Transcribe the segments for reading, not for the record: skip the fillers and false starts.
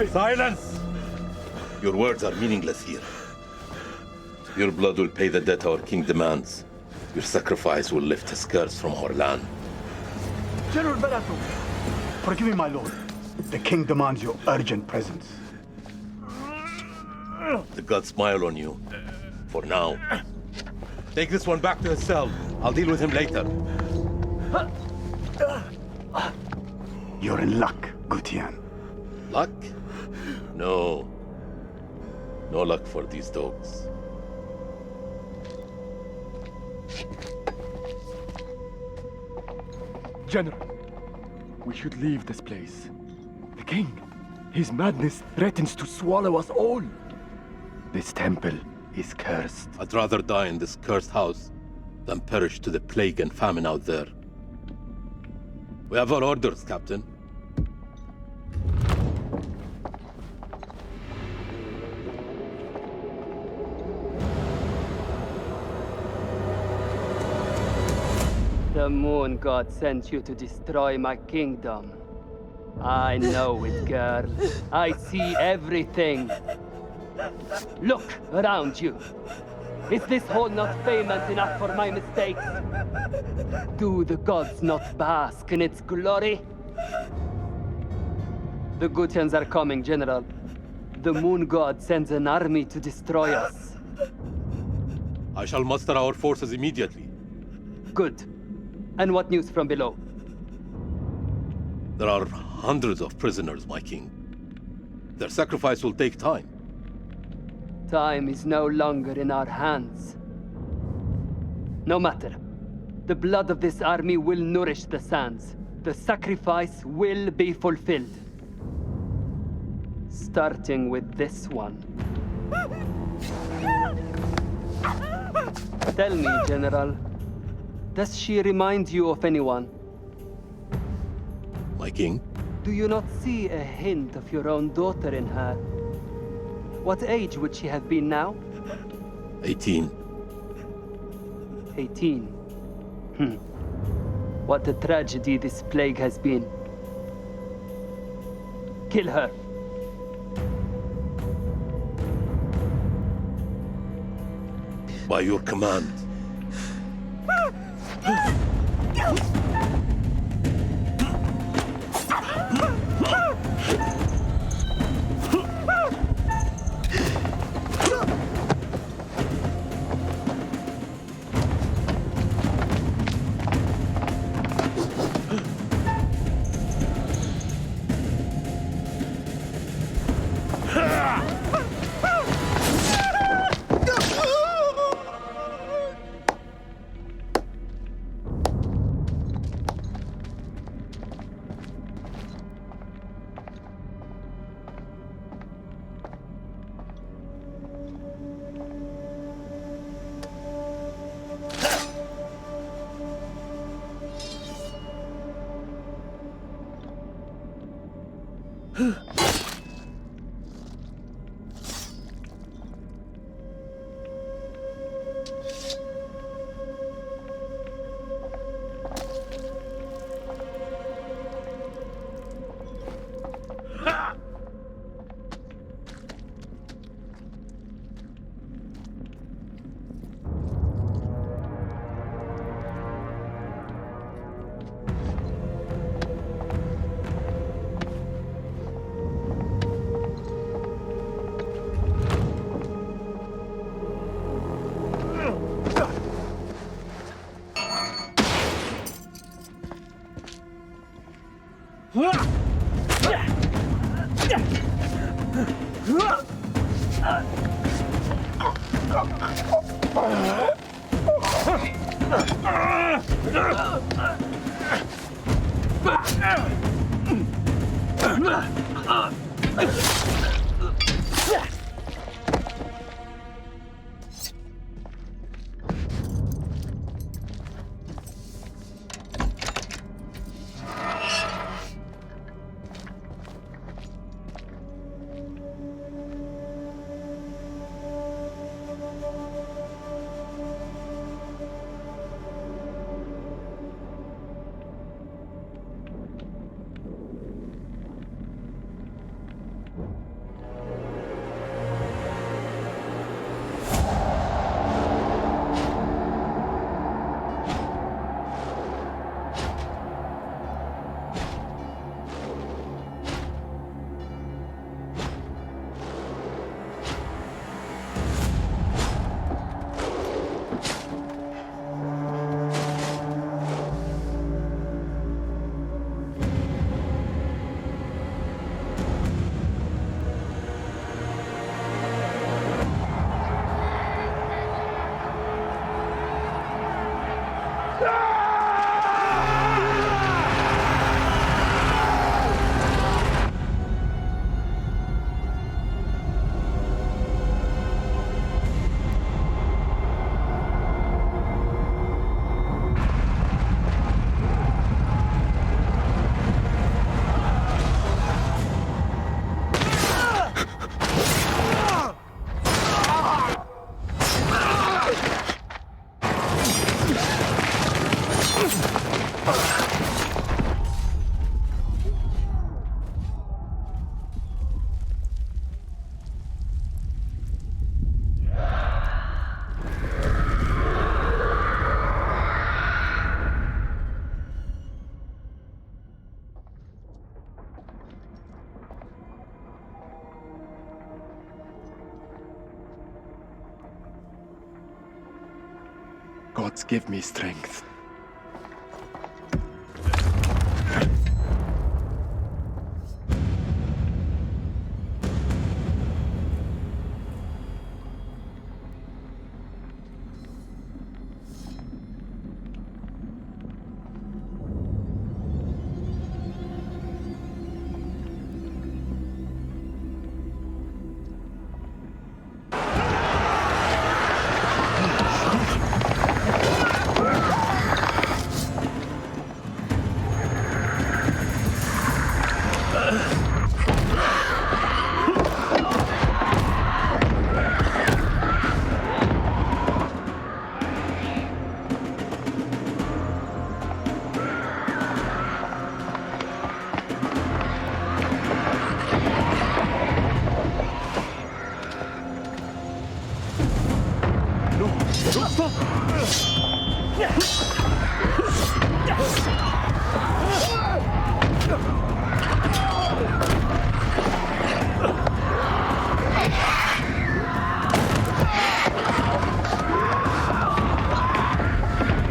Silence! Your words are meaningless here. Your blood will pay the debt our king demands. Your sacrifice will lift his curse from our land. General Barato, forgive me, my lord. The king demands your urgent presence. The gods smile on you. For now. Take this one back to his cell. I'll deal with him later. You're in luck, Gutian. Luck? No. No luck for these dogs. General, we should leave this place. The king, his madness threatens to swallow us all. This temple is cursed. I'd rather die in this cursed house than perish to the plague and famine out there. We have our orders, Captain. The moon god sent you to destroy my kingdom. I know it, girl. I see everything. Look around you. Is this hall not famous enough for my mistakes? Do the gods not bask in its glory? The Gutians are coming, General. The moon god sends an army to destroy us. I shall muster our forces immediately. Good. And what news from below? There are hundreds of prisoners, my king. Their sacrifice will take time. Time is no longer in our hands. No matter. The blood of this army will nourish the sands. The sacrifice will be fulfilled. Starting with this one. Tell me, General, does she remind you of anyone? My king? Do you not see a hint of your own daughter in her? What age would she have been now? 18. 18. What a tragedy this plague has been. Kill her. By your command. Gods give me strength.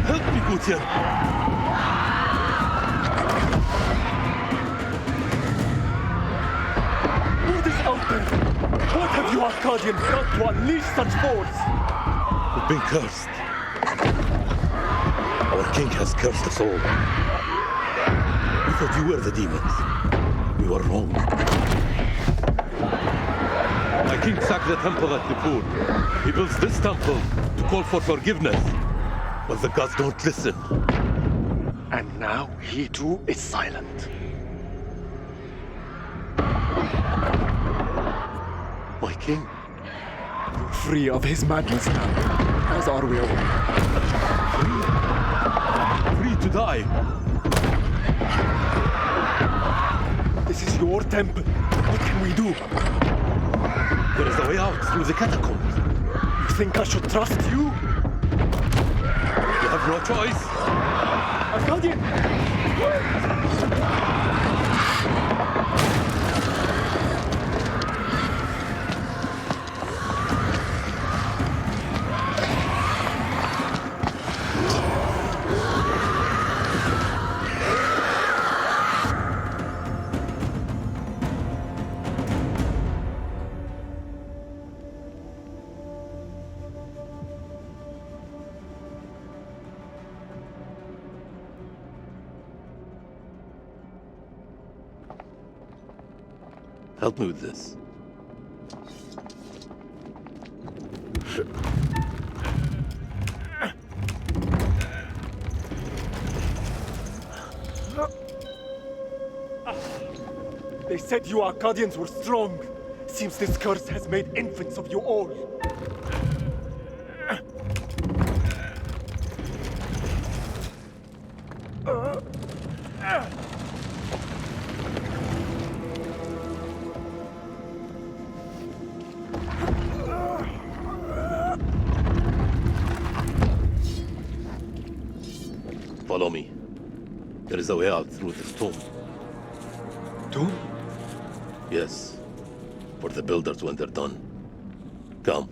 Help me, Gutian! What is out there? What have you Arcadians done to unleash such force? We've been cursed. Our king has cursed us all. We thought you were the demons. We were wrong. My king sacked the temple at Nippur. He builds this temple to call for forgiveness. But the gods don't listen. And now he too is silent. My king? You're free of his madness now, as are we all. Free to die. This is your temple. What can we do? There is a way out through the catacombs. You think I should trust you? You have no choice. Arcadian! Help me with this. They said you Arcadians were strong. Seems this curse has made infants of you all. Follow me. There is a way out through this tomb. Tomb? Yes. For the builders when they're done. Come.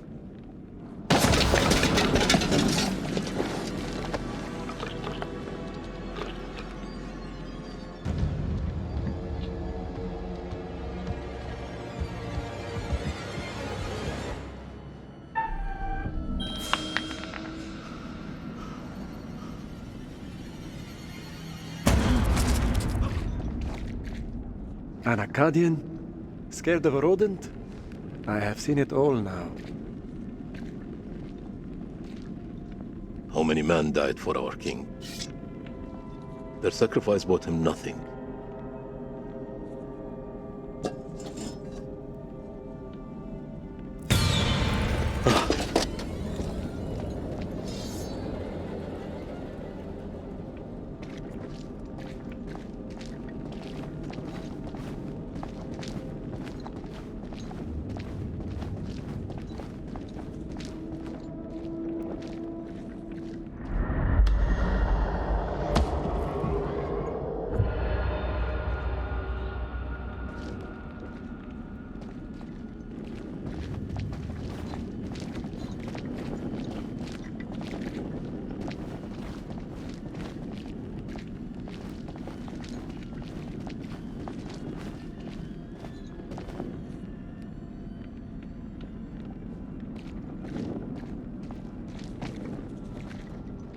An Akkadian? Scared of a rodent? I have seen it all now. How many men died for our king? Their sacrifice bought him nothing.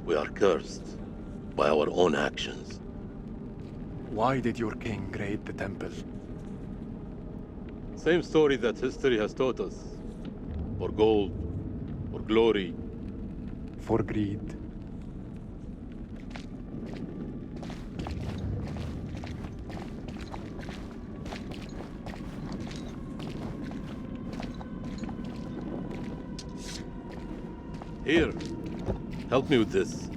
We are cursed by our own actions. Why did your king raid the temple? Same story that history has taught us. For gold, for glory. For greed. Here, help me with this.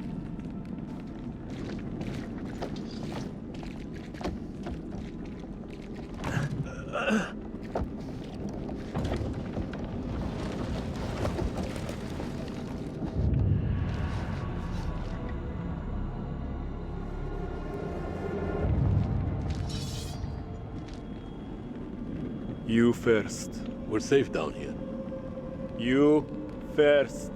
You first. We're safe down here. You first.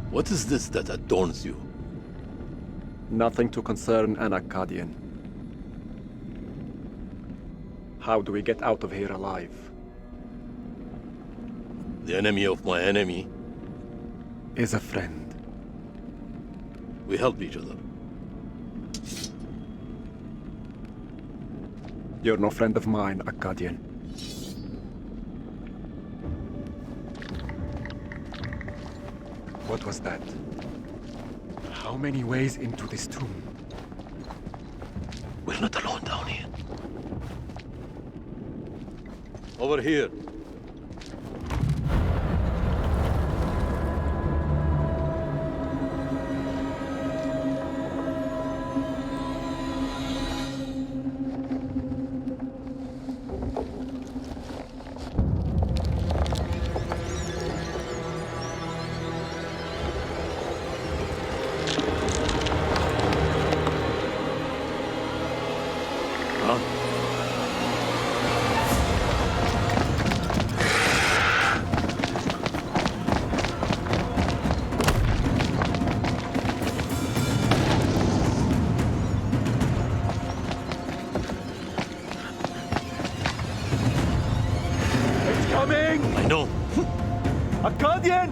What is this that adorns you? Nothing to concern an Akkadian. How do we get out of here alive? The enemy of my enemy. Is a friend. We help each other. You're no friend of mine, Akkadian. What was that? How many ways into this tomb? We're not alone down here. Over here. Coming! I know. Akkadian!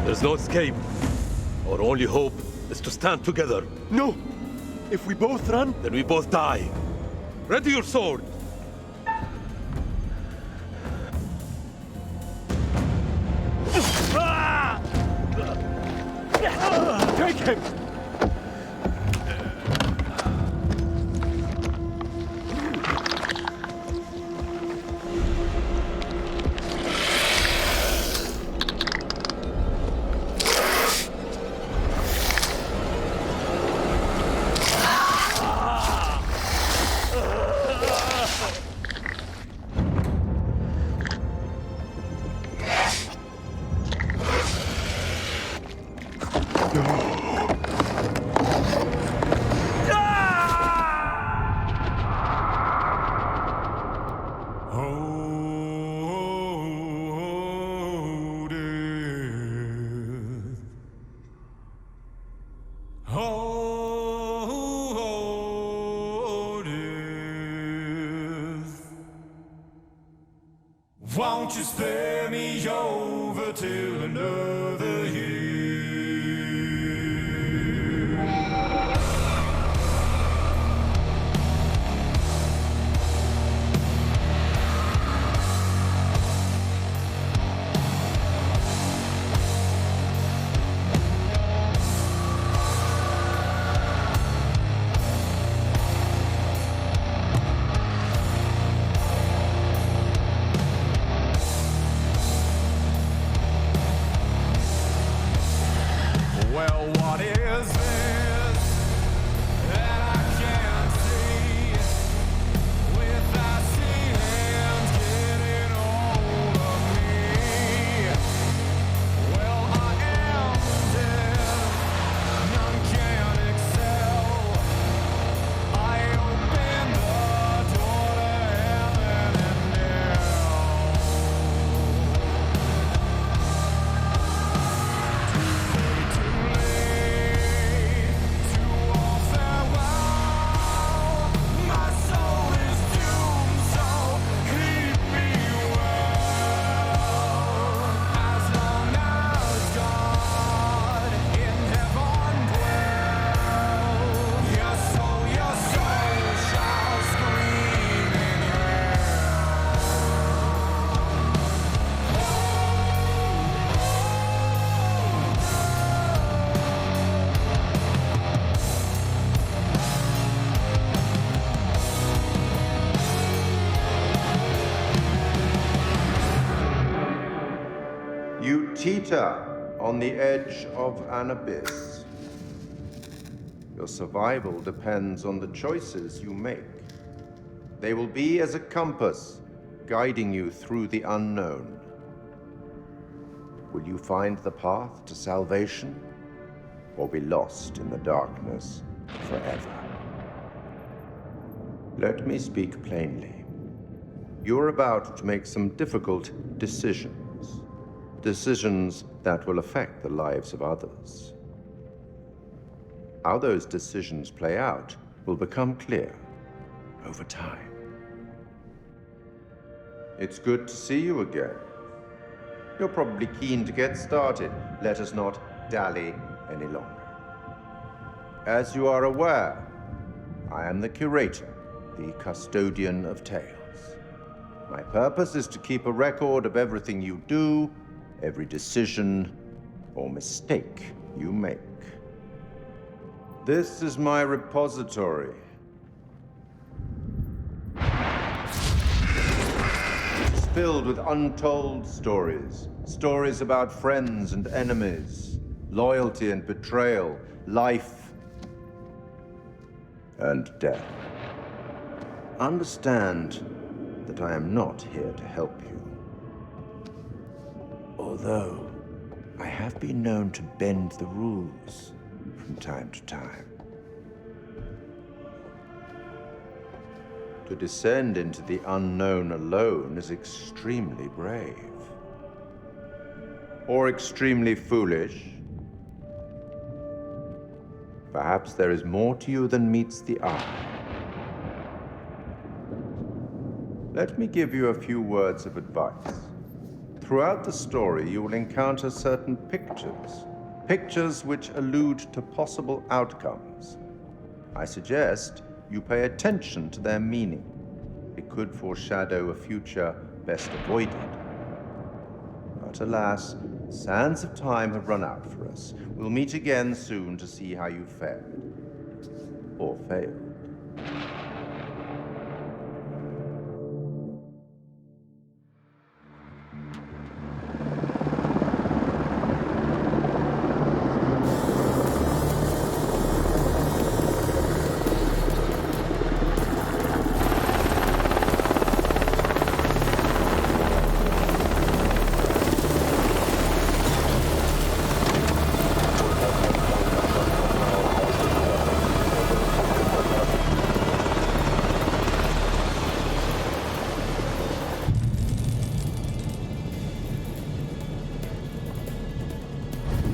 There's no escape. Our only hope is to stand together. No! If we both run, Then we both die. Ready your sword. take him! Won't you spare me your till another year. Well, what is this that I can't see? With icy hands getting hold of me. Well, I am deaf, none can excel. I open the door to heaven and hell. Too late to all farewell. My soul is doomed, so keep me well. As long as God in heaven dwells, your soul shall scream in You teeter on the edge of an abyss. Your survival depends on the choices you make. They will be as a compass, guiding you through the unknown. Will you find the path to salvation, or be lost in the darkness forever? Let me speak plainly. You're about to make some difficult decisions. Decisions that will affect the lives of others. How those decisions play out will become clear over time. It's good to see you again. You're probably keen to get started. Let us not dally any longer. As you are aware, I am the curator, the custodian of tales. My purpose is to keep a record of everything you do, every decision or mistake you make. This is my repository. It's filled with untold stories. Stories about friends and enemies, loyalty and betrayal, life and death. Understand that I am not here to help you. Although I have been known to bend the rules from time to time. To descend into the unknown alone is extremely brave. Or extremely foolish. Perhaps there is more to you than meets the eye. Let me give you a few words of advice. Throughout the story, you will encounter certain pictures. Pictures which allude to possible outcomes. I suggest you pay attention to their meaning. It could foreshadow a future best avoided. But alas, sands of time have run out for us. We'll meet again soon to see how you fared. Or failed.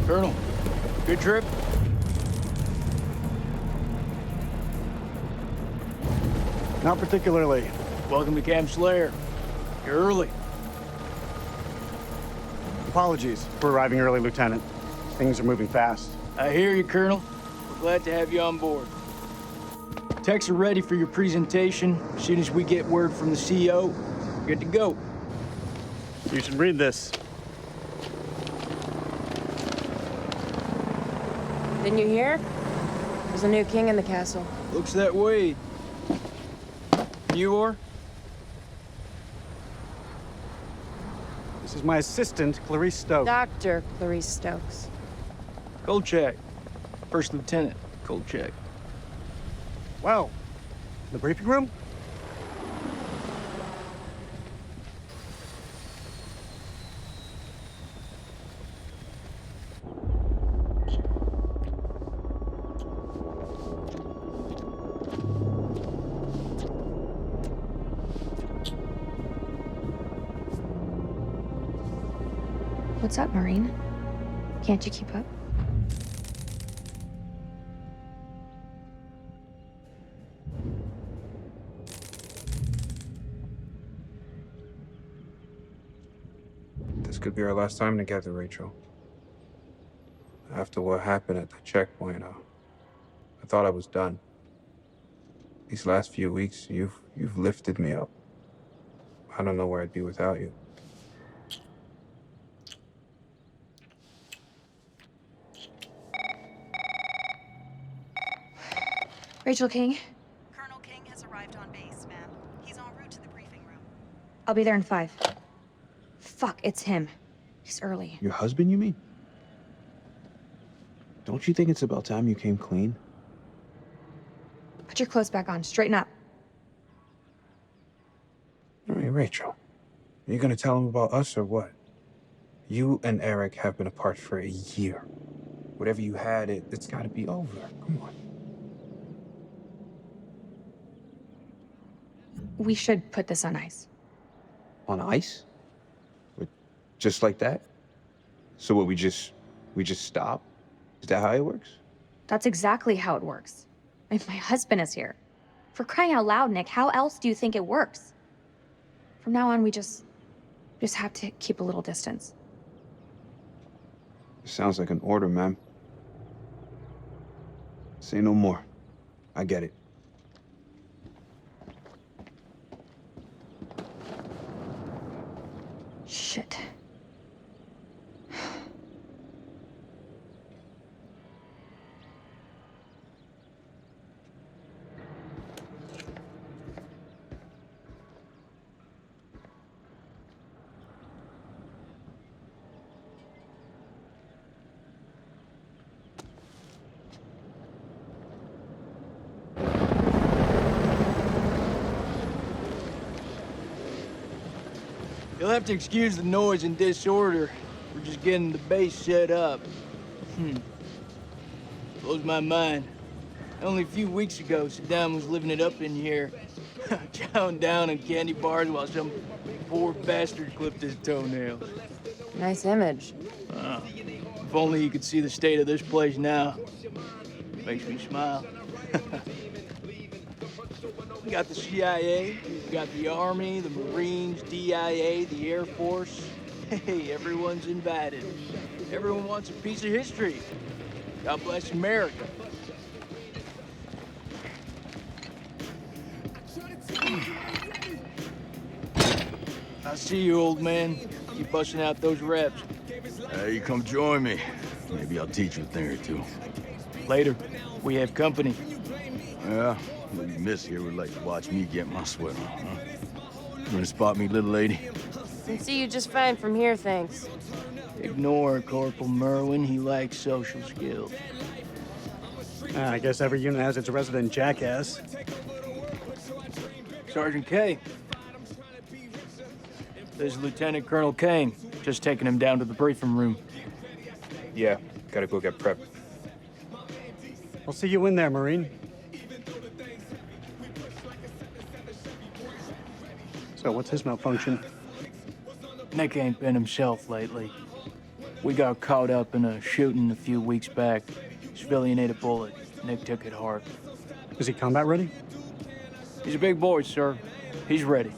Colonel, good trip? Not particularly. Welcome to Camp Slayer. You're early. Apologies for arriving early, Lieutenant. Things are moving fast. I hear you, Colonel. We're glad to have you on board. Techs are ready for your presentation. As soon as we get word from the CO, we're good to go. You should read this. Didn't you hear? There's a new king in the castle. Looks that way. You are? This is my assistant, Clarice Stokes. Dr. Clarice Stokes. Kolchak. First Lieutenant Kolchak. Well, the briefing room? What's up, Marine? Can't you keep up? This could be our last time together, Rachel. After what happened at the checkpoint, I thought I was done. These last few weeks, you've lifted me up. I don't know where I'd be without you. Rachel King? Colonel King has arrived on base, ma'am. He's en route to the briefing room. I'll be there in 5. Fuck, it's him. He's early. Your husband, you mean? Don't you think it's about time you came clean? Put your clothes back on. Straighten up. Hey, Rachel, are you gonna tell him about us or what? You and Eric have been apart for a year. Whatever you had, it's gotta be over. Come on. We should put this on ice. On ice? Just like that? So what, we just stop? Is that how it works? That's exactly how it works. And my husband is here. For crying out loud, Nick, how else do you think it works? From now on, we just have to keep a little distance. Sounds like an order, ma'am. Say no more. I get it. Shit. You'll have to excuse the noise and disorder. We're just getting the base set up. Blows my mind. Only a few weeks ago, Saddam was living it up in here. Chowing down on candy bars while some poor bastard clipped his toenails. Nice image. If only you could see the state of this place now. Makes me smile. We got the CIA, we got the Army, the Marines, DIA, the Air Force. Hey, everyone's invited. Everyone wants a piece of history. God bless America. I see you, old man. Keep busting out those reps. Hey, you come join me. Maybe I'll teach you a thing or two. Later, we have company. Yeah, what you miss here would like to watch me get my sweat on, huh? You gonna spot me, little lady? Can see you just fine from here, thanks. Ignore Corporal Merwin. He lacks social skills. I guess every unit has its resident jackass. Sergeant K. This is Lieutenant Colonel Kane. Just taking him down to the briefing room. Yeah, gotta go get prepped. I'll see you in there, Marine. So what's his malfunction? Nick ain't been himself lately. We got caught up in a shooting a few weeks back. Civilian ate a bullet. Nick took it hard. Is he combat ready? He's a big boy, sir. He's ready.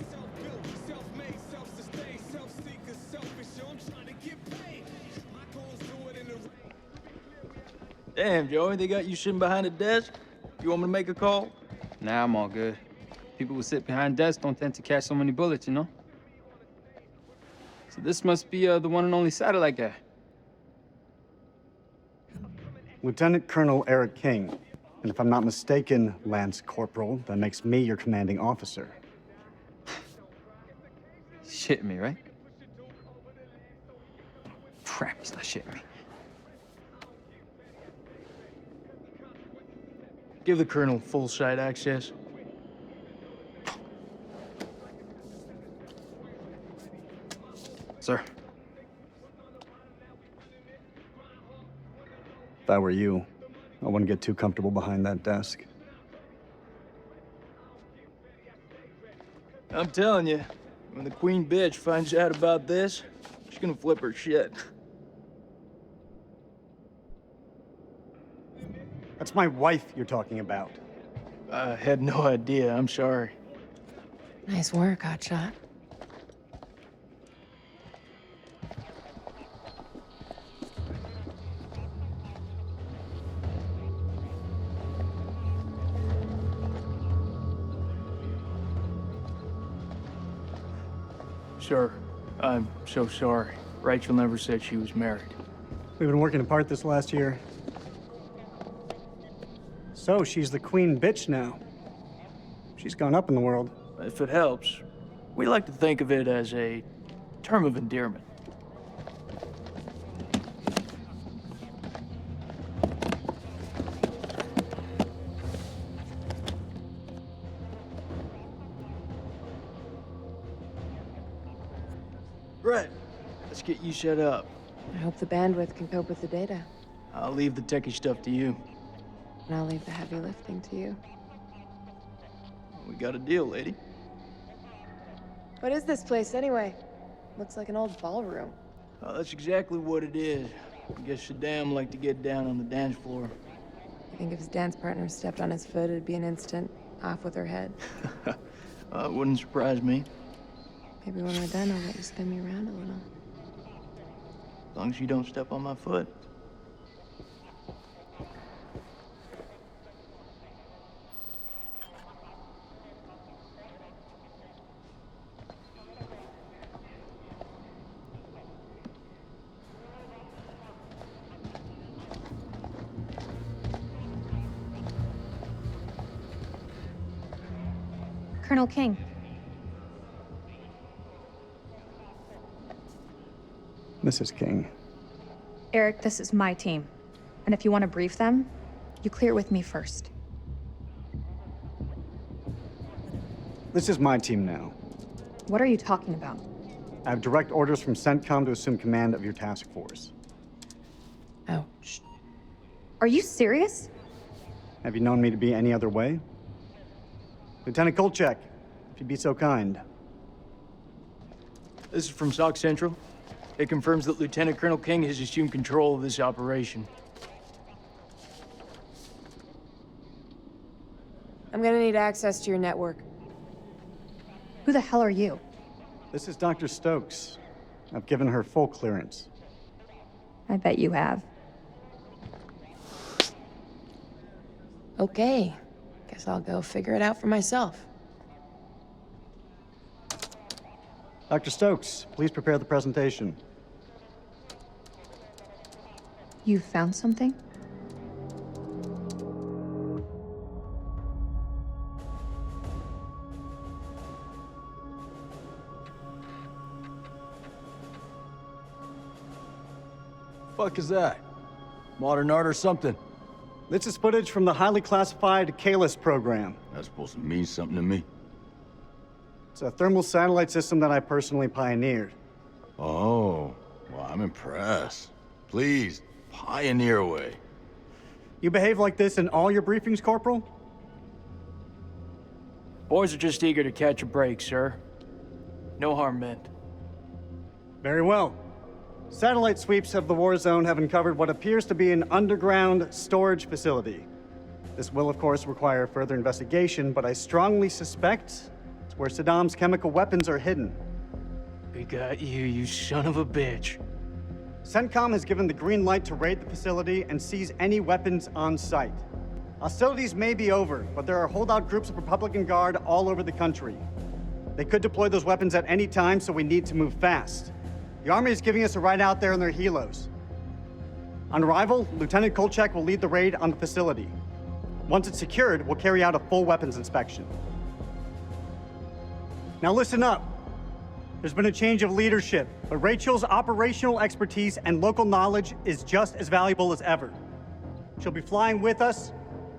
Damn, Joey, they got you sitting behind a desk? You want me to make a call? Nah, I'm all good. People who sit behind desks don't tend to catch so many bullets, you know? So this must be the one and only satellite guy. Lieutenant Colonel Eric King. And if I'm not mistaken, Lance Corporal, that makes me your commanding officer. Shitting me, right? Crap, he's not shitting me. Give the Colonel full site access. Sir. If I were you, I wouldn't get too comfortable behind that desk. I'm telling you, when the queen bitch finds out about this, she's gonna flip her shit. That's my wife you're talking about. I had no idea. I'm sorry. Nice work, hotshot. Sir, I'm so sorry. Rachel never said she was married. We've been working apart this last year. So, she's the queen bitch now. She's gone up in the world. If it helps, we like to think of it as a term of endearment. Right. Let's get you set up. I hope the bandwidth can cope with the data. I'll leave the techie stuff to you. And I'll leave the heavy lifting to you. We got a deal, lady. What is this place, anyway? Looks like an old ballroom. That's exactly what it is. I guess Saddam liked to get down on the dance floor. I think if his dance partner stepped on his foot, it'd be an instant off with her head. It wouldn't surprise me. Maybe when we're done, I'll let you spin me around a little. As long as you don't step on my foot. Colonel King. Mrs. King. Eric, this is my team. And if you want to brief them, you clear it with me first. This is my team now. What are you talking about? I have direct orders from CENTCOM to assume command of your task force. Ouch. Are you serious? Have you known me to be any other way? Lieutenant Kolchak, if you'd be so kind. This is from SOC Central. It confirms that Lieutenant Colonel King has assumed control of this operation. I'm gonna need access to your network. Who the hell are you? This is Dr. Stokes. I've given her full clearance. I bet you have. Okay. Guess I'll go figure it out for myself. Dr. Stokes, please prepare the presentation. You found something? Fuck is that? Modern art or something? This is footage from the highly classified Kalis program. That's supposed to mean something to me. It's a thermal satellite system that I personally pioneered. Oh, well, I'm impressed. Please, pioneer away. You behave like this in all your briefings, Corporal? Boys are just eager to catch a break, sir. No harm meant. Very well. Satellite sweeps of the war zone have uncovered what appears to be an underground storage facility. This will, of course, require further investigation, but I strongly suspect it's where Saddam's chemical weapons are hidden. We got you, you son of a bitch. CENTCOM has given the green light to raid the facility and seize any weapons on site. Hostilities may be over, but there are holdout groups of Republican Guard all over the country. They could deploy those weapons at any time, so we need to move fast. The Army is giving us a ride out there in their helos. On arrival, Lieutenant Kolchak will lead the raid on the facility. Once it's secured, we'll carry out a full weapons inspection. Now listen up. There's been a change of leadership, but Rachel's operational expertise and local knowledge is just as valuable as ever. She'll be flying with us,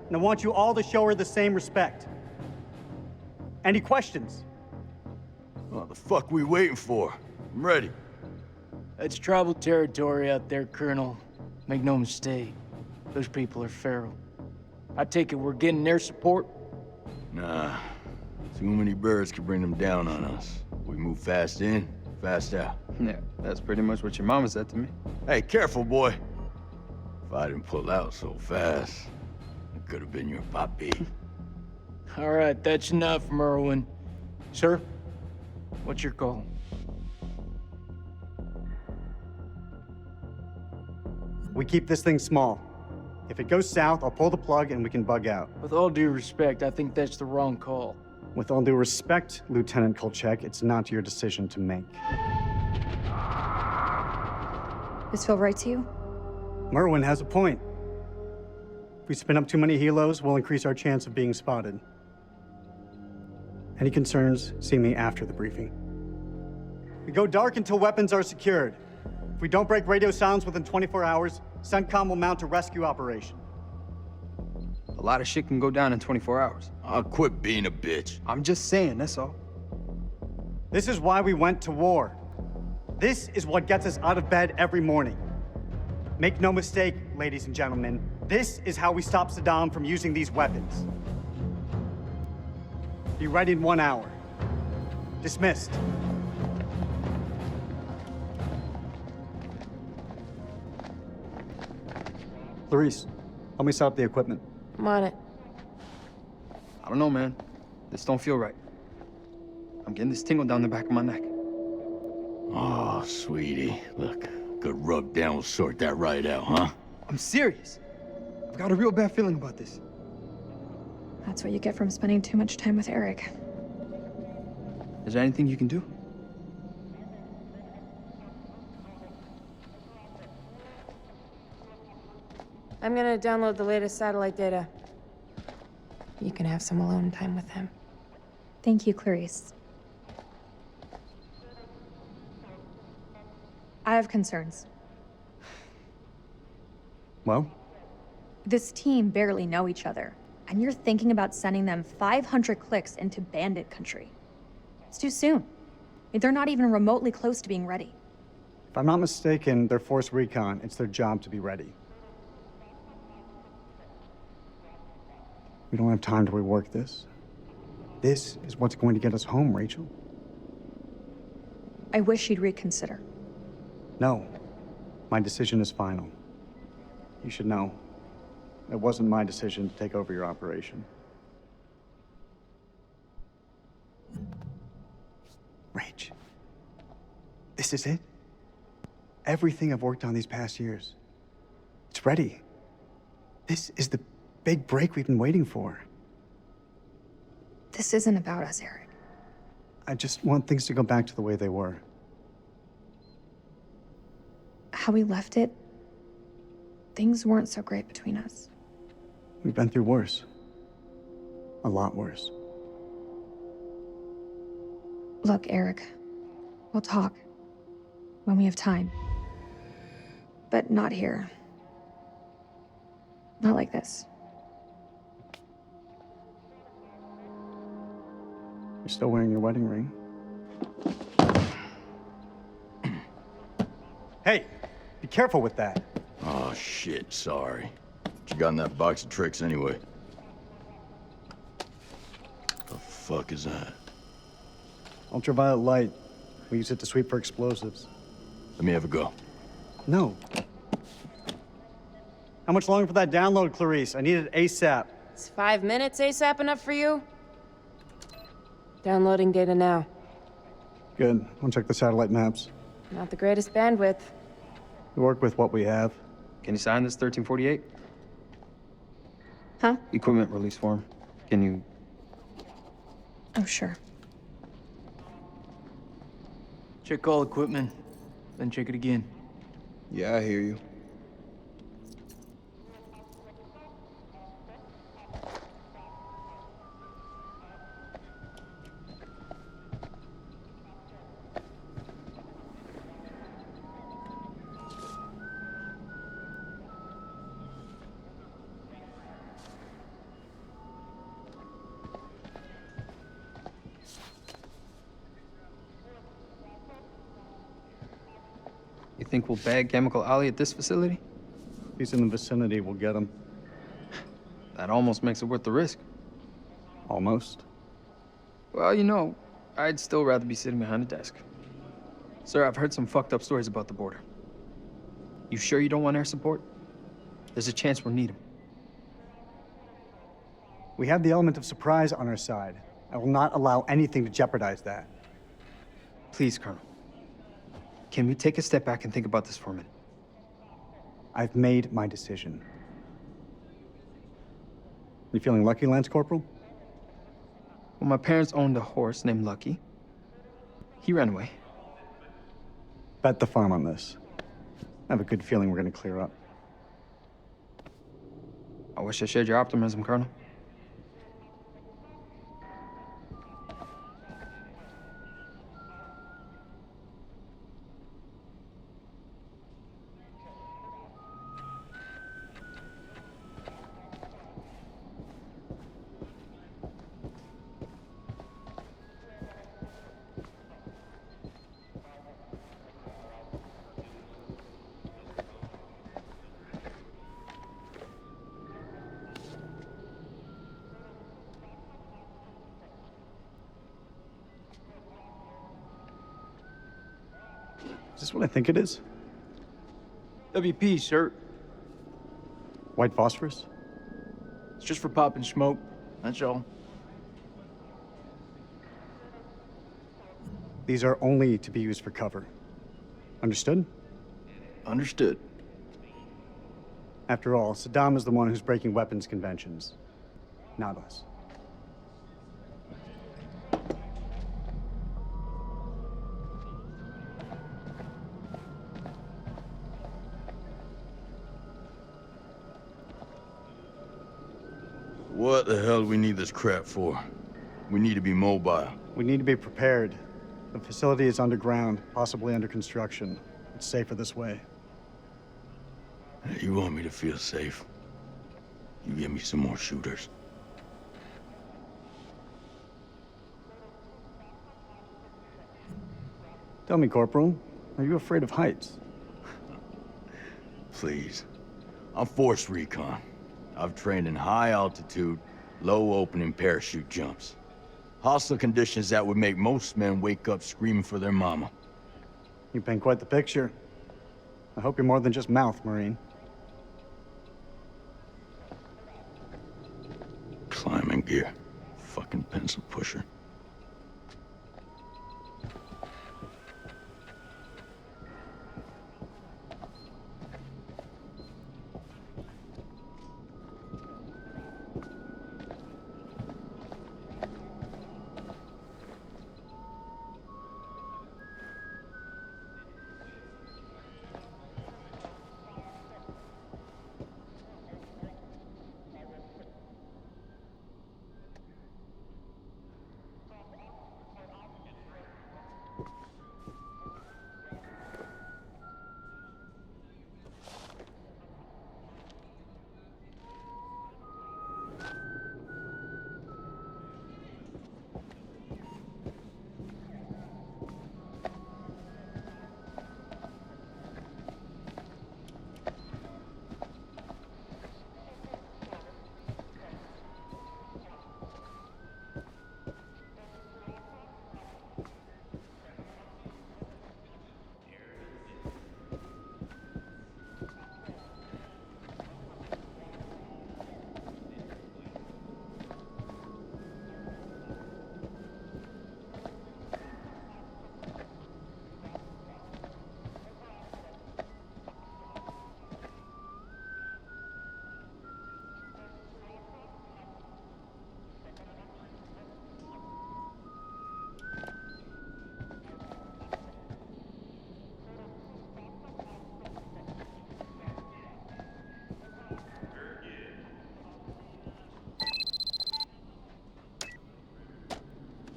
and I want you all to show her the same respect. Any questions? What the fuck we waiting for? I'm ready. That's tribal territory out there, Colonel. Make no mistake. Those people are feral. I take it we're getting their support? Nah. Too many birds could bring them down on us. We move fast in, fast out. Yeah, that's pretty much what your mama said to me. Hey, careful, boy. If I didn't pull out so fast, it could have been your papi. All right, that's enough, Merwin. Sir, what's your call? We keep this thing small. If it goes south, I'll pull the plug and we can bug out. With all due respect, I think that's the wrong call. With all due respect, Lieutenant Kolchak, it's not your decision to make. This feel right to you? Merwin has a point. If we spin up too many helos, we'll increase our chance of being spotted. Any concerns, see me after the briefing. We go dark until weapons are secured. If we don't break radio silence within 24 hours, CENTCOM will mount a rescue operation. A lot of shit can go down in 24 hours. I'll quit being a bitch. I'm just saying, that's all. This is why we went to war. This is what gets us out of bed every morning. Make no mistake, ladies and gentlemen, this is how we stop Saddam from using these weapons. Be ready in 1 hour. Dismissed. Clarice, help me set up the equipment. I'm on it. I don't know, man. This don't feel right. I'm getting this tingle down the back of my neck. Oh, sweetie. Look, good rub down will sort that right out, huh? I'm serious. I've got a real bad feeling about this. That's what you get from spending too much time with Eric. Is there anything you can do? I'm gonna download the latest satellite data. You can have some alone time with him. Thank you, Clarice. I have concerns. Well? This team barely know each other, and you're thinking about sending them 500 clicks into bandit country. It's too soon. They're not even remotely close to being ready. If I'm not mistaken, they're force recon. It's their job to be ready. We don't have time to rework this. This is what's going to get us home, Rachel. I wish you'd reconsider. No. My decision is final. You should know. It wasn't my decision to take over your operation. Rach. This is it? Everything I've worked on these past years. It's ready. This is the big break we've been waiting for. This isn't about us, Eric. I just want things to go back to the way they were. How we left it, things weren't so great between us. We've been through worse. A lot worse. Look, Eric, we'll talk when we have time. But not here. Not like this. You're still wearing your wedding ring. Hey, be careful with that. Oh, shit, sorry. What you got in that box of tricks anyway? The fuck is that? Ultraviolet light. We use it to sweep for explosives. Let me have a go. No. How much longer for that download, Clarice? I need it ASAP. Is 5 minutes ASAP enough for you? Downloading data now. Good. I'll check the satellite maps. Not the greatest bandwidth. We work with what we have. Can you sign this 1348? Huh? Equipment release form. Can you... Oh, sure. Check all equipment, then check it again. Yeah, I hear you. You think we'll bag Chemical Ollie at this facility? If he's in the vicinity, we'll get him. That almost makes it worth the risk. Almost. Well, you know, I'd still rather be sitting behind a desk. Sir, I've heard some fucked up stories about the border. You sure you don't want air support? There's a chance we'll need them. We have the element of surprise on our side. I will not allow anything to jeopardize that. Please, Colonel. Can we take a step back and think about this for a minute? I've made my decision. You feeling lucky, Lance Corporal? Well, my parents owned a horse named Lucky. He ran away. Bet the farm on this. I have a good feeling we're gonna clear up. I wish I shared your optimism, Colonel. Is this what I think it is? WP, sir. White phosphorus? It's just for popping smoke, that's all. These are only to be used for cover. Understood? Understood. After all, Saddam is the one who's breaking weapons conventions, not us. What the hell do we need this crap for? We need to be mobile. We need to be prepared. The facility is underground, possibly under construction. It's safer this way. You want me to feel safe? You give me some more shooters. Tell me, Corporal, are you afraid of heights? Please. I'm force recon. I've trained in high altitude, low opening parachute jumps. Hostile conditions that would make most men wake up screaming for their mama. You paint quite the picture. I hope you're more than just mouth, Marine. Climbing gear. Fucking pencil pusher.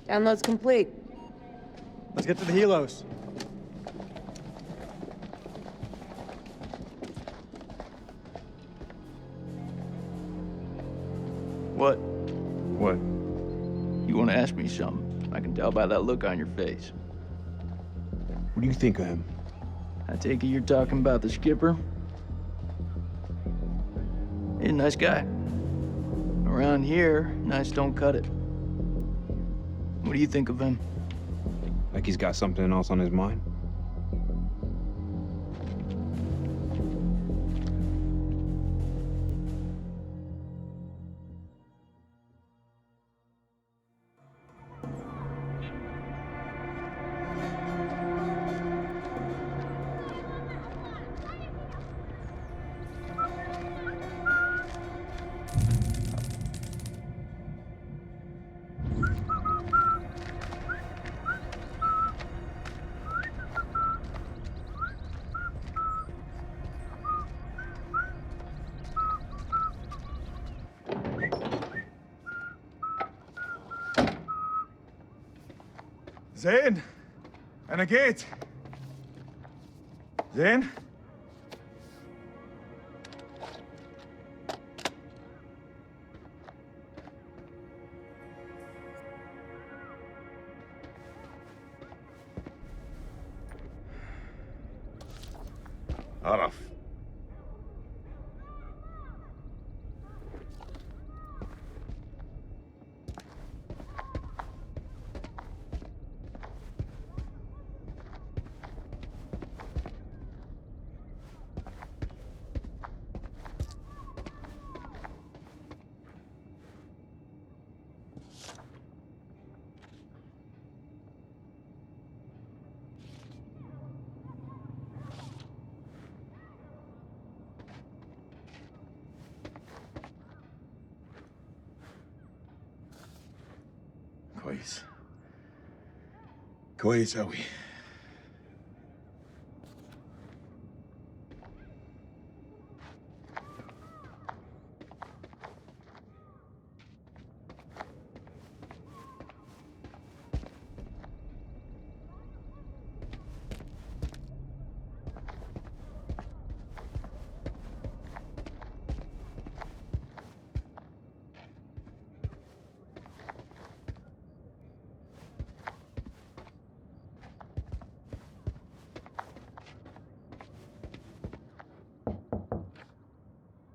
Download's complete. Let's get to the helos. What? What? You want to ask me something? I can tell by that look on your face. What do you think of him? I take it you're talking about the skipper? He's a nice guy. Around here, nice don't cut it. What do you think of him? Like he's got something else on his mind? زين أنا جيت زين عرف كويس كويس أوي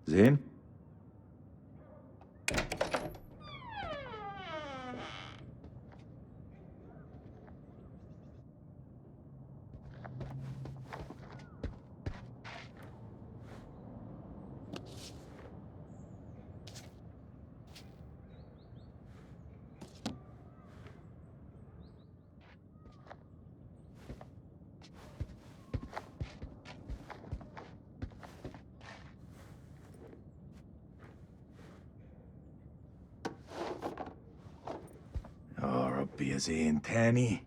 زين يا ربي يا زين تاني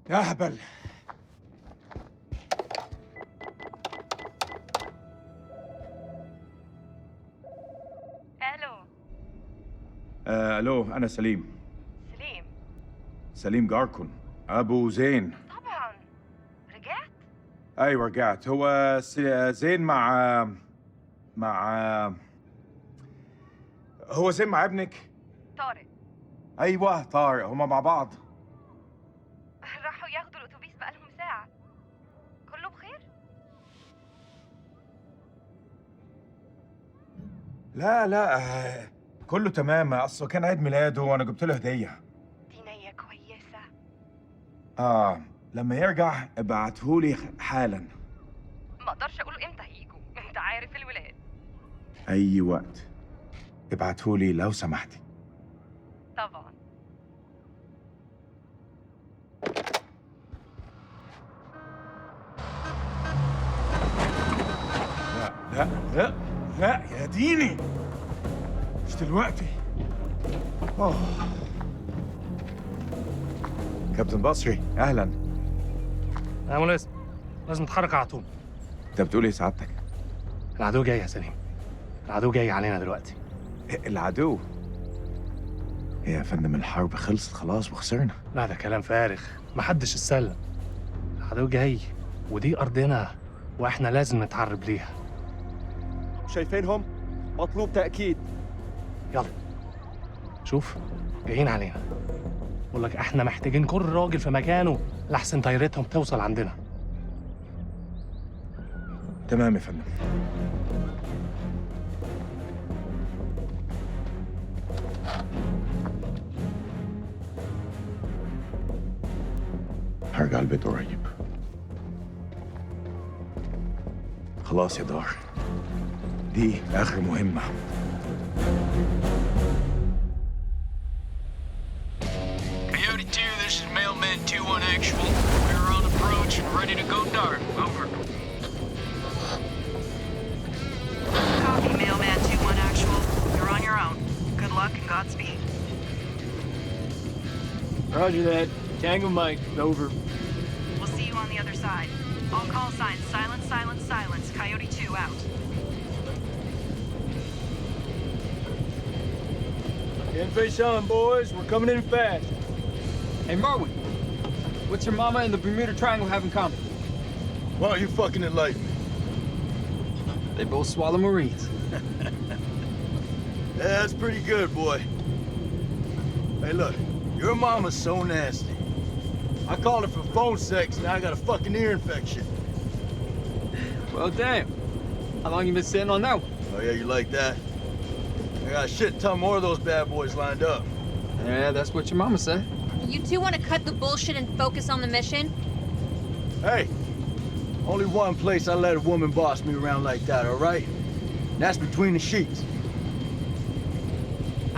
يا هبل الو. الو انا سليم سليم جاركون ابو زين. طبعا. رجعت؟ ايوه رجعت. هو زين مع هو زين مع ابنك طارق. ايوه طارق هما مع بعض. راحوا ياخدوا الاتوبيس بقالهم ساعة. كله بخير؟ لا كله تمام. اصله كان عيد ميلاده وانا جبت له هديه. دي نية كويسة. لما يرجع ابعتهولي حالا. ما اقدرش اقول امتى هيجوا، انت عارف الولاد. اي وقت ابعتهولي لو سمحتي. طبعا. لا يا ديني مش دلوقتي. كابتن بصري اهلا. يا ملازم لازم نتحرك على طول. انت بتقول ايه سعادتك؟ العدو جاي يا سليم. العدو جاي علينا دلوقتي. العدو؟ إيه يا فندم، الحرب خلصت خلاص وخسرنا. لا ده كلام فارغ، محدش اتسلم. العدو جاي ودي أرضنا وإحنا لازم نتعرب ليها. شايفينهم؟ مطلوب تأكيد. يلا شوف جايين علينا. بقول لك احنا محتاجين كل راجل في مكانه لحسن طيارتهم توصل عندنا. تمام يا فندم. هرجع البيت قريب. خلاص يا دار، دي آخر مهمة. Coyote 2, this is Mailman 2-1 actual. We're on approach and ready to go dark. Over. Copy, Mailman 2-1 actual. You're on your own. Good luck and Godspeed. Roger that. Tango Mike, over. We'll see you on the other side. All call signs, silence, silence, silence. Coyote 2 out. Get face on, boys. We're coming in fast. Hey, Marwin. What's your mama and the Bermuda Triangle have in common? Why don't you fucking enlighten me? They both swallow Marines. Yeah, that's pretty good, boy. Hey, look. Your mama's so nasty. I called her for phone sex, and I got a fucking ear infection. Well, damn. How long you been sitting on that one? Oh, yeah, you like that? I got a shit ton more of those bad boys lined up. Yeah, that's what your mama said. You two want to cut the bullshit and focus on the mission? Hey, only one place I let a woman boss me around like that, all right? That's between the sheets.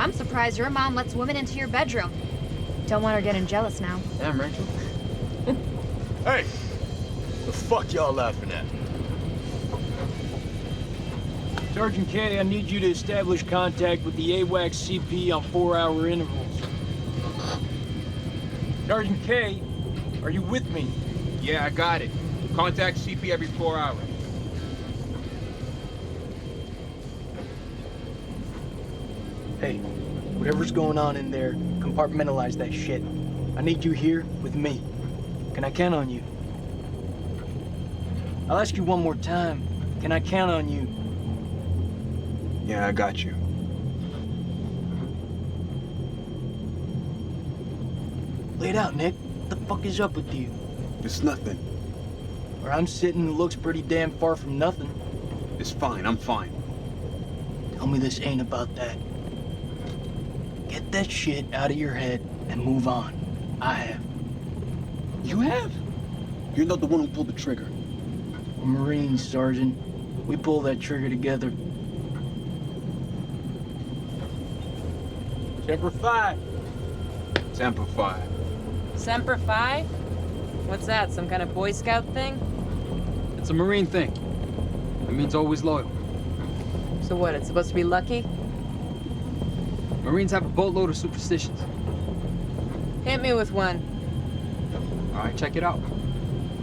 I'm surprised your mom lets women into your bedroom. Don't want her getting jealous now. Damn, Rachel. Hey, the fuck y'all laughing at? Sergeant K, I need you to establish contact with the AWACS CP on 4-hour intervals. Sergeant K, are you with me? Yeah, I got it. Contact CP every 4 hours. Hey, whatever's going on in there, compartmentalize that shit. I need you here with me. Can I count on you? I'll ask you one more time. Can I count on you? Yeah, I got you. Lay it out, Nick. What the fuck is up with you? It's nothing. Where I'm sitting looks pretty damn far from nothing. It's fine, I'm fine. Tell me this ain't about that. Get that shit out of your head and move on. I have. You have? You're not the one who pulled the trigger. We're Marines, Sergeant. We pull that trigger together. Semper Fi. Semper Fi. Semper Fi? What's that, some kind of Boy Scout thing? It's a Marine thing. It means always loyal. So what, it's supposed to be lucky? Marines have a boatload of superstitions. Hit me with one. All right, check it out.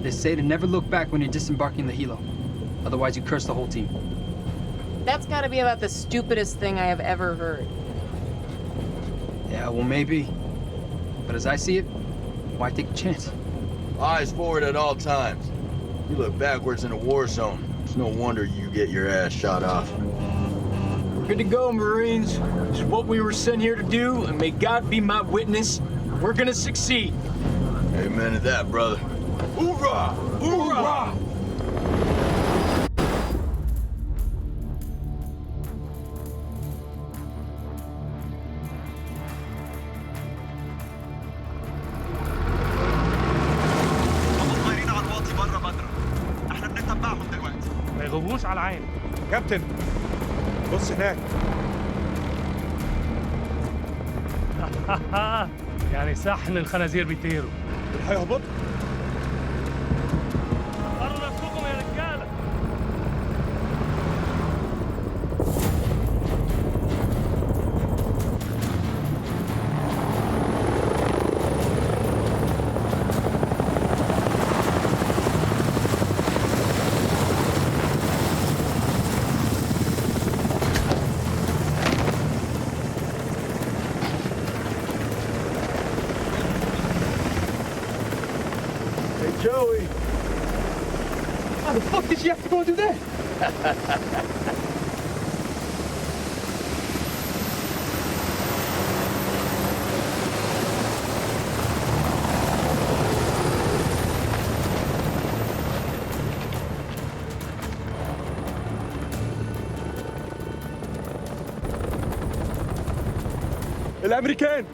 They say to never look back when you're disembarking the helo. Otherwise, you curse the whole team. That's gotta be about the stupidest thing I have ever heard. Yeah, well, maybe. But as I see it, why take a chance? Eyes forward at all times. You look backwards in a war zone. It's no wonder you get your ass shot off. We're good to go, Marines. It's what we were sent here to do, and may God be my witness. We're gonna succeed. Amen to that, brother. Hoorah! Hoorah! ما يغوبوش على العين. كابتن بص هناك. يعني صحن الخنازير بيطيروا. هيهبط. قرروا نفسكم يا رجاله. you have to go do that? الامريكان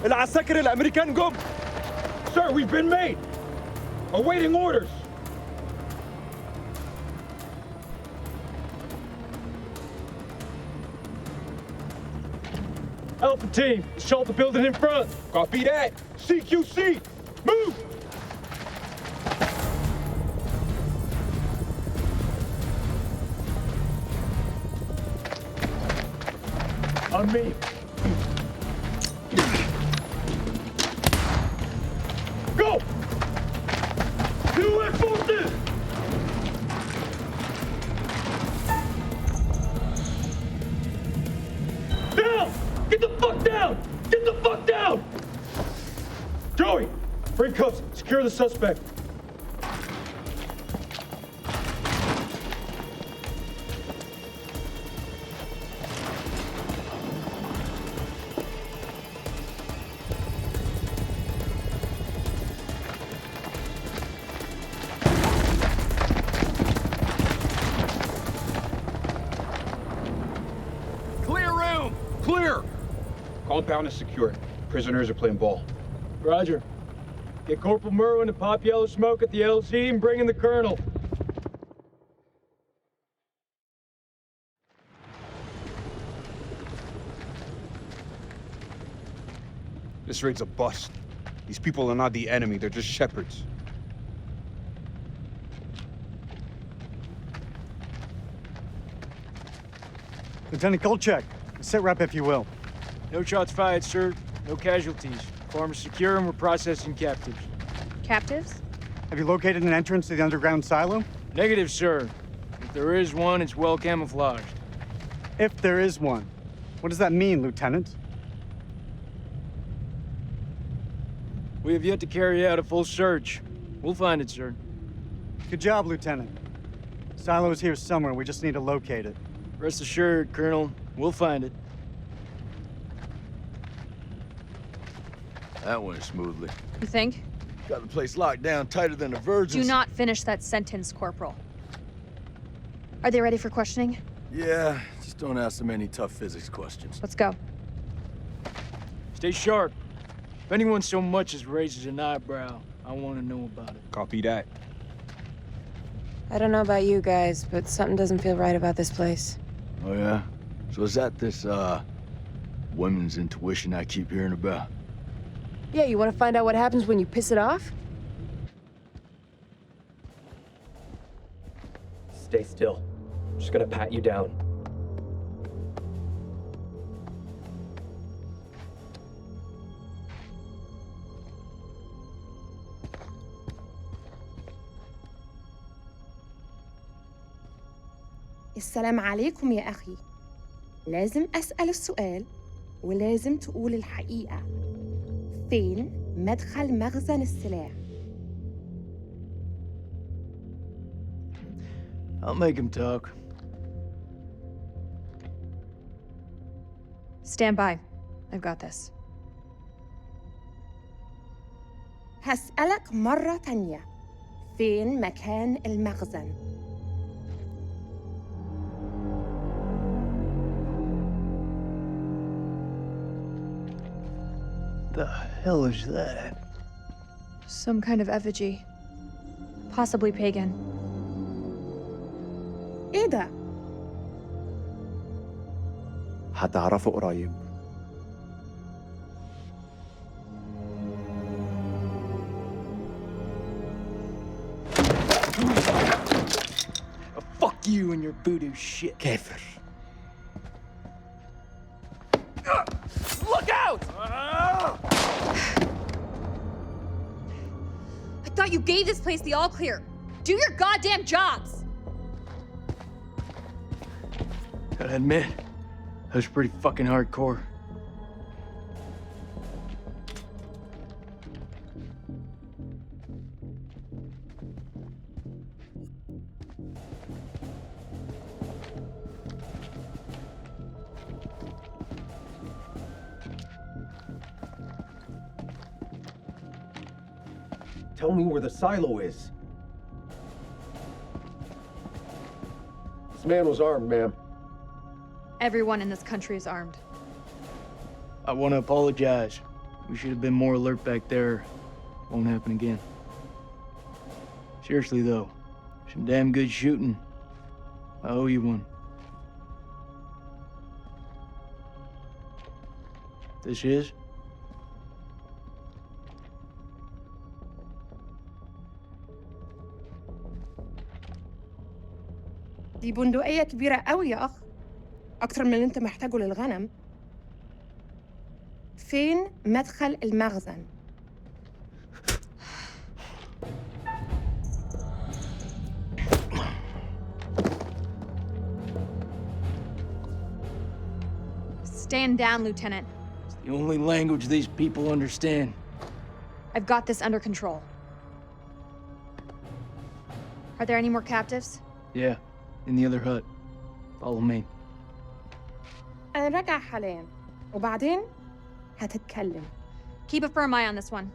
العساكر الامريكان جم. Sir, we've been made. Awaiting orders. Alpha team, assault the building in front. Copy that. CQC, move! On me. Go! U.S. forces! Down! Get the fuck down! Get the fuck down! Joey, bring cuffs. Secure the suspect. Clear! Compound is secure. Prisoners are playing ball. Roger. Get Corporal Merwin to pop yellow smoke at the LZ and bring in the Colonel. This raid's a bust. These people are not the enemy, they're just shepherds. Lieutenant Kolchak, sit rep if you will. No shots fired, sir. No casualties. Farm is secure and we're processing captives. Captives? Have you located an entrance to the underground silo? Negative, sir. If there is one, it's well camouflaged. If there is one. What does that mean, Lieutenant? We have yet to carry out a full search. We'll find it, sir. Good job, Lieutenant. Silo is here somewhere. We just need to locate it. Rest assured, Colonel. We'll find it. That went smoothly. You think? Got the place locked down tighter than a virgin's. Do not finish that sentence, Corporal. Are they ready for questioning? Yeah, just don't ask them any tough physics questions. Let's go. Stay sharp. If anyone so much as raises an eyebrow, I want to know about it. Copy that. I don't know about you guys, but something doesn't feel right about this place. Oh, yeah? So is that this, women's intuition I keep hearing about? Yeah, you want to find out what happens when you piss it off? Stay still. I'm just gonna pat you down. السلام عليكم يا أخي. لازم أسأل السؤال ولازم تقول الحقيقة. فين مدخل مخزن السلاح؟ I'll make him talk. Stand by. I've got this. هسألك مرة تانية. فين مكان المخزن؟ The hell is that? Some kind of effigy. Possibly pagan. إيه ده؟ هتعرفه قريب. Fuck you and your voodoo shit. كافر. Look out! I thought you gave this place the all clear. Do your goddamn jobs! Gotta admit, that was pretty fucking hardcore. Tell me where the silo is. This man was armed, ma'am. Everyone in this country is armed. I want to apologize. We should have been more alert back there. Won't happen again. Seriously, though, some damn good shooting. I owe you one. This is? دي بندقية كبيرة قوي يا أخ. أكتر من اللي أنت محتاجه للغنم. فين مدخل المخزن؟ Stand down, Lieutenant. It's the only language these people understand. I've got this under control. Are there any more captives? Yeah, in the other hut. Follow me. أنا راجع حاليا وبعدين هتتكلم. Keep a firm eye on this one.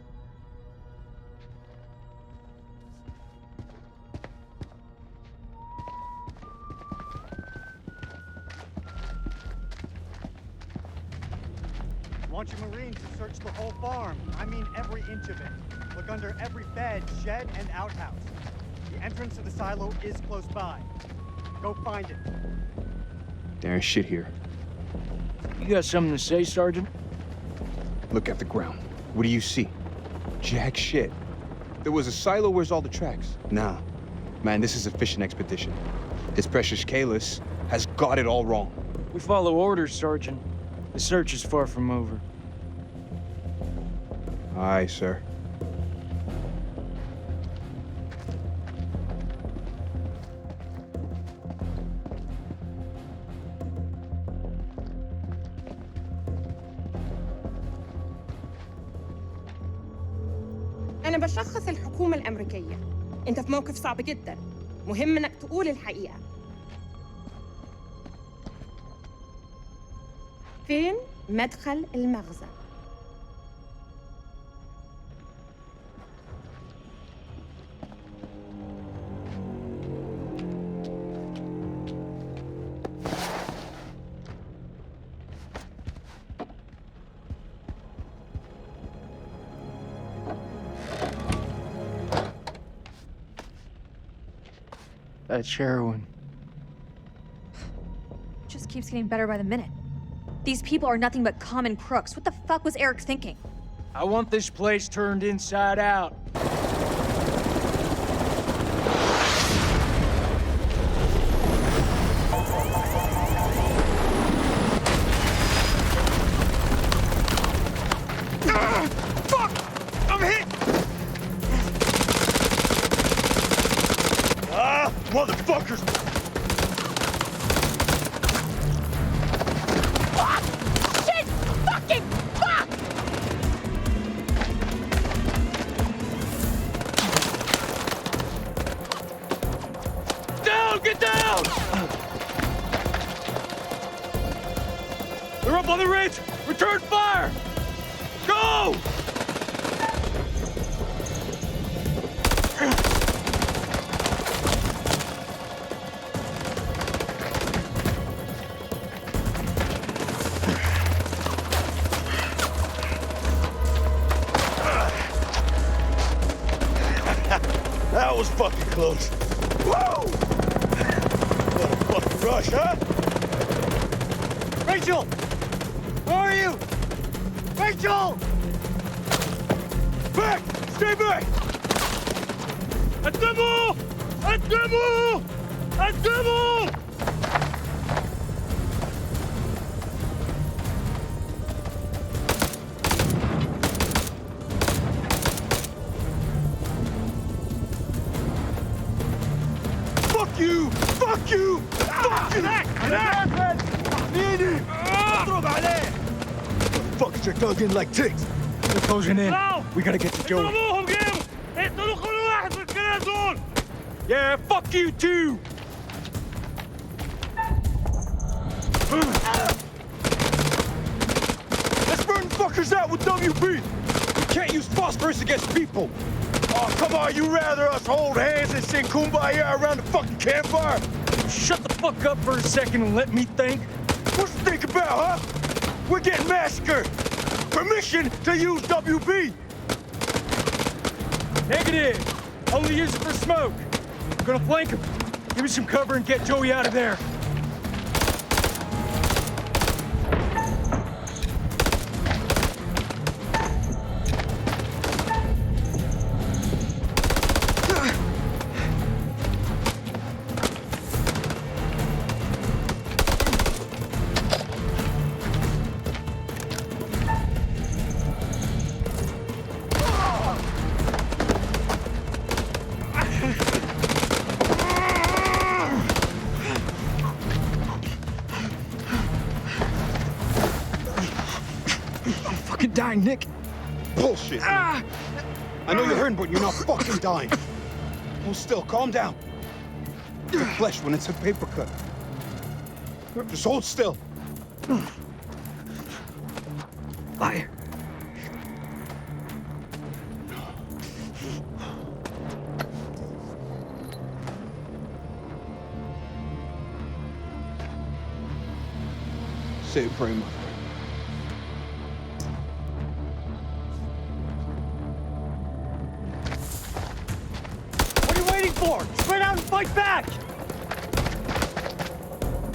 I want your Marines to search the whole farm. I mean every inch of it. Look under every bed, shed, and outhouse. The entrance to the silo is close by. Go find it. There ain't shit here. You got something to say, Sergeant? Look at the ground. What do you see? Jack shit. There was a silo. Where's all the tracks? Nah. Man, this is a fishing expedition. His precious Kalis has got it all wrong. We follow orders, Sergeant. The search is far from over. Aye, sir. أنا بشخص الحكومة الأمريكية. أنت في موقف صعب جدا. مهم إنك تقول الحقيقة. فين مدخل المخزن؟ That's heroin. Just keeps getting better by the minute. These people are nothing but common crooks. What the fuck was Eric thinking? I want this place turned inside out. Fuck! I'm hit! Ah, motherfuckers! Shit! Fucking fuck! Down! Get down! They're up on the ridge! Return fire! Go! That was fucking close. Whoa! What a fucking rush, huh? Rachel! Where are you? Rachel! Back! Stay back! قدموا! قدموا! قدموا! Fuck you! Fuck you! Fuck you! هناك! احميني! اضرب عليه! Motherfuckers are dug in like ticks. They're closing in. We gotta get to Joey. اضربوهم جيبوا! اقتلوا كل واحد من الكنائس دول! Yeah, fuck you too! Let's burn fuckers out with WB! We can't use phosphorus against people! Oh, come on, you rather us hold hands and sing Kumbaya around the fucking campfire? Shut the fuck up for a second and let me think. What's to think about, huh? We're getting massacred. Permission to use WB. Negative. Only use it for smoke. I'm gonna flank him. Give me some cover and get Joey out of there. Dying, Nick. Bullshit. I know you're hurting, but you're not fucking dying. Hold still, calm down. It's flesh when it's a paper cut. Just hold still. Liar. Say a prayer, my friend. For? Spread out and fight back!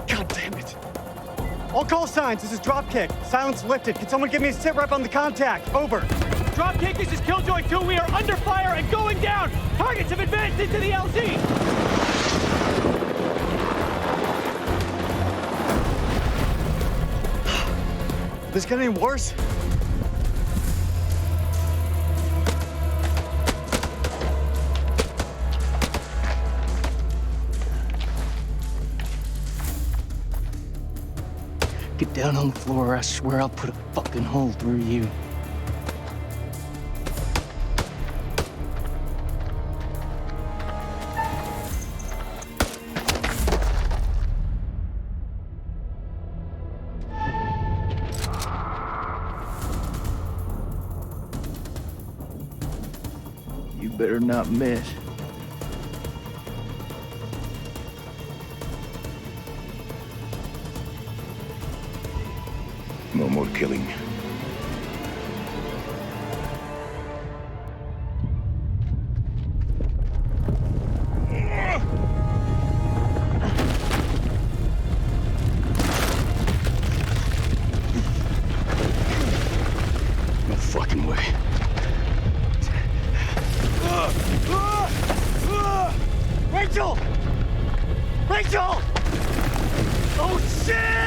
God damn it. All call signs, this is Dropkick. Silence lifted. Can someone give me a sit rep on the contact? Over. Dropkick, this is Killjoy 2. We are under fire and going down. Targets have advanced into the LZ. This get any worse? Get down on the floor or I swear I'll put a fucking hole through you. You better not miss. No more killing. No fucking way. Rachel! Rachel! Oh, shit!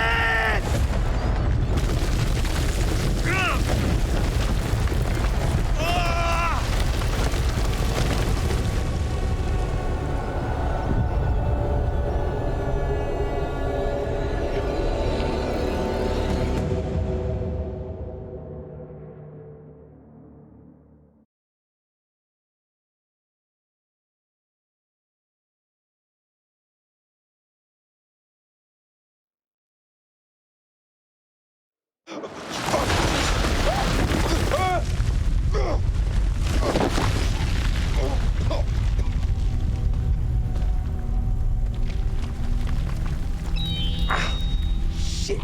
Shit.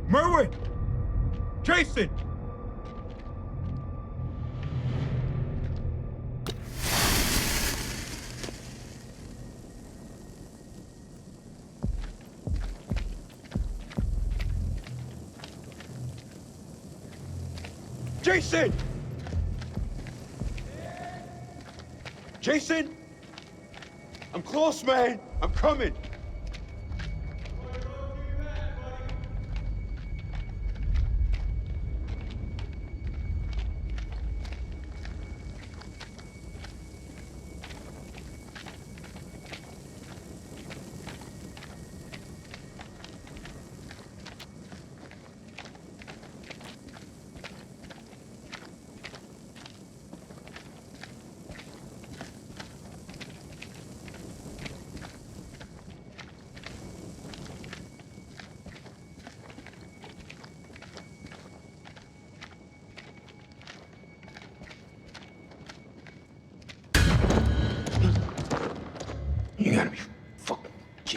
Merwin! Jason! Jason! Jason! I'm close, man. I'm coming.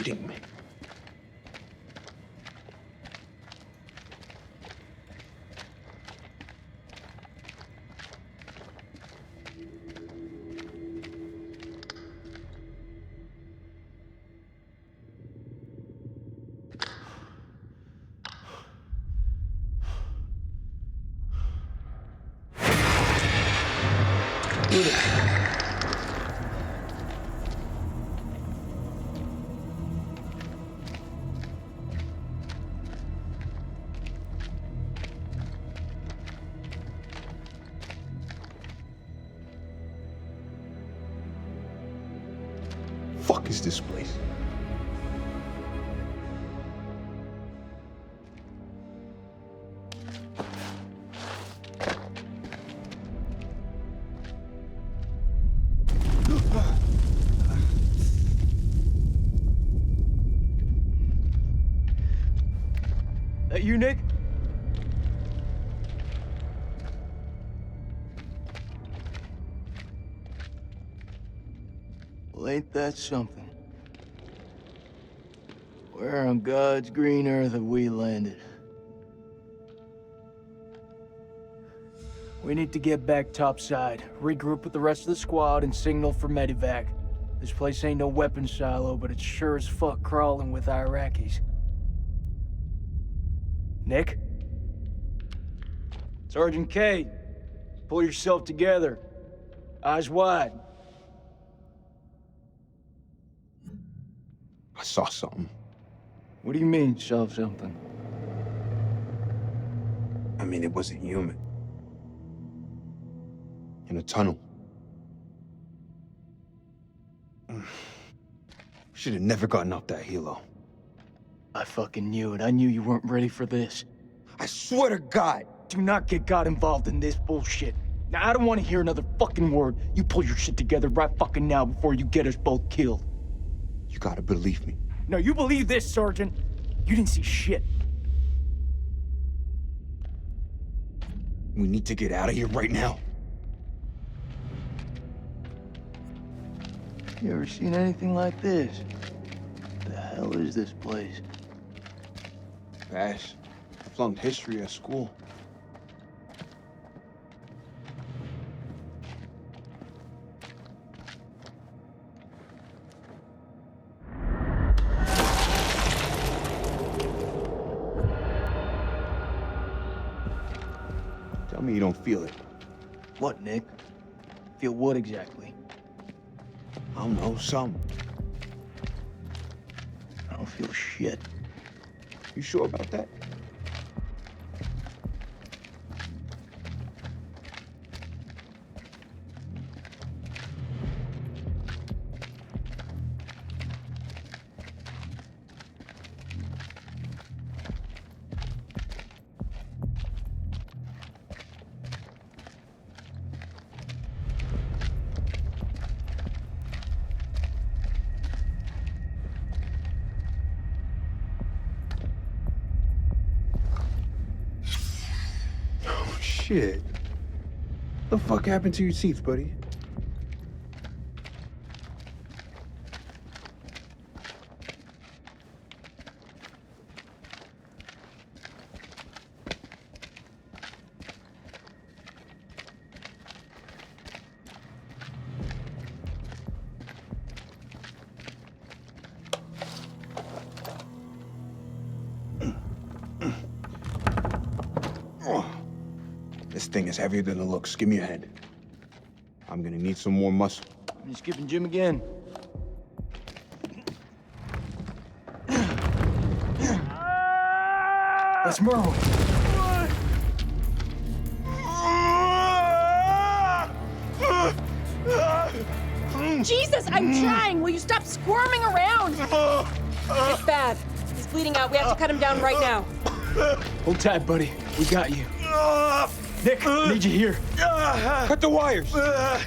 kidding me? Fuck is this place? That you, Nick? Well, ain't that something? Where on God's green earth have we landed? We need to get back topside, regroup with the rest of the squad, and signal for medevac. This place ain't no weapons silo, but it's sure as fuck crawling with Iraqis. Nick? Sergeant K, pull yourself together. Eyes wide. I saw something. What do you mean, saw something? I mean, it wasn't human. In a tunnel. Should have never gotten up that helo. I fucking knew it. I knew you weren't ready for this. I swear to God! Do not get God involved in this bullshit. Now, I don't want to hear another fucking word. You pull your shit together right fucking now before you get us both killed. You gotta believe me. No, you believe this, Sergeant. You didn't see shit. We need to get out of here right now. You ever seen anything like this? The hell is this place? Bash. Flunked history at school. Tell me you don't feel it. What, Nick? Feel what exactly? I don't know, some. I don't feel shit. You sure about that? Shit. What the fuck happened to your teeth, buddy? This thing is heavier than it looks. Give me a hand. I'm gonna need some more muscle. I'm just skipping Jim again. Let's move. Jesus, I'm trying. Will you stop squirming around? It's bad. He's bleeding out. We have to cut him down right now. Hold tight, buddy. We got you. Nick, I need you here. Cut the wires. Fuck!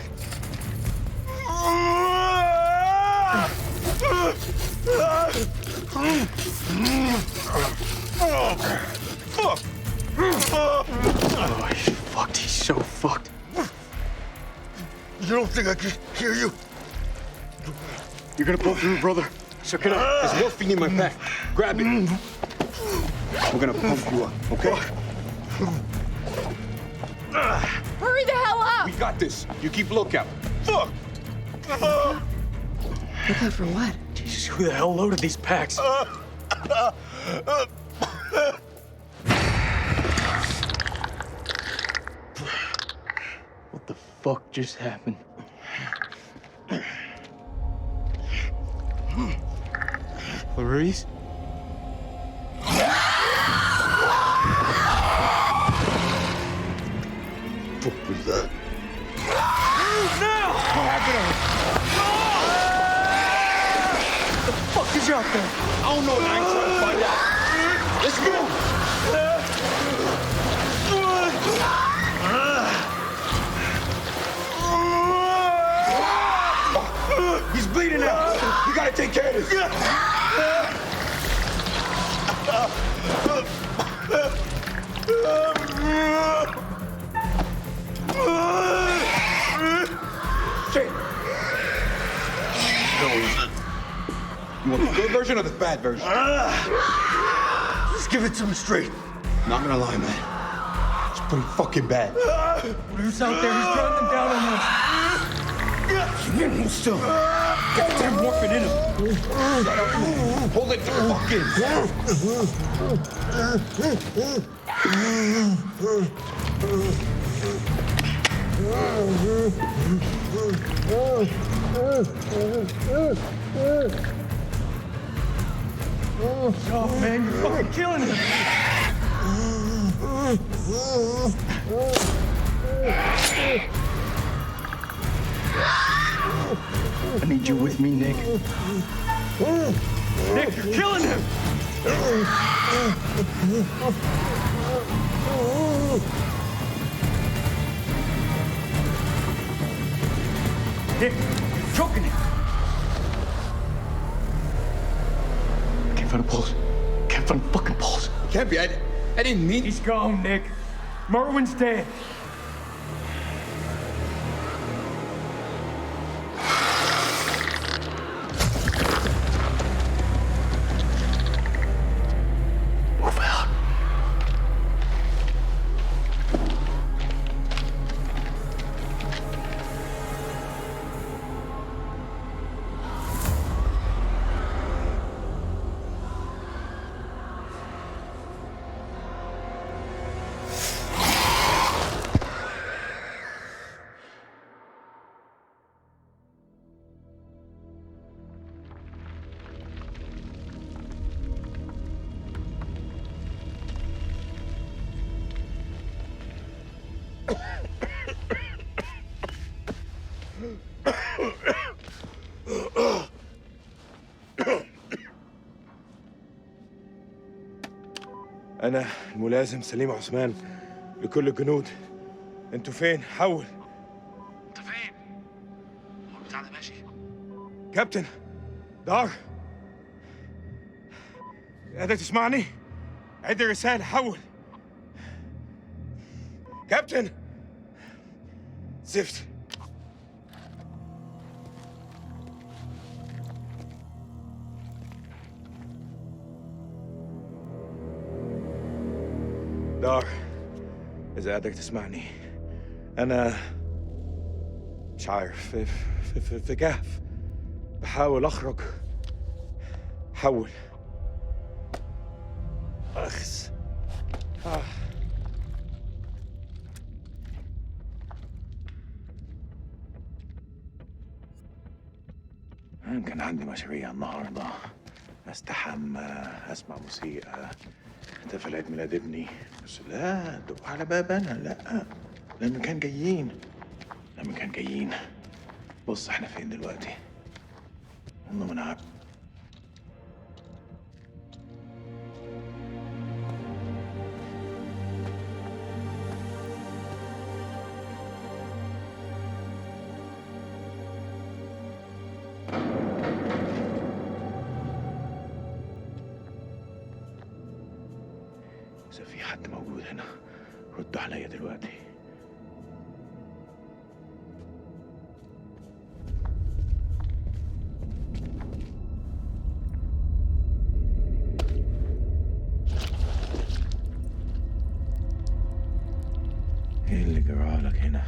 Oh, he's fucked. He's so fucked. You don't think I can hear you? You're gonna pull through, brother. Check it out. There's morphine in my pack. Grab it. We're gonna pump you up, okay? Hurry the hell up! We got this. You keep lookout. Fuck! Lookout for what? Jesus, who the hell loaded these packs? What the fuck just happened? Clarice? What was that? Now! What happened? What the fuck is out there? I don't know. I ain't trying to find out. Let's go! He's bleeding out. You gotta take care of this. Shit. You want the good version or the bad version? Just give it to him straight. Not gonna lie, man. It's pretty fucking bad. Who's out there? He's driving them down on us. Hold still. Got the damn morphine in him. Hold it the fuck in. Oh, man, you're fucking killing him. I need you with me, Nick. Nick, you're killing him! Nick, you're choking him! Can't find a pulse. Can't find a fucking pulse. Can't be. I didn't mean. He's gone, Nick. Merwin's dead. أنا الملازم سليم عثمان لكل الجنود. أنتوا فين؟ حول. انت فين؟ هو البتاع ده ماشي؟ كابتن دار، قادر تسمعني؟ عد الرسالة. حول. كابتن زفت. دار، إذا قادر تسمعني، أنا مش عارف في كهف بحاول أخرج. حول. أخس. كان عندي مشاريع النهارده، استحمى، اسمع موسيقى، احتفل عيد ميلاد ابني، بس لا دق على باب انا، لا لما كان جايين. بص احنا فين دلوقتي؟ والله ما انا عارف. إذا في حد موجود هنا رد عليا دلوقتي. ايه اللي جرالك هنا؟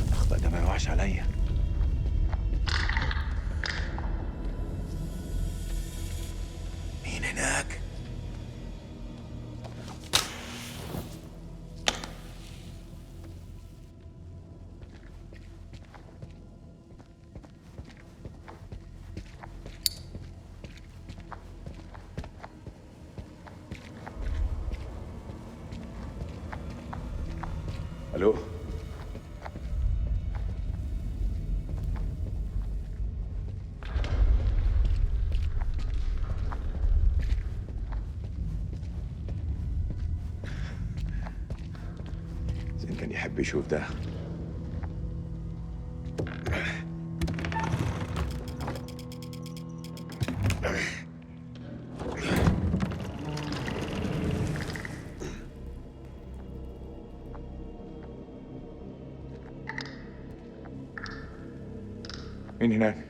الأخطاء ده ما يوحش عليا. مين هناك؟ الو. زين كان يحب يشوف ده. مين هناك؟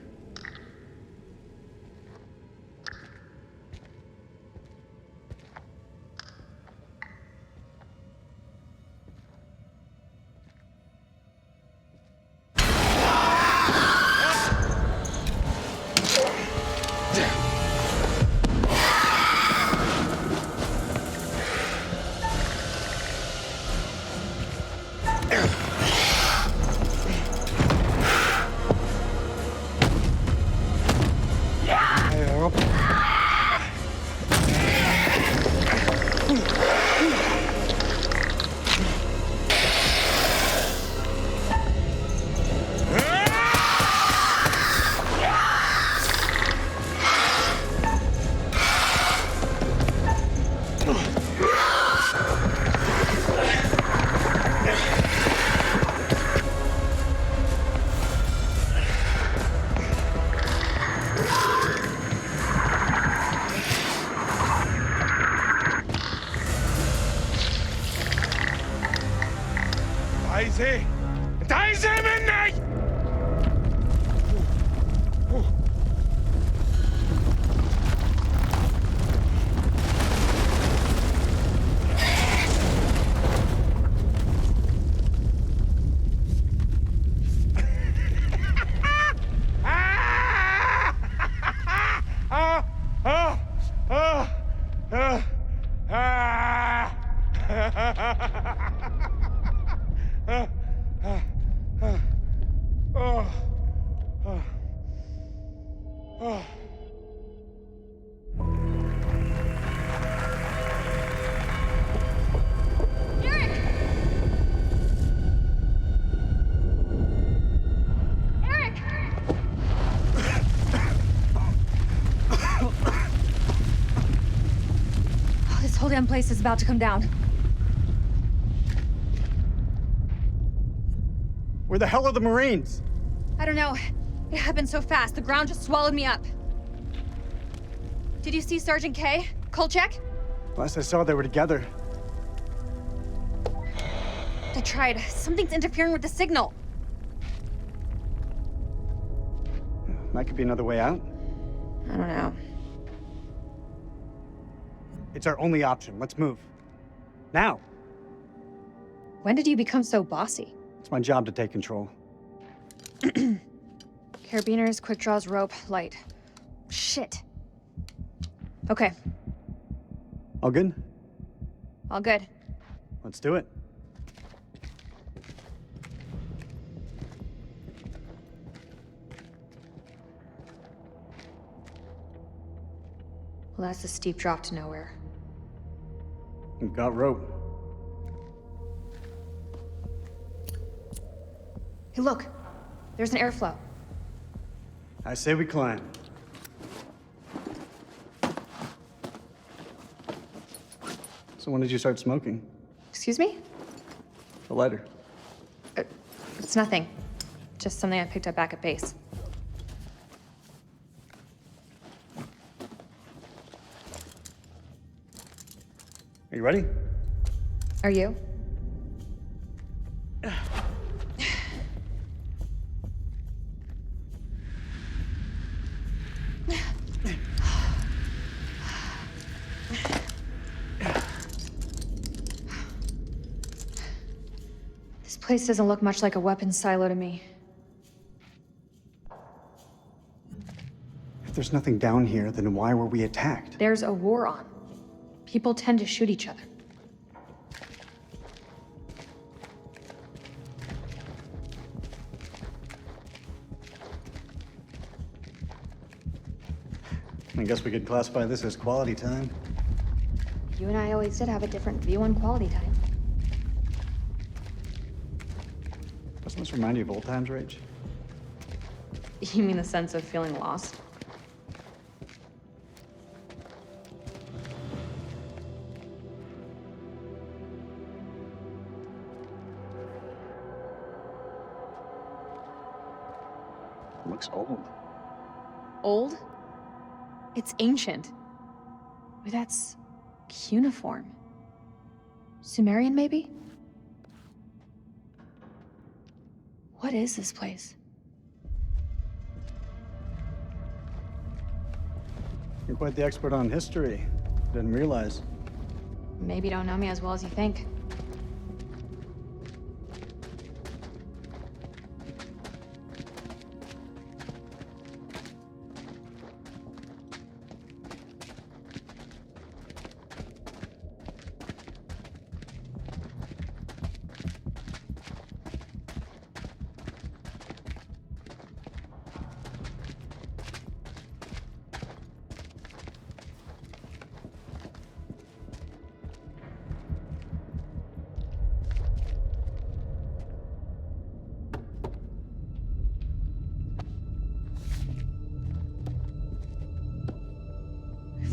عايز ايه؟ انت عايز ايه مني؟ This whole damn place is about to come down. Where the hell are the Marines? I don't know. It happened so fast. The ground just swallowed me up. Did you see Sergeant K? Kolchak? Last I saw, they were together. I tried. Something's interfering with the signal. That could be another way out. I don't know. It's our only option. Let's move. Now. When did you become so bossy? It's my job to take control. Carabiners, quick draws, rope, light. Shit. Okay. All good? All good. Let's do it. Well, that's a steep drop to nowhere. We've got rope. Hey, look. There's an airflow. I say we climb. So when did you start smoking? Excuse me? The lighter. It's nothing. Just something I picked up back at base. Are you ready? Are you? This place doesn't look much like a weapons silo to me. If there's nothing down here, then why were we attacked? There's a war on. People tend to shoot each other. I guess we could classify this as quality time. You and I always did have a different view on quality time. Doesn't this remind you of old times, Rach? You mean the sense of feeling lost? It looks old. Old? It's ancient. Or that's cuneiform. Sumerian, maybe? What is this place? You're quite the expert on history. Didn't realize. Maybe you don't know me as well as you think.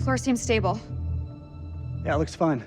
Floor seems stable. Yeah, it looks fine.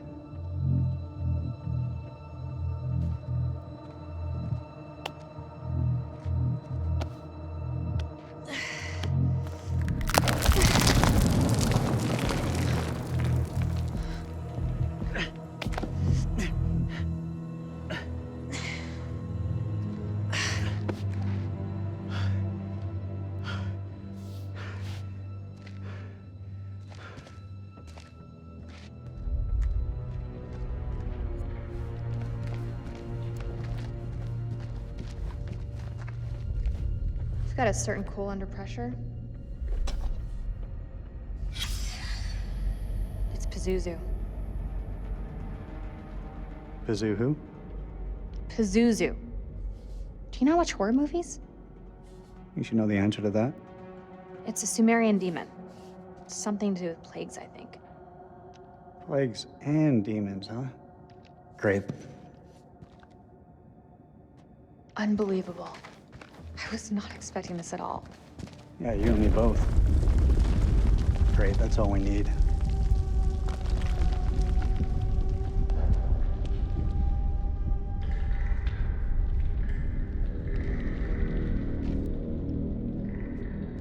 It's got a certain cool under pressure. It's Pazuzu. Pazu who? Pazuzu. Do you not watch horror movies? You should know the answer to that. It's a Sumerian demon. Something to do with plagues, I think. Plagues and demons, huh? Great. Unbelievable. I was not expecting this at all. Yeah, you and me both. Great, that's all we need.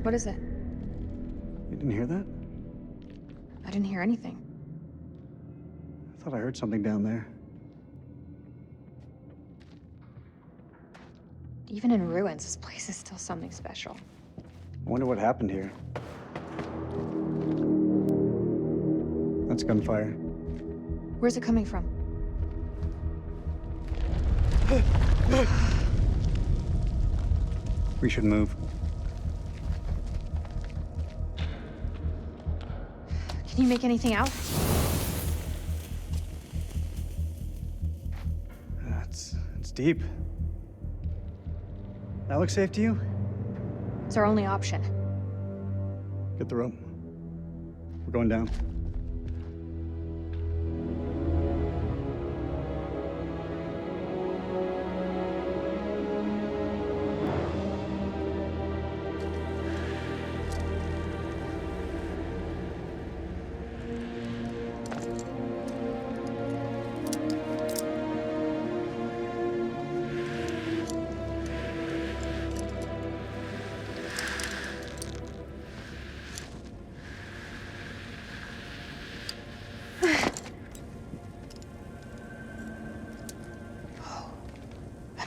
What is it? You didn't hear that? I didn't hear anything. I thought I heard something down there. Even in ruins, this place is still something special. I wonder what happened here. That's gunfire. Where's it coming from? We should move. Can you make anything out? It's deep. That looks safe to you? It's our only option. Get the rope. We're going down.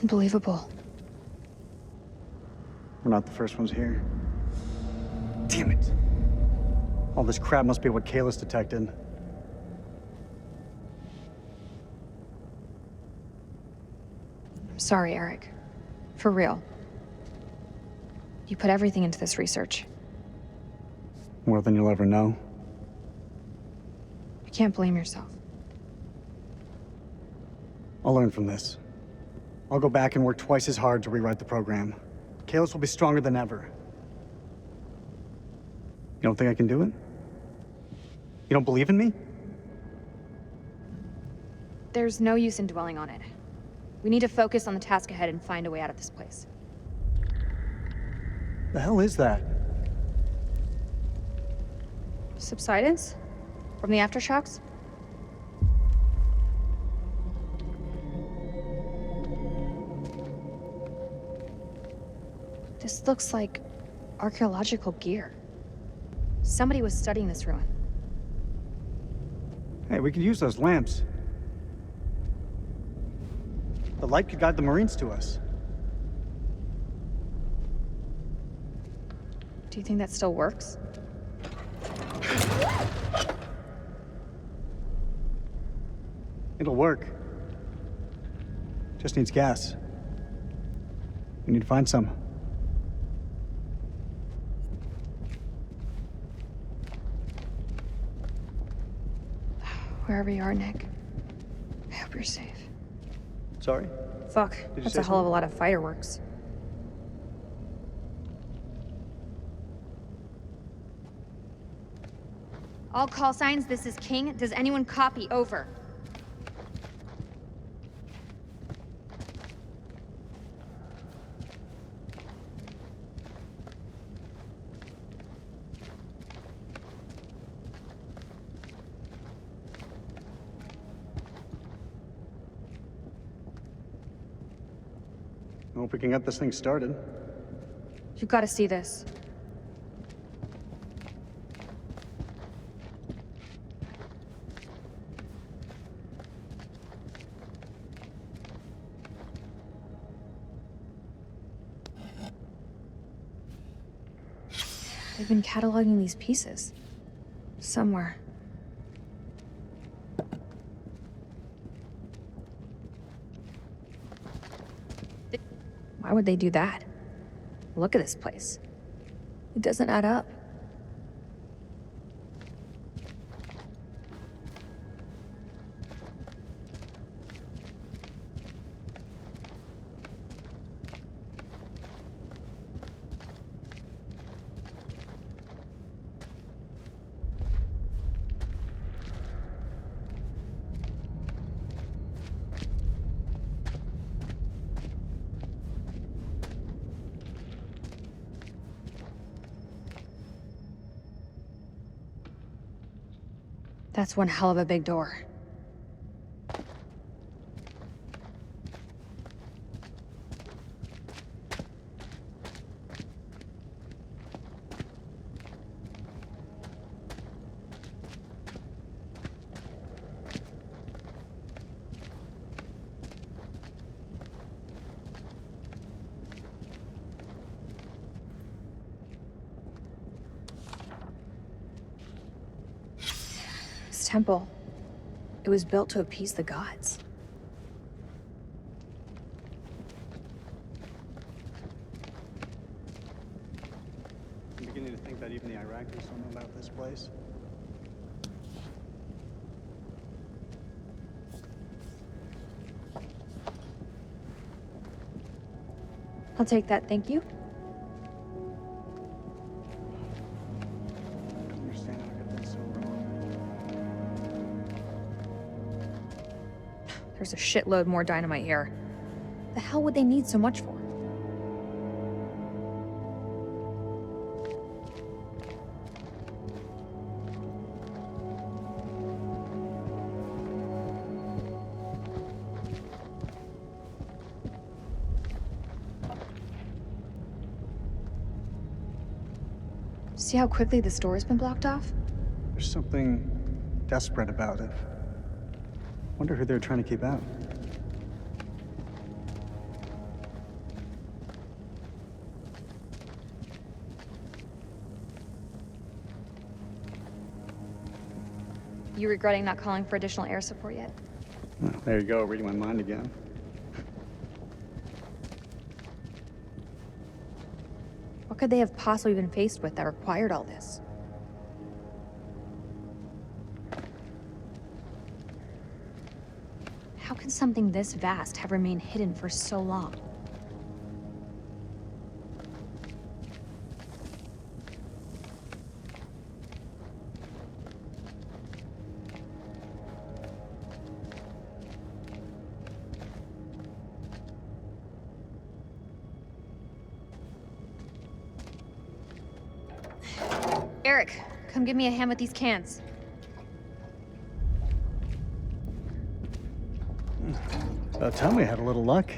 Unbelievable. We're not the first ones here. Damn it. All this crap must be what Kayla's detected. I'm sorry, Eric. For real. You put everything into this research. More than you'll ever know. You can't blame yourself. I'll learn from this. I'll go back and work twice as hard to rewrite the program. Kalis will be stronger than ever. You don't think I can do it? You don't believe in me? There's no use in dwelling on it. We need to focus on the task ahead and find a way out of this place. The hell is that? Subsidence? From the aftershocks? This looks like archaeological gear. Somebody was studying this ruin. Hey, we could use those lamps. The light could guide the Marines to us. Do you think that still works? It'll work. Just needs gas. We need to find some. Wherever you are, Nick, I hope you're safe. Sorry? Fuck, that's a hell of a lot of fireworks. All call signs, this is King. Does anyone copy? Over. I hope we can get this thing started. You've got to see this. They've been cataloging these pieces. Somewhere. Why would they do that? Look at this place. It doesn't add up. That's one hell of a big door. Temple. It was built to appease the gods. I'm beginning to think that even the Iraqis don't know about this place. I'll take that, thank you. I don't understand how to get this so wrong. There's a shitload more dynamite here. The hell would they need so much for? See how quickly this door has been blocked off? There's something desperate about it. Wonder who they're trying to keep out. You regretting not calling for additional air support yet? Well, there you go, reading my mind again. What could they have possibly been faced with that required all this? How can something this vast have remained hidden for so long? Eric, come give me a hand with these cans. About time we had a little luck.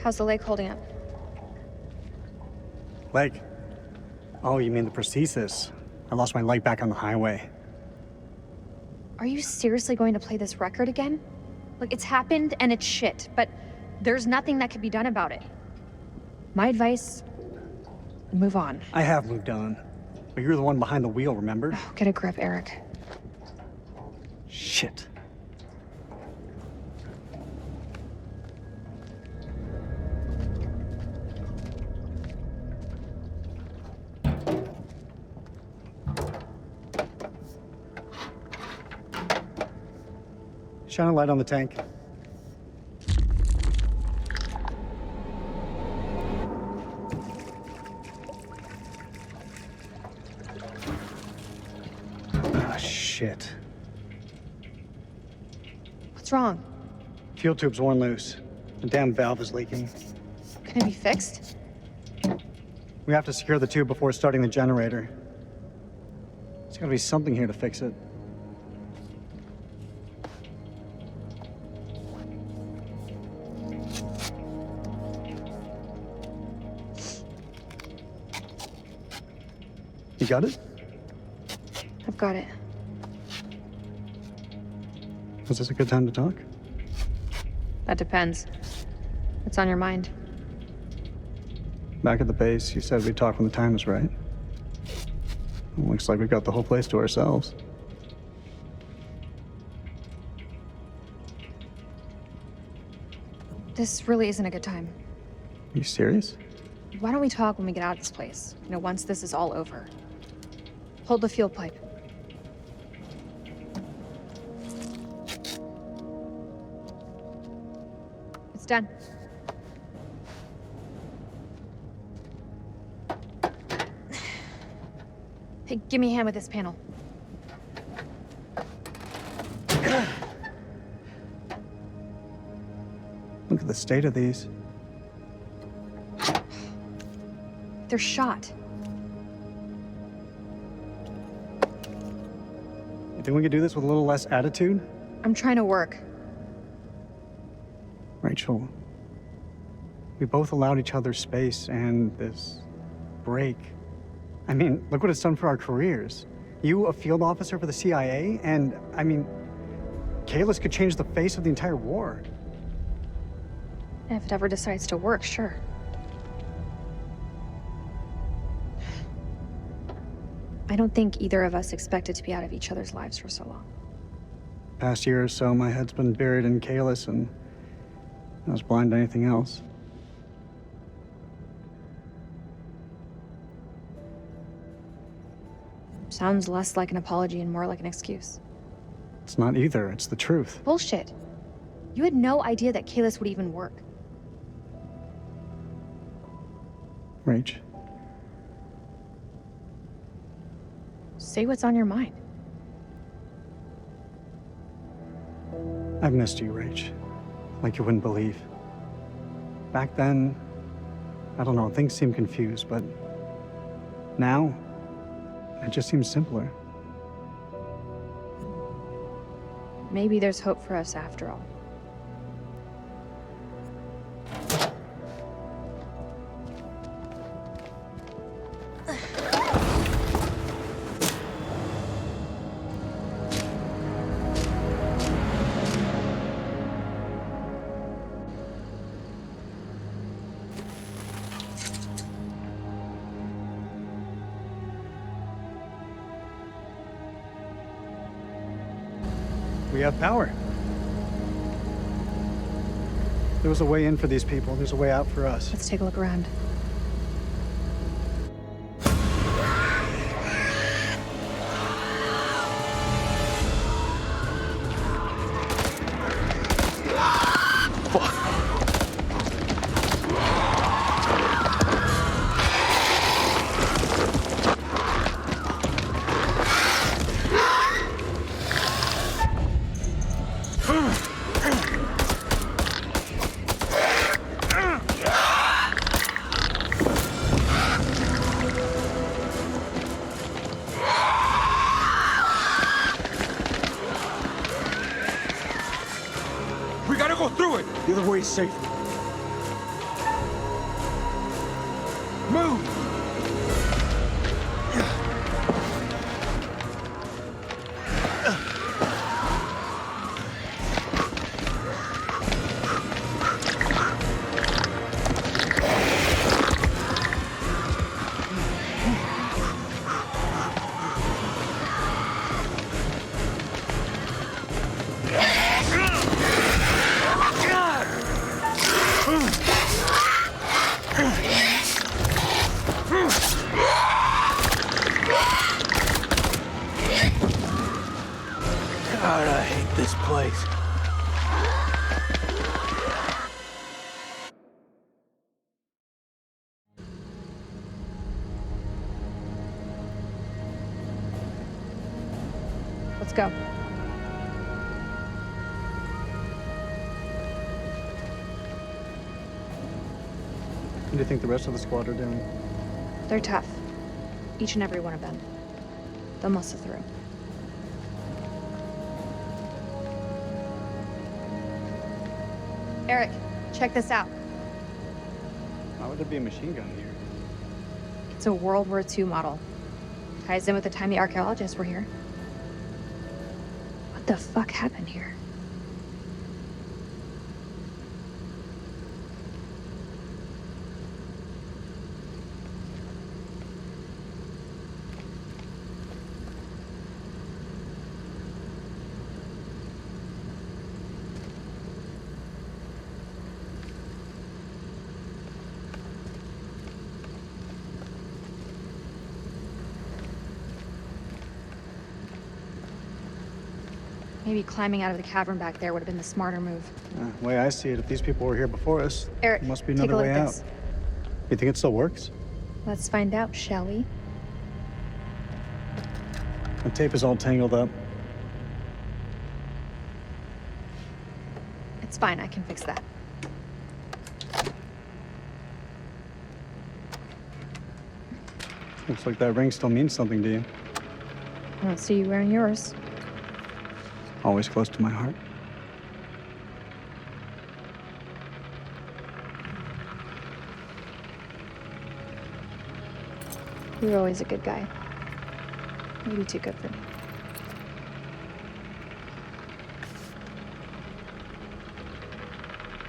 How's the leg holding up? Leg? Oh, you mean the prosthesis. I lost my leg back on the highway. Are you seriously going to play this record again? Look, it's happened and it's shit, but there's nothing that can be done about it. My advice, move on. I have moved on. But you're the one behind the wheel, remember? Oh, get a grip, Eric. Shit. Shine a light on the tank. Shit. What's wrong? Fuel tube's worn loose. The damn valve is leaking. Can it be fixed? We have to secure the tube before starting the generator. There's gotta be something here to fix it. You got it? I've got it. Is this a good time to talk? That depends. What's on your mind? Back at the base, you said we'd talk when the time is right. Well, looks like we've got the whole place to ourselves. This really isn't a good time. Are you serious? Why don't we talk when we get out of this place? You know, once this is all over. Hold the fuel pipe. It's done. Hey, give me a hand with this panel. Look at the state of these. They're shot. You think we could do this with a little less attitude? I'm trying to work. Rachel, we both allowed each other space and this break. I mean, look what it's done for our careers. You, a field officer for the CIA, and, I mean, Kalis could change the face of the entire war. If it ever decides to work, sure. I don't think either of us expected to be out of each other's lives for so long. Past year or so, my head's been buried in Kalis, and I was blind to anything else. Sounds less like an apology and more like an excuse. It's not either, it's the truth. Bullshit. You had no idea that Kalis would even work. Rach. Say what's on your mind. I've missed you, Rach. Like you wouldn't believe. Back then, I don't know, things seemed confused, but now, it just seems simpler. Maybe there's hope for us after all. We have power. There was a way in for these people. There's a way out for us. Let's take a look around. We gotta go through it! The other way is safer. Move! God, I hate this place. Let's go. What do you think the rest of the squad are doing? They're tough. Each and every one of them. They'll muscle through. Eric, check this out. Why would there be a machine gun here? It's a World War II model. Ties in with the time the archaeologists were here. What the fuck happened here? Maybe climbing out of the cavern back there would have been the smarter move. The way I see it, if these people were here before us, Eric, there must be take another a look way at out. this. You think it still works? Let's find out, shall we? The tape is all tangled up. It's fine, I can fix that. Looks like that ring still means something to you. I don't see you wearing yours. Always close to my heart. You're always a good guy. Maybe too good for me.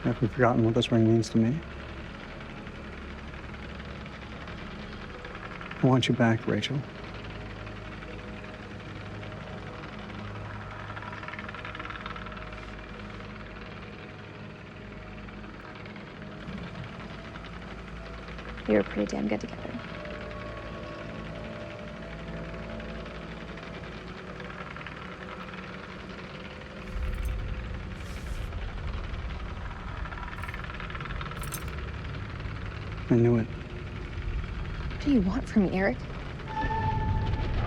Have you forgotten what this ring means to me? I want you back, Rachel. We were pretty damn good together. I knew it. What do you want from me, Eric?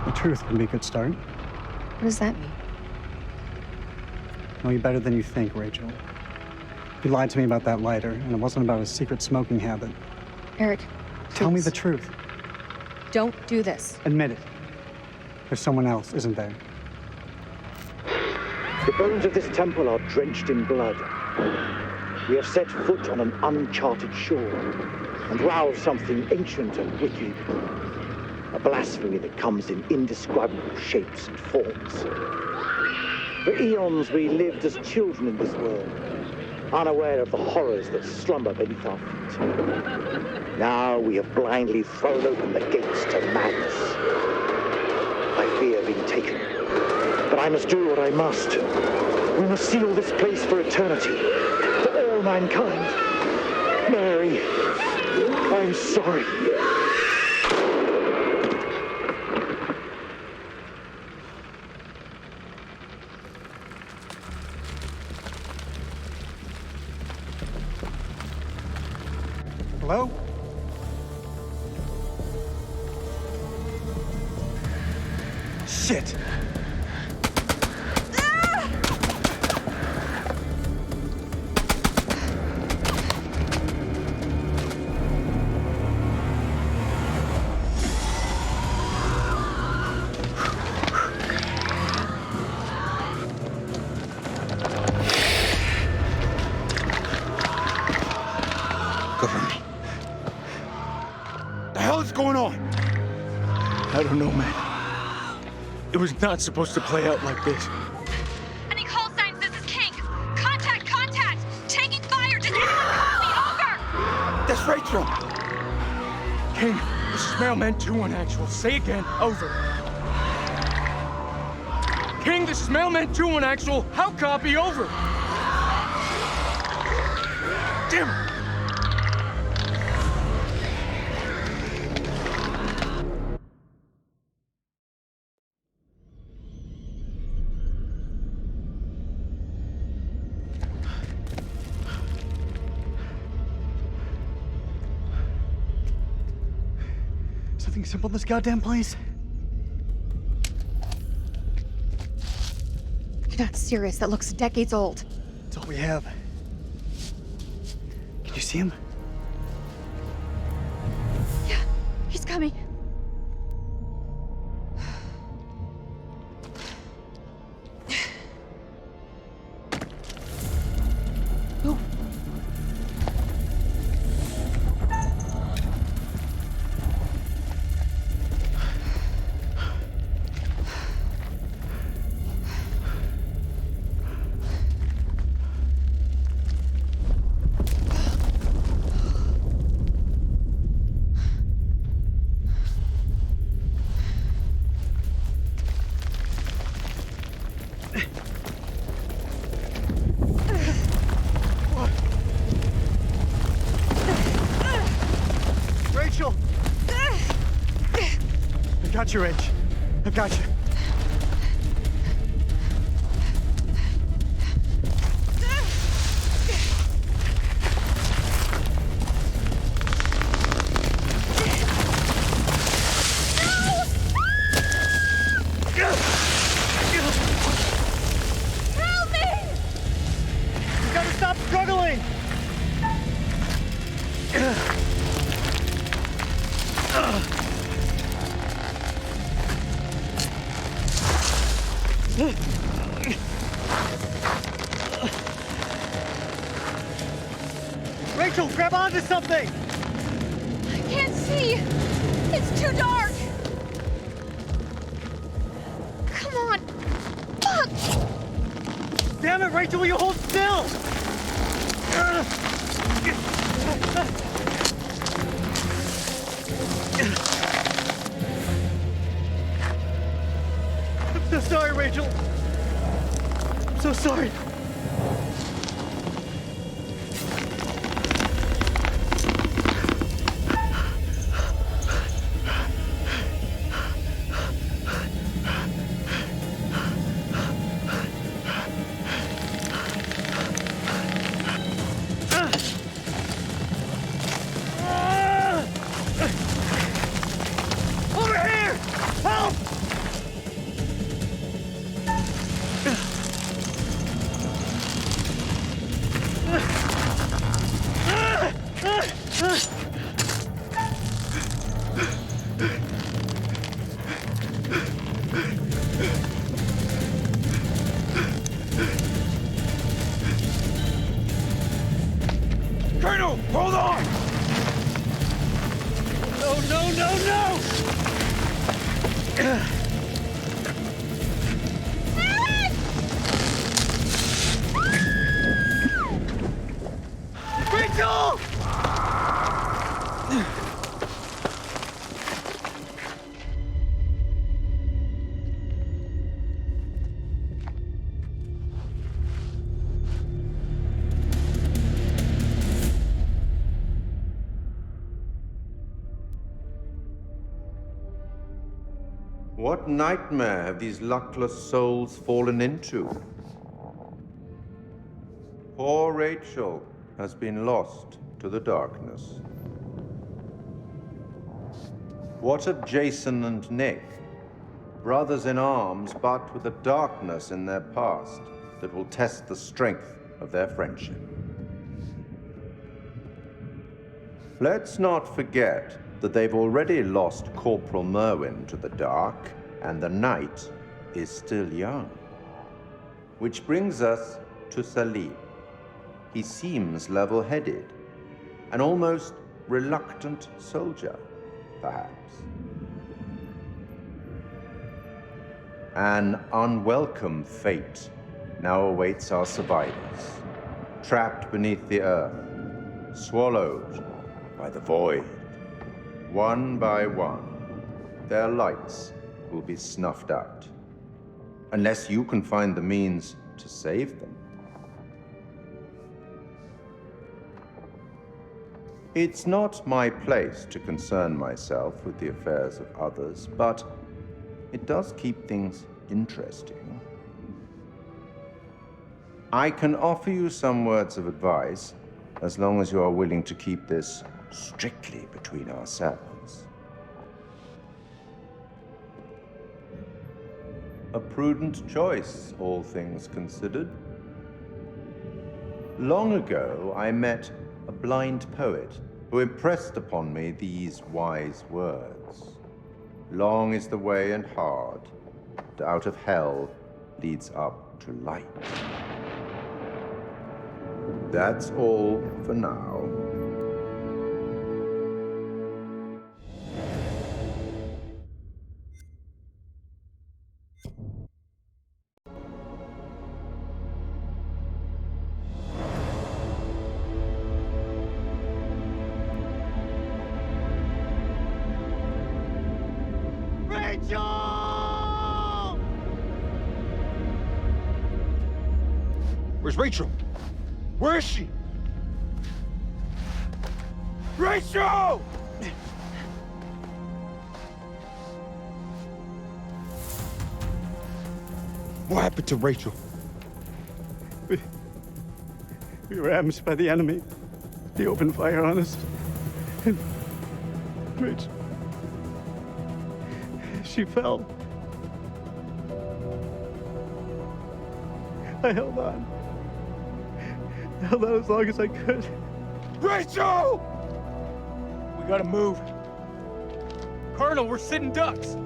The truth can be a good start. What does that mean? Know you better than you think, Rachel. You lied to me about that lighter, and it wasn't about a secret smoking habit. Eric, tell me please. the truth. Don't do this. Admit it. There's someone else, isn't there? The bones of this temple are drenched in blood. We have set foot on an uncharted shore and roused something ancient and wicked. A blasphemy that comes in indescribable shapes and forms. For eons we lived as children in this world, unaware of the horrors that slumber beneath our feet. Now we have blindly thrown open the gates to madness. I fear being taken, but I must do what I must. We must seal this place for eternity, for all mankind. Mary, I'm sorry. Hello? Shit! Cover me. The hell is going on? I don't know, man. It was not supposed to play out like this. Any call signs? This is King. Contact, contact! Taking fire! Does anyone call me? Over! That's Rachel! King, this is Mailman 2-1 actual. Say again, over. King, this is Mailman 2-1 actual. How copy, over? Damn it! Something simple in this goddamn place? You're not serious. That looks decades old. That's all we have. Can you see him? Yeah, he's coming. Move. Rachel! I got you, Rach. I got you. Help me! You gotta stop struggling! Rachel, grab onto something! I can't see! It's too dark! Come on! Fuck! Damn it, Rachel, will you hold still? I'm so sorry, Rachel. I'm so sorry. Over here! Help! Rachel! What nightmare have these luckless souls fallen into? Poor Rachel has been lost to the darkness. What of Jason and Nick? Brothers in arms, but with a darkness in their past that will test the strength of their friendship. Let's not forget that they've already lost Corporal Merwin to the dark, and the night is still young. Which brings us to Salim. He seems level-headed, an almost reluctant soldier, perhaps. An unwelcome fate now awaits our survivors, trapped beneath the earth, swallowed by the void. One by one, their lights will be snuffed out, unless you can find the means to save them. It's not my place to concern myself with the affairs of others, but it does keep things interesting. I can offer you some words of advice, as long as you are willing to keep this strictly between ourselves. A prudent choice, all things considered. Long ago, I met a blind poet who impressed upon me these wise words. Long is the way and hard, and out of hell leads up to light. That's all for now. Where's Rachel? Where is she? Rachel! What happened to Rachel? We were ambushed by the enemy. They opened fire on us. And Rachel, she fell. I held on. I held on as long as I could. Rachel! We gotta move. Colonel, we're sitting ducks.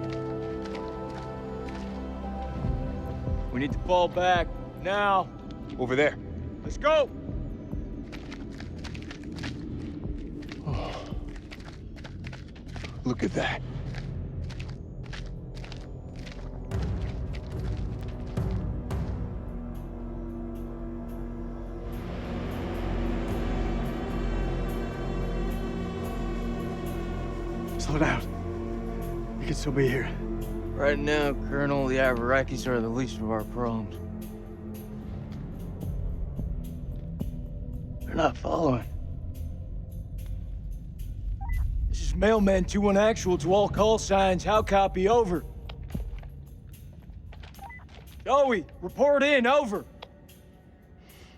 We need to fall back, now. Over there. Let's go! Oh. Look at that. Slow down. We can still be here. Right now, Colonel, the Iraqis are the least of our problems. They're not following. This is Mailman 2-1 actual to all call signs. How copy? Over. Joey, report in. Over.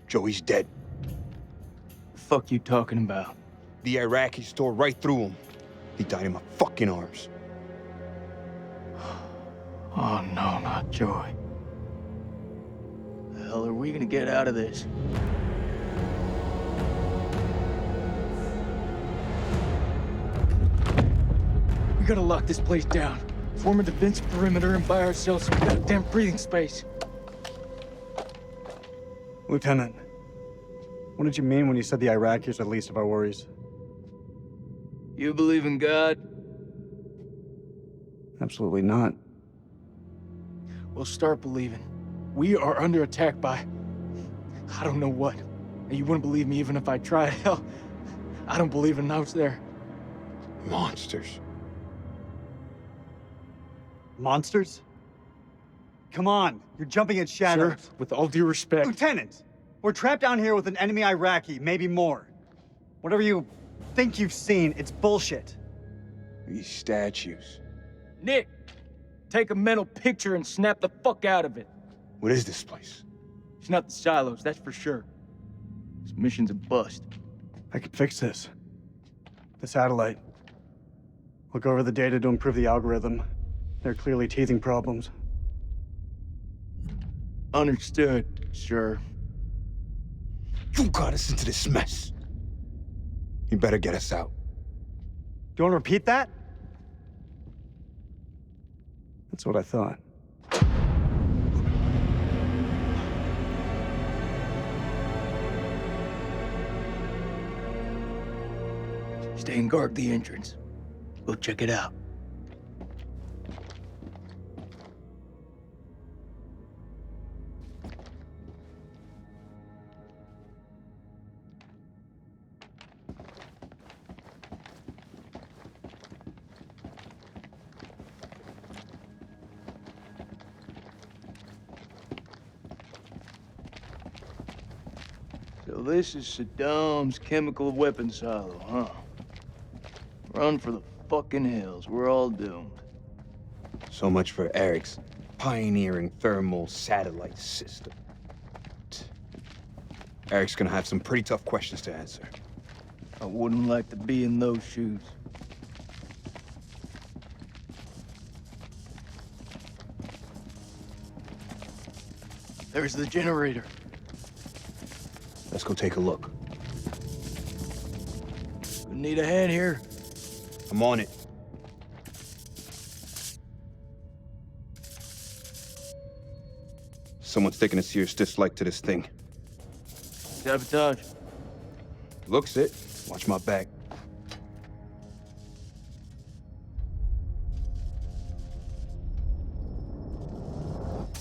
Joey's dead. The fuck you talking about? The Iraqis tore right through him. He died in my fucking arms. Oh, no, not Joey. The hell are we gonna get out of this? We gotta lock this place down. Form a defense perimeter and buy ourselves some goddamn breathing space. Lieutenant, what did you mean when you said the Iraqis are the least of our worries? You believe in God? Absolutely not. Well, start believing. We are under attack by... I don't know what. And you wouldn't believe me even if I tried. Hell, I don't believe in out there. Monsters. Monsters? Come on, you're jumping at shadows. Sir, with all due respect... Lieutenant, we're trapped down here with an enemy Iraqi, maybe more. Whatever you think you've seen, it's bullshit. These statues. Nick, take a mental picture and snap the fuck out of it. What is this place? It's not the silos, that's for sure. This mission's a bust. I can fix this. The satellite. Look over the data to improve the algorithm. There are clearly teething problems. Understood, sir. You got us into this mess. You better get us out. Do you want to repeat that? That's what I thought. Stay and guard the entrance. We'll check it out. So this is Saddam's chemical weapon silo, huh? Run for the fucking hills. We're all doomed. So much for Eric's pioneering thermal satellite system. Eric's gonna have some pretty tough questions to answer. I wouldn't like to be in those shoes. There's the generator. Let's go take a look. We need a hand here. I'm on it. Someone's taking a serious dislike to this thing. Sabotage. Looks it. Watch my back.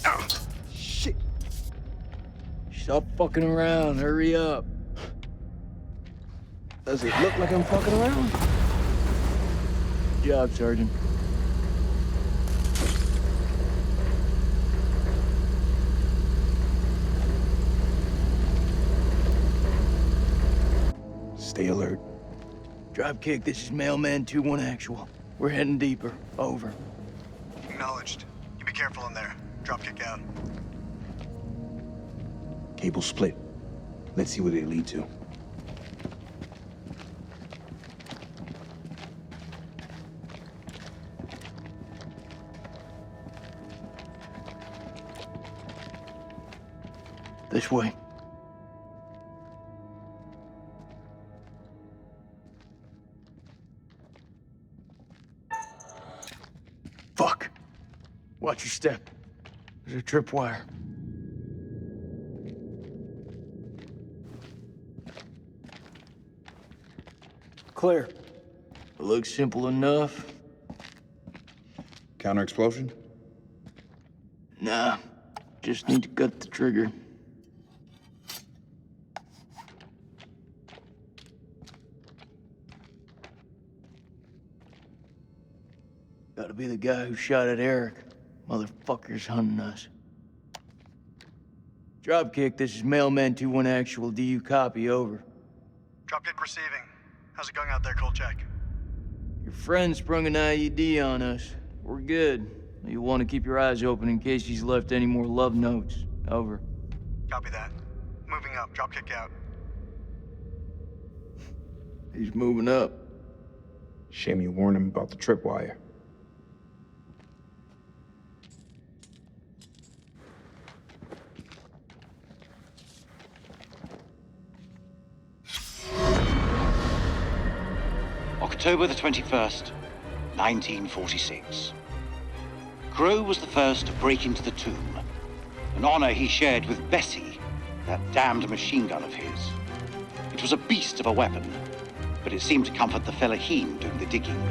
Ah, shit. Stop fucking around. Hurry up. Does it look like I'm fucking around? Good job, Sergeant. Stay alert. Dropkick, this is Mailman 2-1 actual. We're heading deeper. Over. Acknowledged. You be careful in there. Dropkick out. Cable split. Let's see where they lead to. This way. Fuck. Watch your step. There's a tripwire. Clear. It looks simple enough. Counter explosion? Nah. Just need to cut the trigger. Gotta be the guy who shot at Eric. Motherfucker's hunting us. Dropkick, this is Mailman 2-1 actual. Do you copy? Over. Dropkick receiving. How's it going out there, Kolchak? Your friend sprung an IED on us. We're good. You'll want to keep your eyes open in case he's left any more love notes. Over. Copy that. Moving up. Dropkick out. He's moving up. Shame you warned him about the tripwire. October the 21st, 1946. Crow was the first to break into the tomb, an honor he shared with Bessie, that damned machine gun of his. It was a beast of a weapon, but it seemed to comfort the fellaheen doing the digging.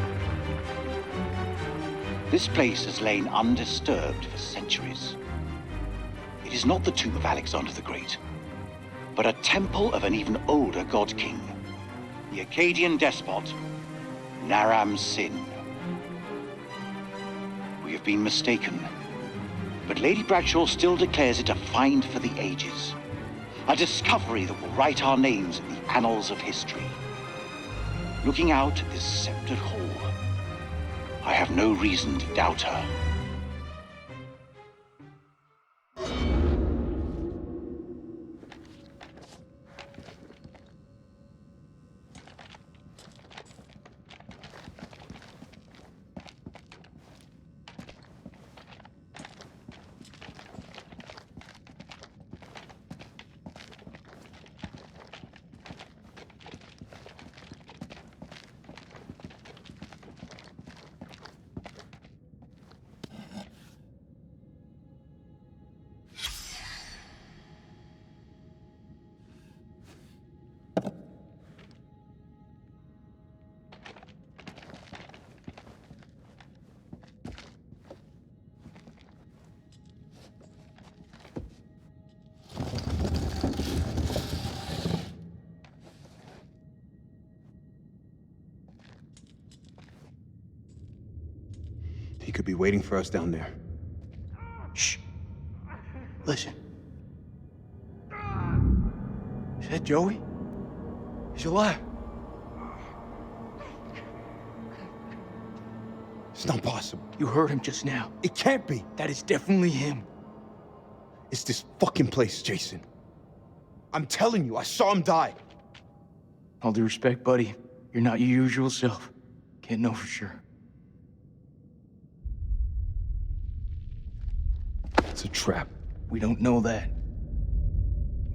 This place has lain undisturbed for centuries. It is not the tomb of Alexander the Great, but a temple of an even older god king, the Akkadian despot, Naram Sin. We have been mistaken, but Lady Bradshaw still declares it a find for the ages, a discovery that will write our names in the annals of history. Looking out at this sceptred hall, I have no reason to doubt her. He could be waiting for us down there. Shh. Listen. Is that Joey? He's alive. It's not possible. You heard him just now. It can't be. That is definitely him. It's this fucking place, Jason. I'm telling you, I saw him die. All due respect, buddy, you're not your usual self. Can't know for sure. It's a trap. We don't know that.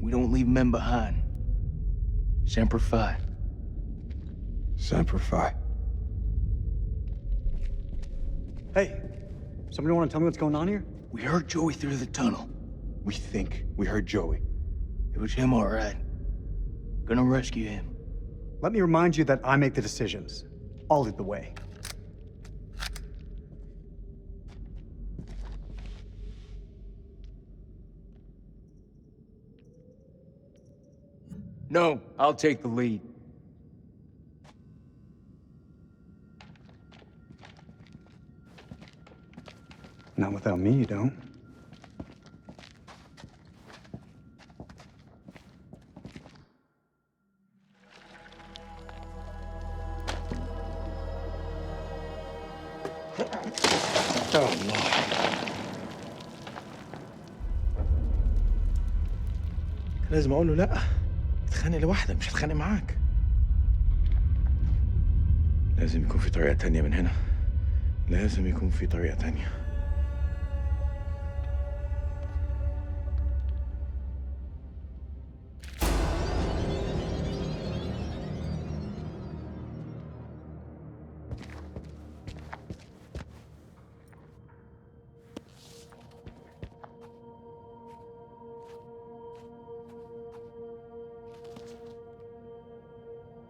We don't leave men behind. Semper Fi. Semper Fi. Hey, somebody want to tell me what's going on here? We heard Joey through the tunnel. We think we heard Joey. It was him, all right. Gonna rescue him. Let me remind you that I make the decisions. I'll lead the way. No, I'll take the lead. Not without me, you don't. Oh, Lord. لازم اقول له لا. اتخانق لوحدك، مش هتخانق معاك. لازم يكون في طريقة تانية من هنا. لازم يكون في طريقة تانية.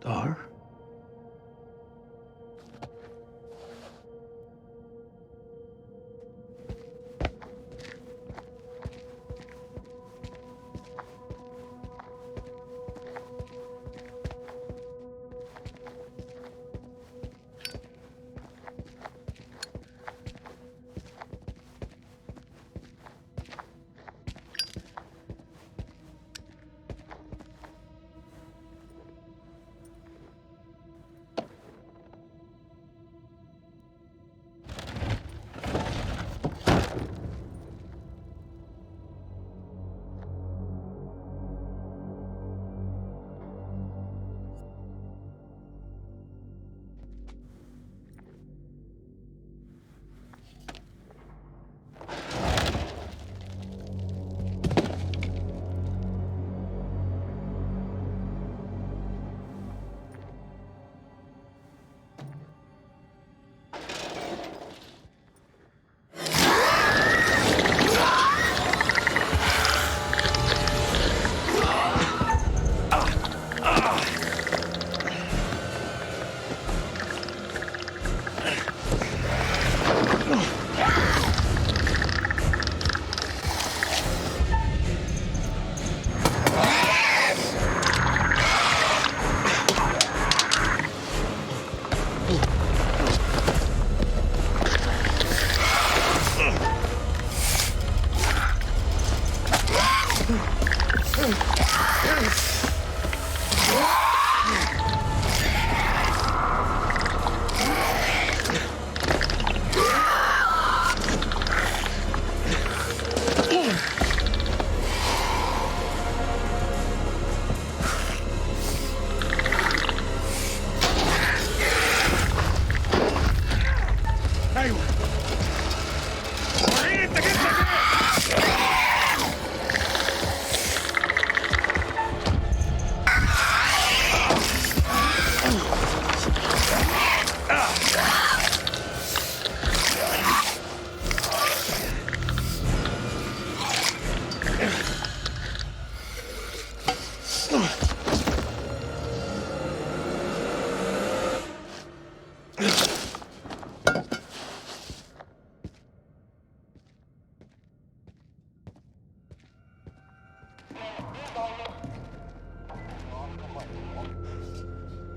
Dar?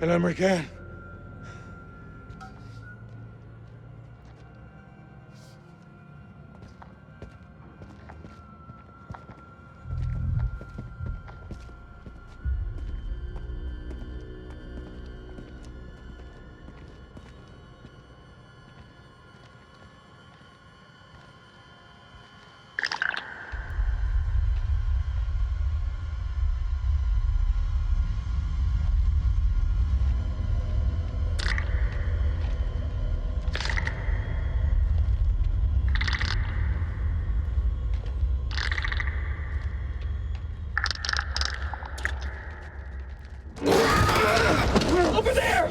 الأمريكان. Over there!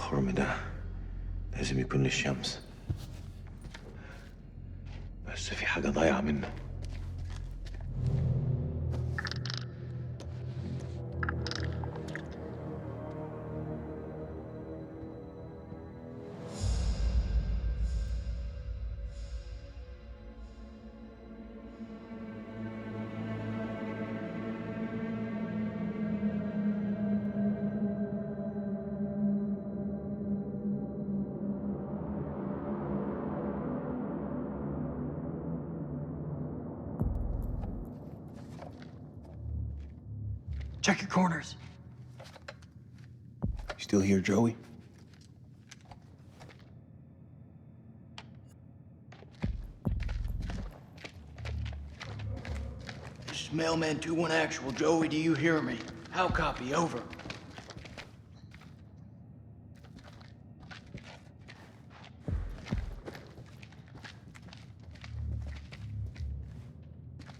الخرم ده لازم يكون للشمس، بس في حاجة ضايعة منه. Check your corners. You still here, Joey? This is Mailman 2-1 Actual. Joey, do you hear me? How copy? Over.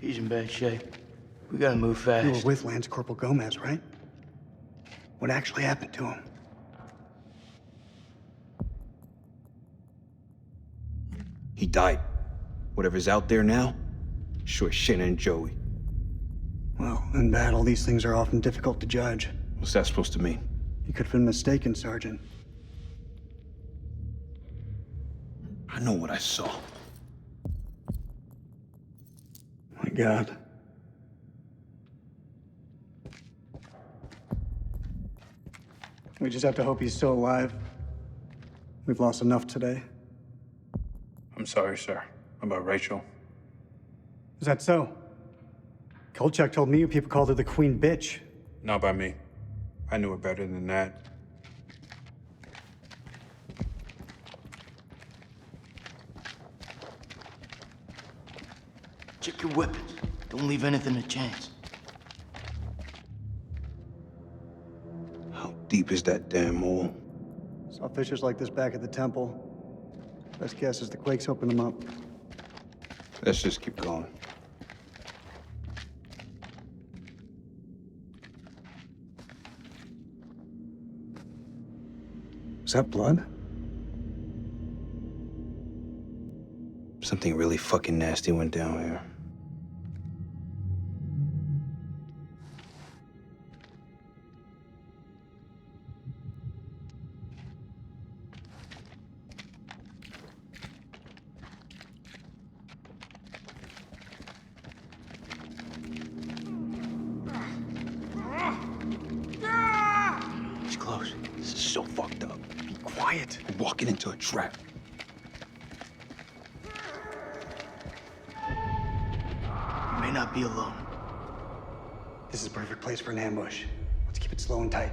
He's in bad shape. We gotta move fast. You were with Lance Corporal Gomez, right? What actually happened to him? He died. Whatever's out there now, sure shit ain't Joey. Well, in battle, these things are often difficult to judge. What's that supposed to mean? You could have been mistaken, Sergeant. I know what I saw. My God. We just have to hope he's still alive. We've lost enough today. I'm sorry, sir, about Rachel. Is that so? Kolchak told me you people called her the Queen Bitch. Not by me. I knew her better than that. Check your weapons. Don't leave anything to chance. How deep is that damn hole? Saw fissures like this back at the temple. Best guess is the quakes opened them up. Let's just keep going. Is that blood? Something really fucking nasty went down here. It's close. This is so fucked up. Be quiet. We're walking into a trap. You may not be alone. This is a perfect place for an ambush. Let's keep it slow and tight.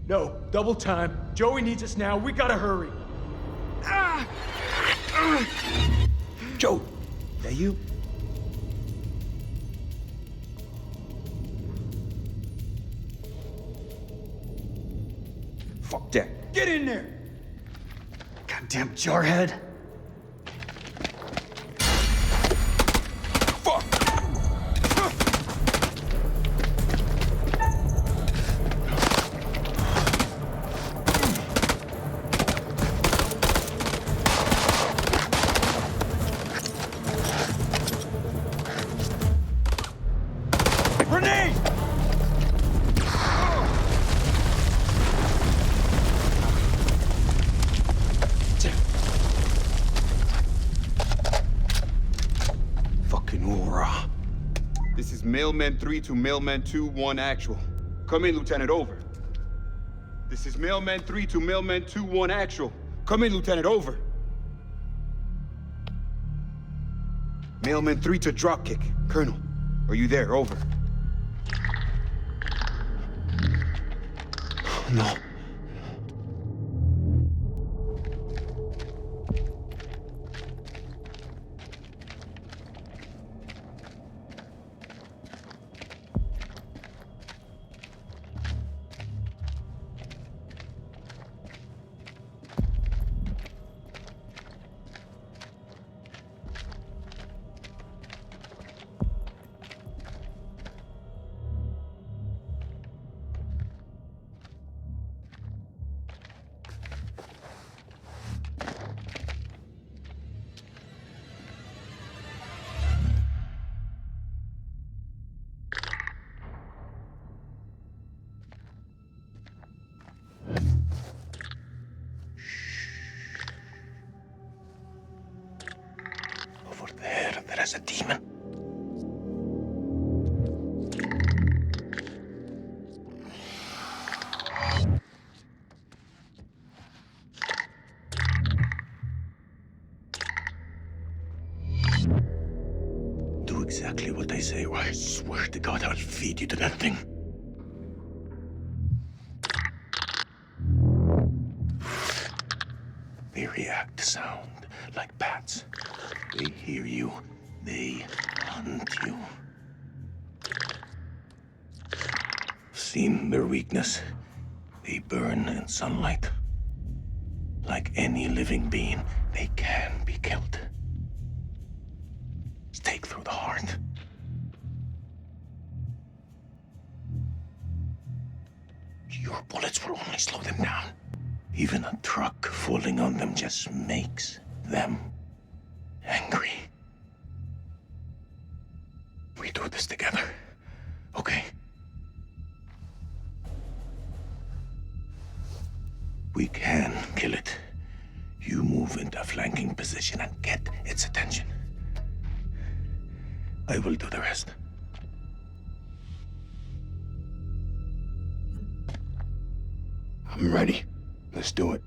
No, double time. Joey needs us now. We gotta hurry. Joe, that you? Fuck that. Get in there! Goddamn jarhead. Grenade! Fucking aura. This is Mailman 3 to Mailman 2-1 actual. Come in, Lieutenant, over. This is Mailman 3 to Mailman 2-1 actual. Come in, Lieutenant, over. Mailman 3 to Dropkick. Colonel, are you there? Over. No. There is a demon. Do exactly what I say, or I swear to God I'll feed you to that thing. They react to sound like bats. They hear you. They hunt you. Seen their weakness. They burn in sunlight. Like any living being, they can be killed. Stake through the heart. Your bullets will only slow them down. Even a truck falling on them just makes them angry. We do this together, okay? We can kill it. You move into a flanking position and get its attention. I will do the rest. I'm ready. Let's do it.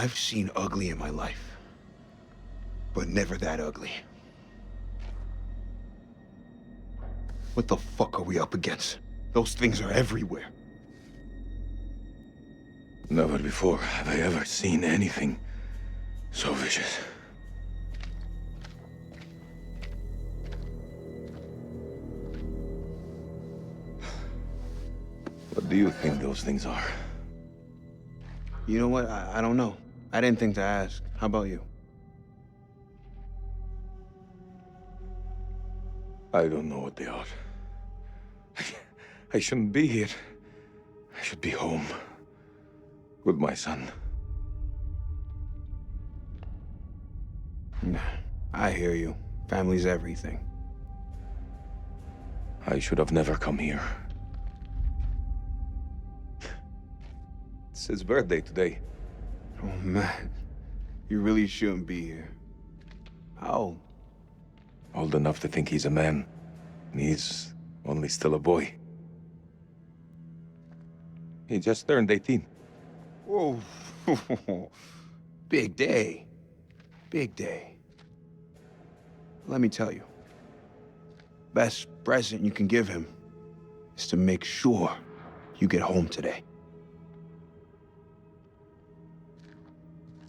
I've seen ugly in my life, but never that ugly. What the fuck are we up against? Those things are everywhere. Never before have I ever seen anything so vicious. What do you think those things are? You know what? I don't know. I didn't think to ask. How about you? I don't know what they are. I shouldn't be here. I should be home with my son. I hear you. Family's everything. I should have never come here. It's his birthday today. Oh, man. You really shouldn't be here. How old? Old enough to think he's a man. And he's only still a boy. He just turned 18. Whoa. Big day. Big day. Let me tell you. Best present you can give him is to make sure you get home today.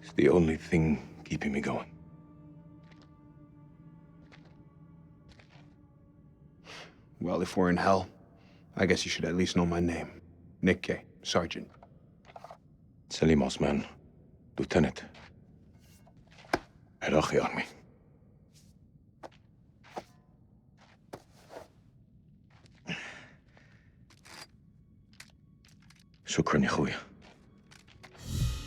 It's the only thing keeping me going. Well, if we're in hell, I guess you should at least know my name. Nick K, Sergeant. Salim Osman, Lieutenant. Iraqi Army. شكرا يا خويا.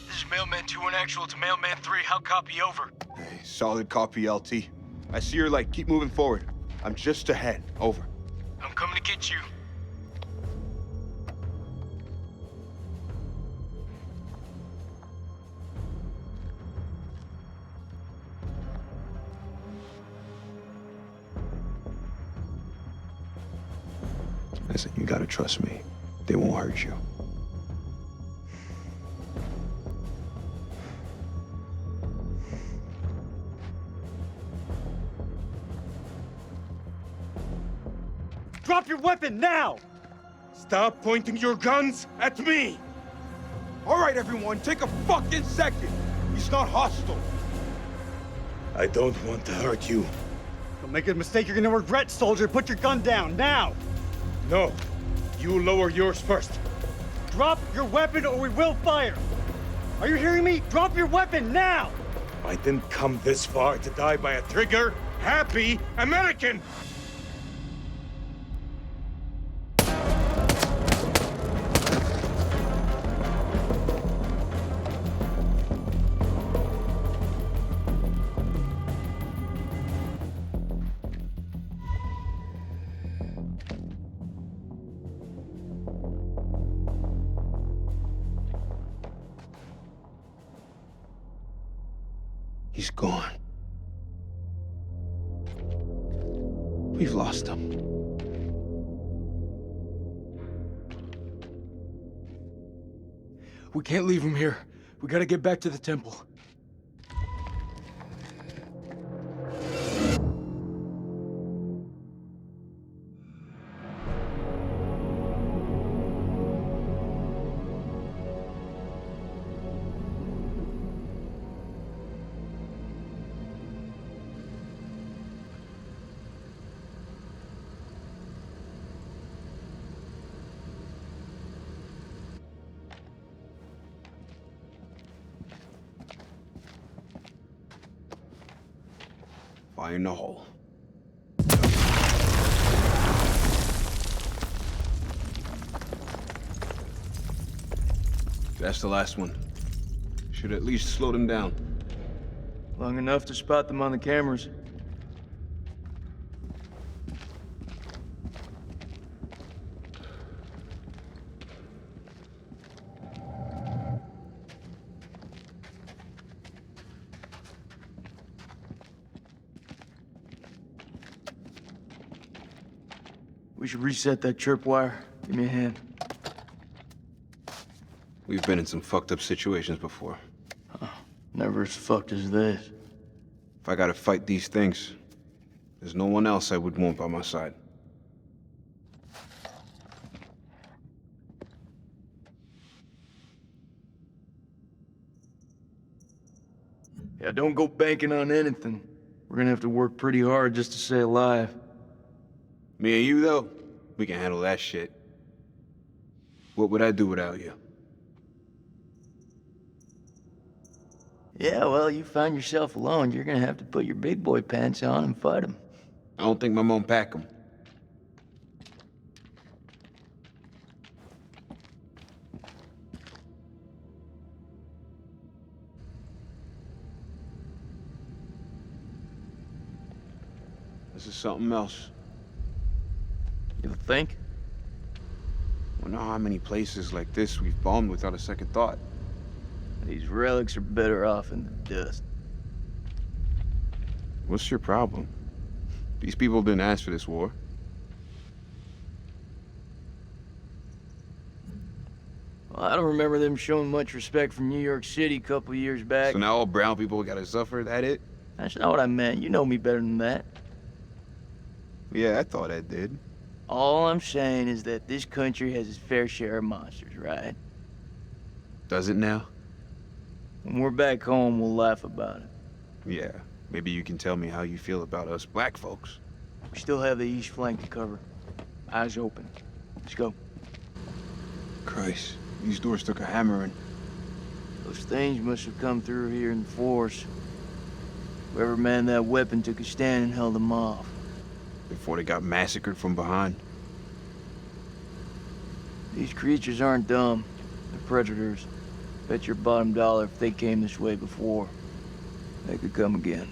This is Mailman 2-1 actual to Mailman 3. How copy over? Hey, solid copy, LT. I see your light. Keep moving forward. I'm just ahead. Over. I'm coming to get you. Listen, you gotta trust me. They won't hurt you. Drop your weapon now! Stop pointing your guns at me! All right, everyone, take a fucking second. He's not hostile. I don't want to hurt you. Don't make a mistake you're gonna regret, soldier. Put your gun down, now! No, you lower yours first. Drop your weapon or we will fire! Are you hearing me? Drop your weapon, now! I didn't come this far to die by a trigger-happy American! He's gone. We've lost him. We can't leave him here. We gotta get back to the temple. Fire in the hole. That's the last one. Should at least slow them down. Long enough to spot them on the cameras. We should reset that chirp wire. Give me a hand. We've been in some fucked up situations before. Huh. Never as fucked as this. If I gotta fight these things, there's no one else I would want by my side. Yeah, don't go banking on anything. We're gonna have to work pretty hard just to stay alive. Me and you, though, we can handle that shit. What would I do without you? Yeah, well, you find yourself alone, you're gonna have to put your big boy pants on and fight him. I don't think my mom pack them. This is something else. You think? I wonder how many places like this we've bombed without a second thought. These relics are better off in the dust. What's your problem? These people didn't ask for this war. Well, I don't remember them showing much respect for New York City a couple years back. So now all brown people gotta suffer, that it? That's not what I meant. You know me better than that. Yeah, I thought I did. All I'm saying is that this country has its fair share of monsters, right? Does it now? When we're back home, we'll laugh about it. Yeah, maybe you can tell me how you feel about us black folks. We still have the east flank to cover. Eyes open. Let's go. Christ, these doors took a hammering. Those things must have come through here in force. Whoever manned that weapon took a stand and held them off. Before they got massacred from behind. These creatures aren't dumb. They're predators. Bet your bottom dollar if they came this way before, they could come again.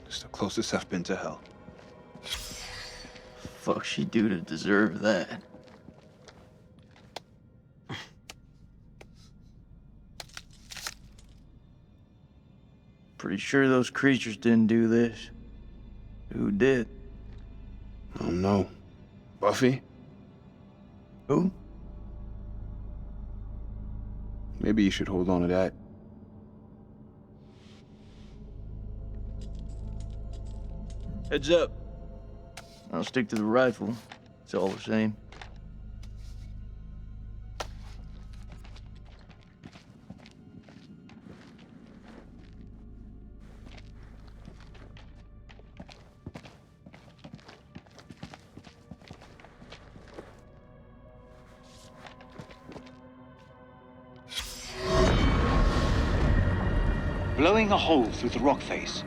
It's the closest I've been to hell. Fuck she do to deserve that? Pretty sure those creatures didn't do this. Who did? I don't know. Buffy? Who? Maybe you should hold on to that. Heads up. I'll stick to the rifle. It's all the same. Blowing a hole through the rock face,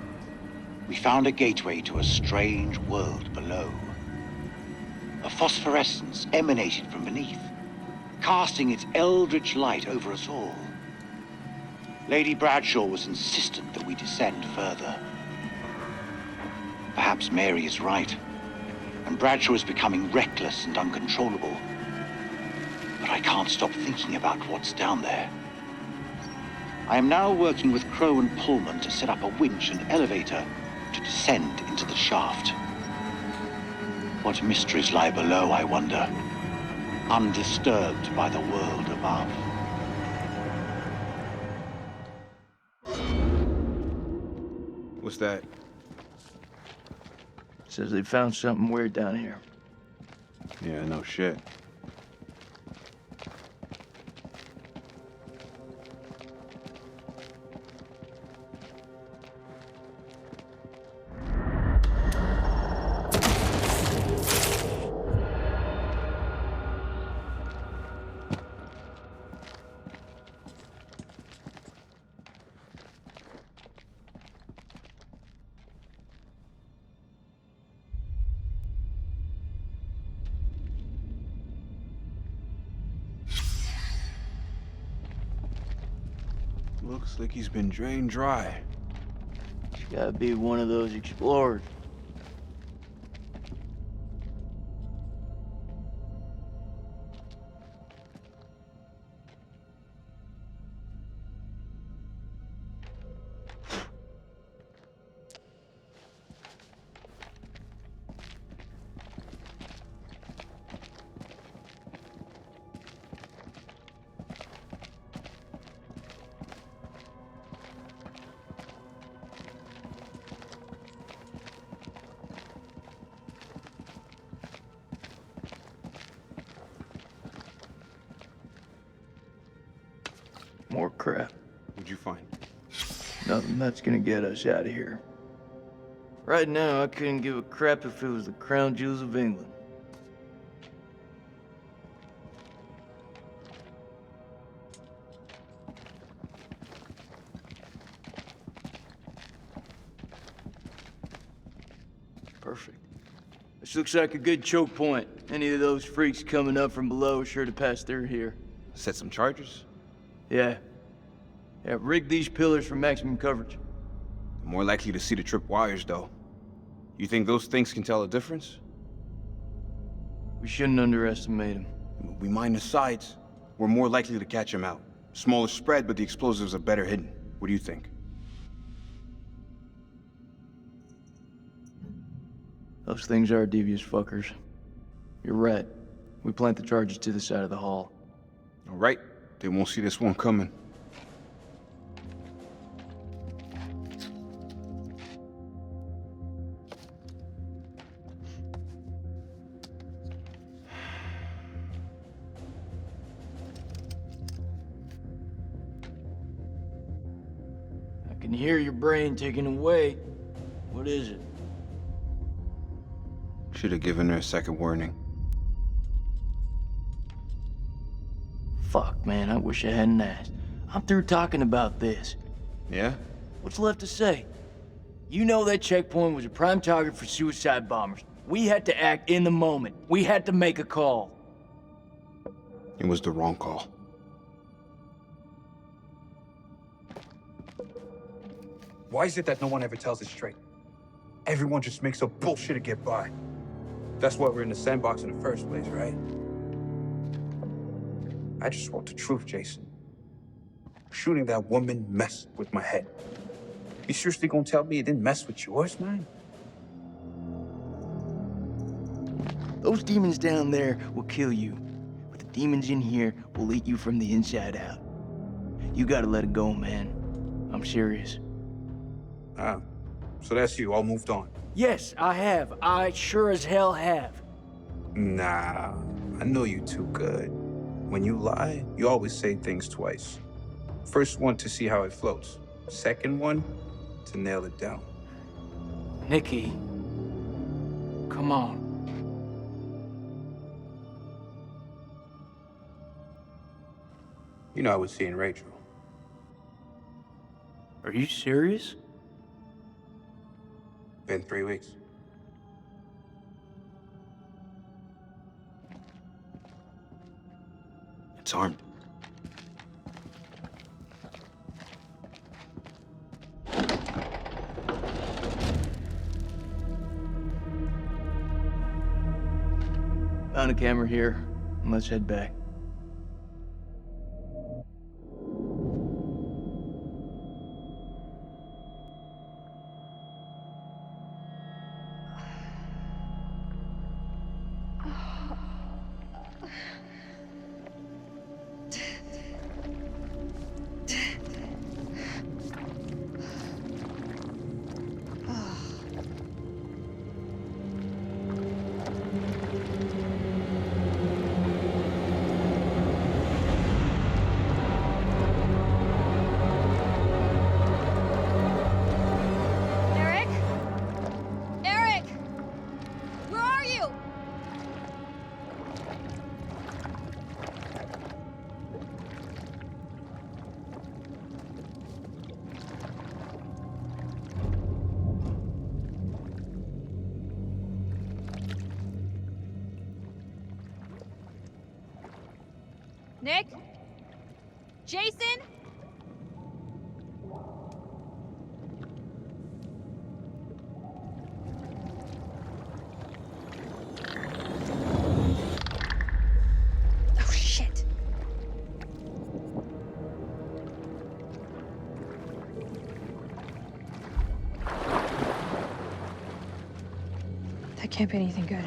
we found a gateway to a strange world below. A phosphorescence emanated from beneath, casting its eldritch light over us all. Lady Bradshaw was insistent that we descend further. Perhaps Mary is right, and Bradshaw is becoming reckless and uncontrollable. But I can't stop thinking about what's down there. I am now working with Crow and Pullman to set up a winch and elevator to descend into the shaft. What mysteries lie below, I wonder, undisturbed by the world above. What's that? Says they found something weird down here. Yeah, no shit. Looks like he's been drained dry. Gotta be one of those explorers. More crap. What'd you find? Nothing that's gonna get us out of here. Right now, I couldn't give a crap if it was the crown jewels of England. Perfect. This looks like a good choke point. Any of those freaks coming up from below are sure to pass through here. Set some charges? Yeah, rig these pillars for maximum coverage. More likely to see the trip wires, though. You think those things can tell a difference? We shouldn't underestimate them. We mine the sides. We're more likely to catch them out. Smaller spread, but the explosives are better hidden. What do you think? Those things are devious fuckers. You're right. We plant the charges to the side of the hall. All right. They won't see this one coming. I can hear your brain ticking away. What is it? Should have given her a second warning. Fuck, man, I wish I hadn't asked. I'm through talking about this. Yeah? What's left to say? You know that checkpoint was a prime target for suicide bombers. We had to act in the moment. We had to make a call. It was the wrong call. Why is it that no one ever tells it straight? Everyone just makes up bullshit to get by. That's why we're in the sandbox in the first place, right? I just want the truth, Jason. Shooting that woman messed with my head. You seriously gonna tell me it didn't mess with yours, man? Those demons down there will kill you, but the demons in here will eat you from the inside out. You gotta let it go, man. I'm serious. Ah, so that's you, all moved on. Yes, I have. I sure as hell have. Nah, I know you too good. When you lie, you always say things twice. First one to see how it floats. Second one, to nail it down. Nikki, come on. You know I was seeing Rachel. Are you serious? Been 3 weeks. It's armed. Found a camera here. Let's head back. Nick? Jason? That can't be anything good.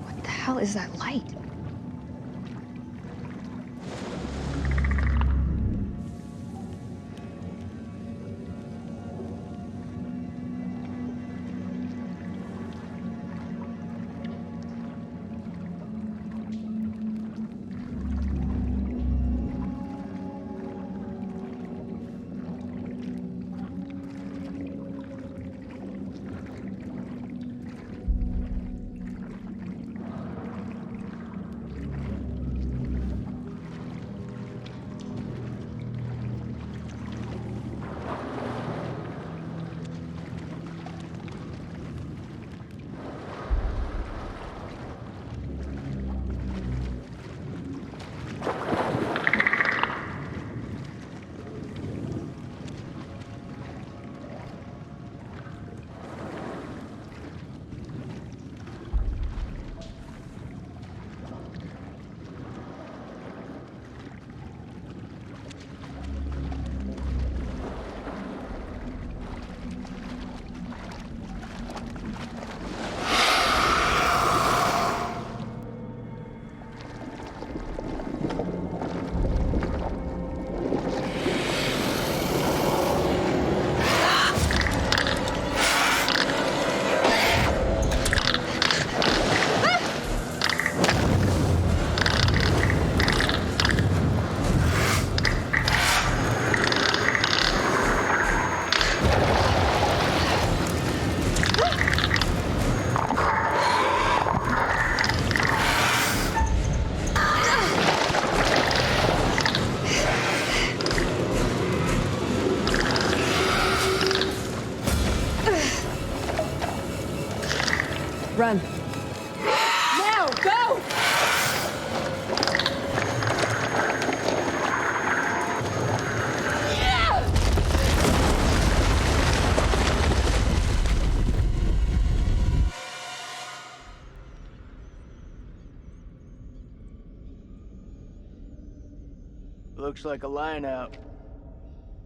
What the hell is that light? Run. Now, go! Looks like a line out.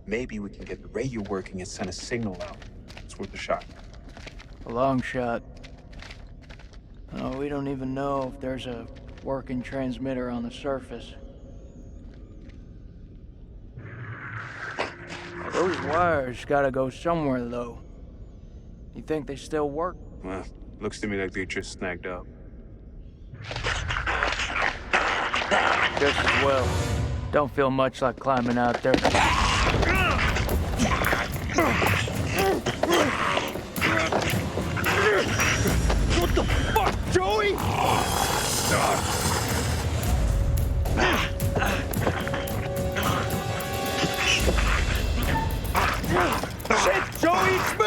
Maybe we can get the radio working and send a signal out. It's worth a shot. A long shot. Oh, we don't even know if there's a working transmitter on the surface. Those wires gotta go somewhere, though. You think they still work? Well, looks to me like they just snagged up. Just as well. Don't feel much like climbing out there. What the fuck, Joey? Shit, Joey, it's me!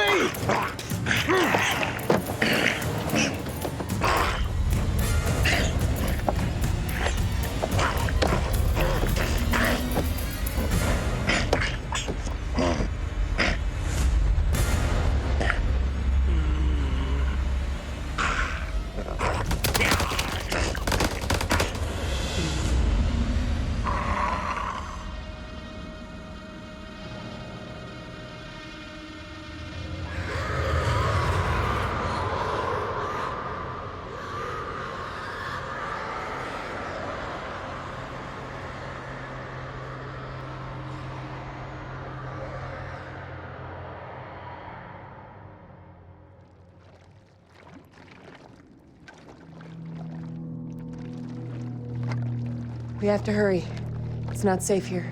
We have to hurry. It's not safe here.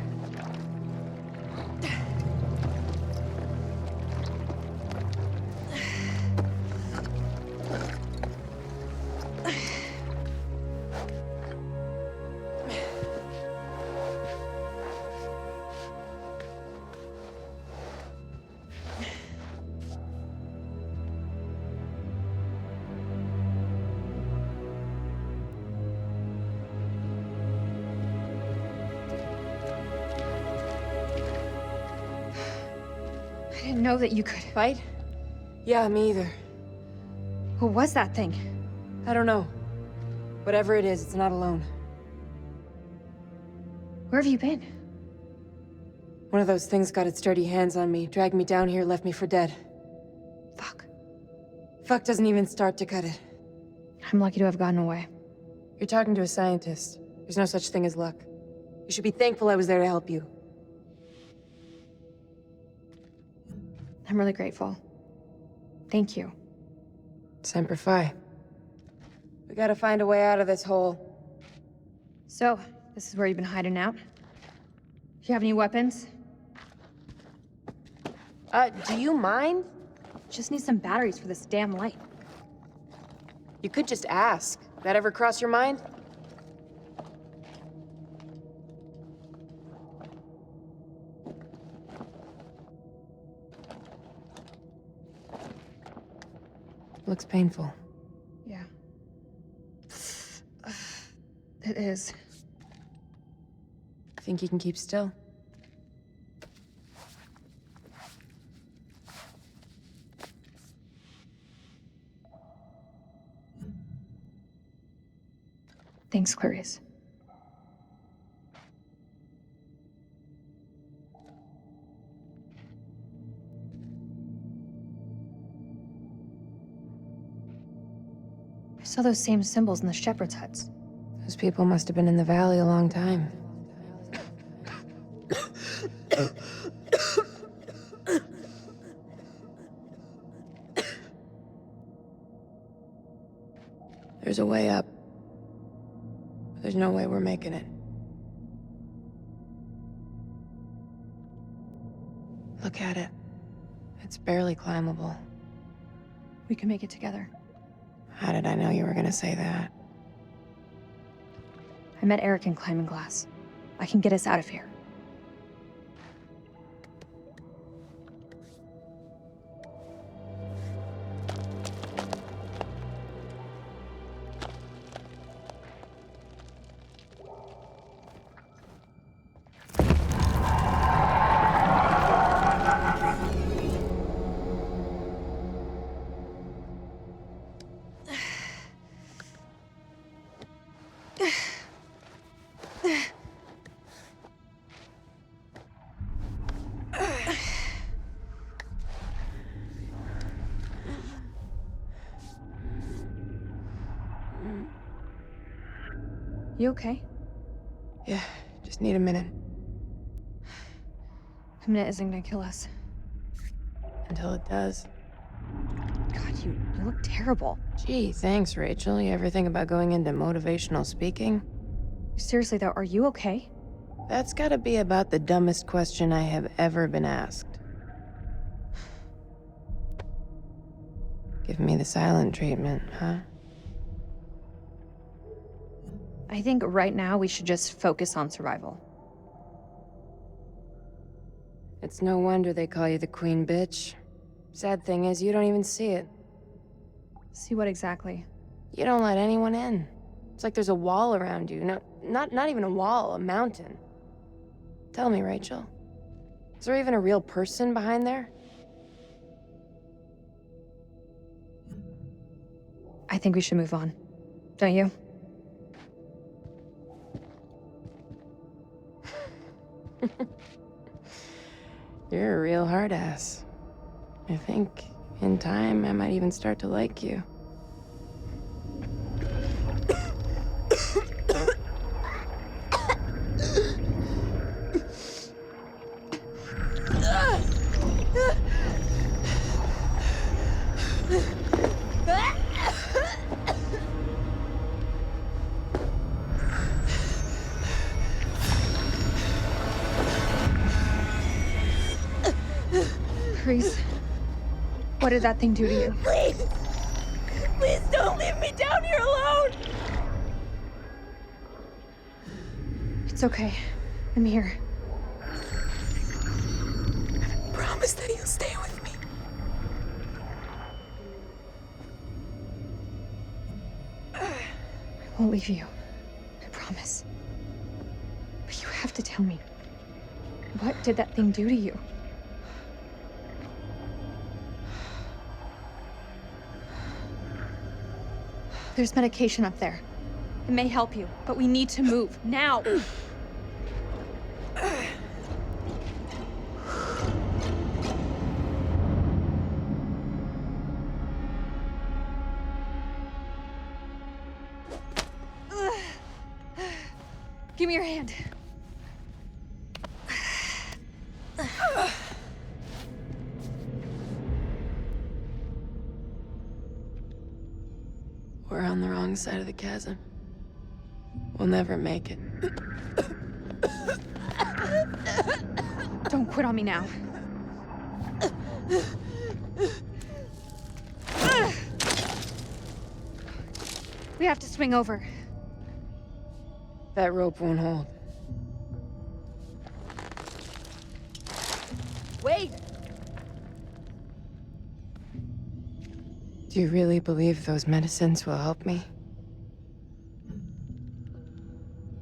I didn't know that you could. Fight? Yeah, me either. What was that thing? I don't know. Whatever it is, it's not alone. Where have you been? One of those things got its dirty hands on me, dragged me down here, left me for dead. Fuck. Fuck doesn't even start to cut it. I'm lucky to have gotten away. You're talking to a scientist. There's no such thing as luck. You should be thankful I was there to help you. I'm really grateful. Thank you. Semper Fi. We gotta find a way out of this hole. So, this is where you've been hiding out? Do you have any weapons? Do you mind? Just need some batteries for this damn light. You could just ask. That ever cross your mind? Looks painful. Yeah. It is. Think you can keep still? Thanks, Clarice. I saw those same symbols in the shepherd's huts. Those people must have been in the valley a long time. There's a way up. There's no way we're making it. Look at it. It's barely climbable. We can make it together. How did I know you were gonna say that? I met Eric in Climbing Glass. I can get us out of here. You okay? Yeah, just need a minute. A minute isn't gonna kill us. Until it does. God, you look terrible. Gee, thanks, Rachel. You ever think about going into motivational speaking? Seriously though, are you okay? That's gotta be about the dumbest question I have ever been asked. Give me the silent treatment, huh? I think right now we should just focus on survival. It's no wonder they call you the queen bitch. Sad thing is, you don't even see it. See what exactly? You don't let anyone in. It's like there's a wall around you. No, not even a wall, a mountain. Tell me, Rachel. Is there even a real person behind there? I think we should move on. Don't you? You're a real hard ass. I think, in time, I might even start to like you. Reese, what did that thing do to you? Please! Please don't leave me down here alone! It's okay. I'm here. Promise that you'll stay with me. I won't leave you. I promise. But you have to tell me. What did that thing do to you? There's medication up there. It may help you, but we need to move, now! Give me your hand. We're on the wrong side of the chasm. We'll never make it. Don't quit on me now. We have to swing over. That rope won't hold. Wait! Do you really believe those medicines will help me?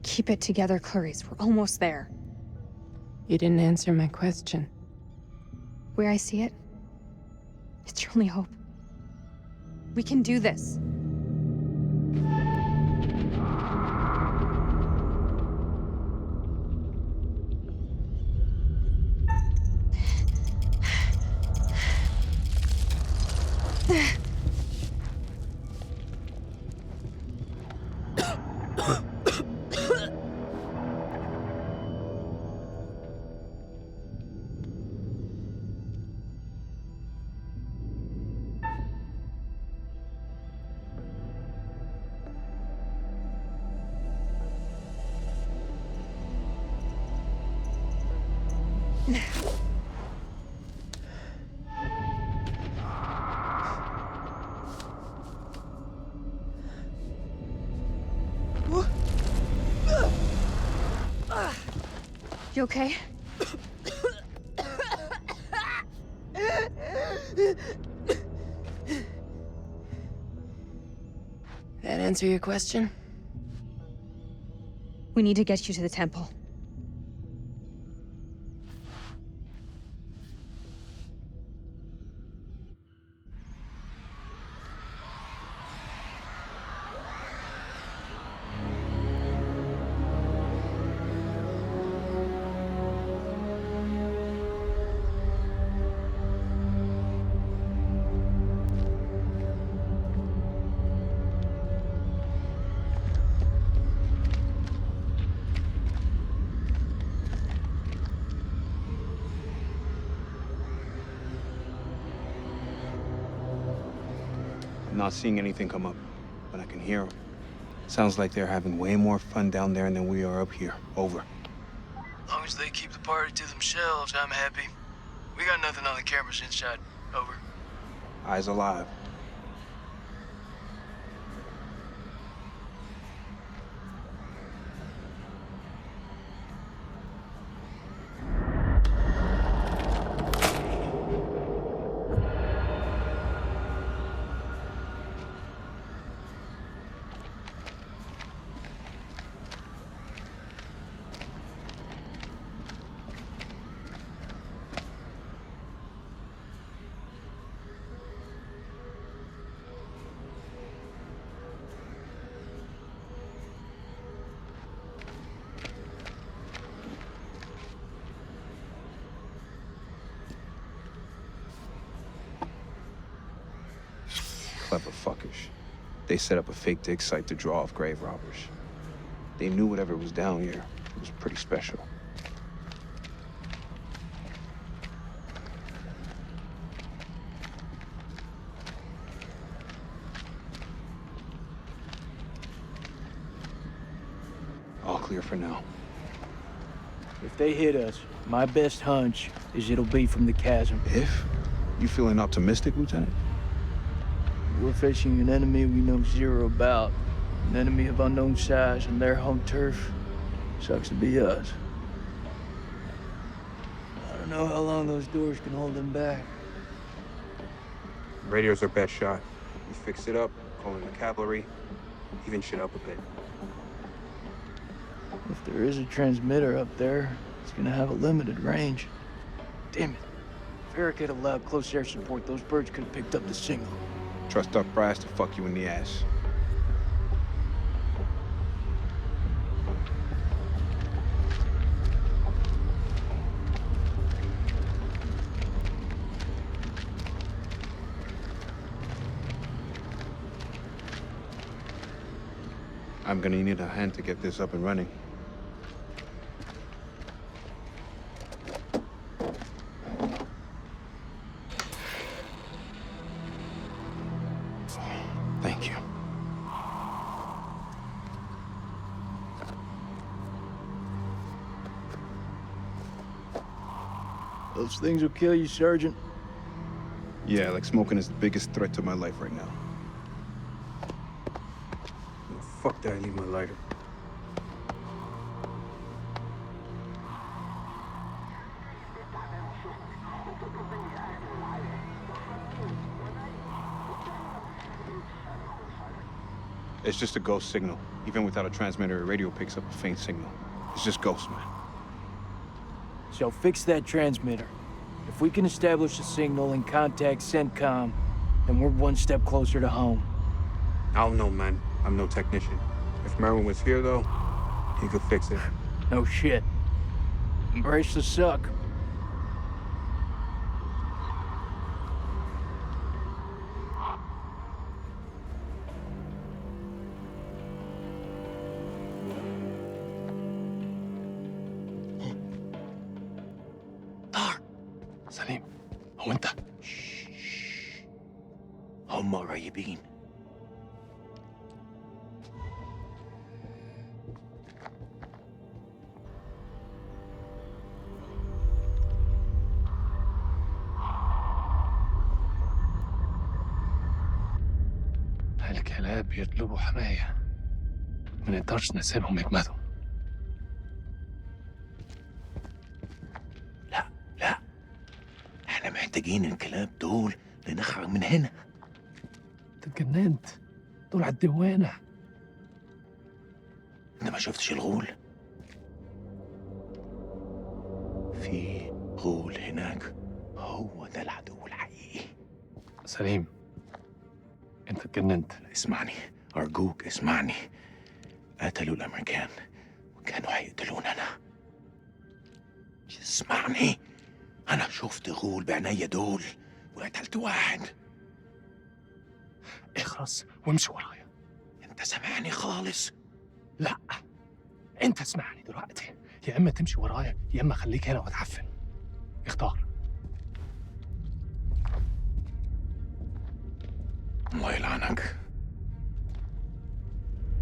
Keep it together, Clarice. We're almost there. You didn't answer my question. Where I see it, it's your only hope. We can do this. You okay? That answer your question? We need to get you to the temple. not seeing anything come up, but I can hear them. Sounds like they're having way more fun down there than we are up here. Over. As long as they keep the party to themselves, I'm happy. We got nothing on the cameras inside. Over. Eyes alive. Clever fuckers. They set up a fake dig site to draw off grave robbers. They knew whatever was down here was pretty special. All clear for now. If they hit us, my best hunch is it'll be from the chasm. If? You feeling optimistic, Lieutenant? We're facing an enemy we know zero about. An enemy of unknown size on their home turf. Sucks to be us. I don't know how long those doors can hold them back. Radio's our best shot. We fix it up, call in the cavalry, even shit up a bit. If there is a transmitter up there, it's gonna have a limited range. Damn it. If Eric had allowed close air support, those birds could have picked up the signal. Trust Duck Brass to fuck you in the ass. I'm gonna need a hand to get this up and running. Thank you. Those things will kill you, Sergeant. Yeah, like smoking is the biggest threat to my life right now. Fuck that, I need my lighter. It's just a ghost signal. Even without a transmitter, a radio picks up a faint signal. It's just ghosts, man. So fix that transmitter. If we can establish a signal and contact CENTCOM, then we're one step closer to home. I don't know, man. I'm no technician. If Merwin was here, though, he could fix it. No shit. Embrace the suck. سليم هو انت هم قريبين. الكلاب يطلبوا حماية ما نقدرش نسيبهم يجمدوا. احنا محتاجين الكلاب دول لنخرج من هنا. انت اتجننت، دول على الدوانة. انت ما شفتش الغول؟ في غول هناك، هو ده العدو الحقيقي. سليم انت اتجننت. اسمعني ارجوك اسمعني. قتلوا الامريكان وكانوا هيقتلونا انا. اسمعني، انا شفت غول بعينيا دول وقتلت واحد. اخرس وامشي ورايا. انت سامعني خالص؟ لا انت اسمعني دلوقتي، يا اما تمشي ورايا يا اما خليك هنا وتعفن. اختار. الله يلعنك.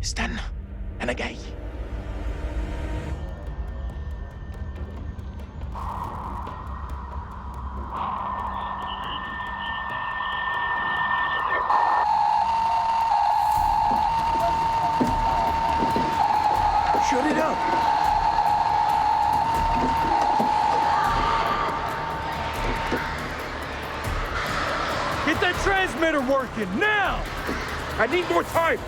استنى، أنا جاي. Shut it up! Get that transmitter working, now! I need more time!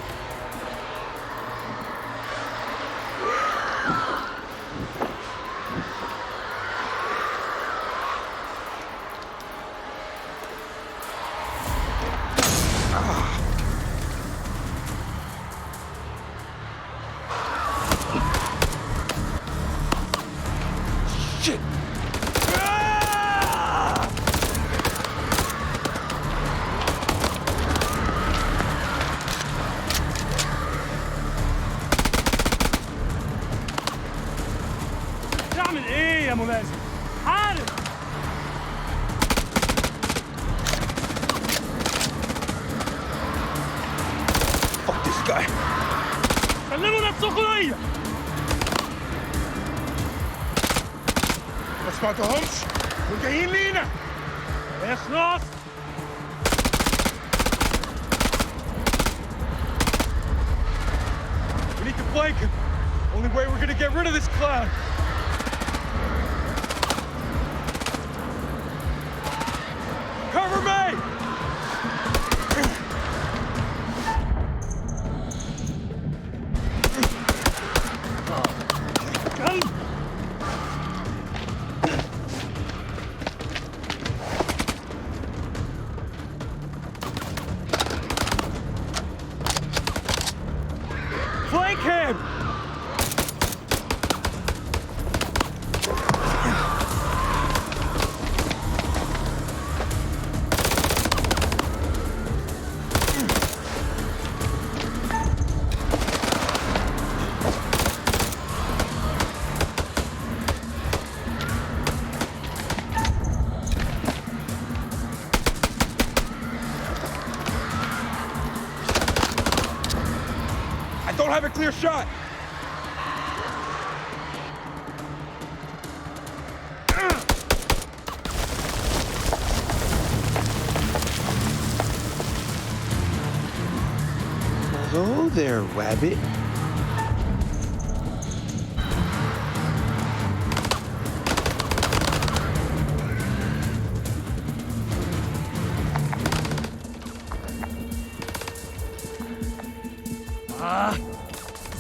Shit! تعمل ايه يا ملازم؟ عارف! Fuck this guy! سلموا نفسكم ليا! ما سمعتهمش؟ دول جايين لينا! اخلص! We need to flank him! Only way we're gonna get rid of this clown! Cover me! Flank him! I don't have a clear shot! Hello there, rabbit.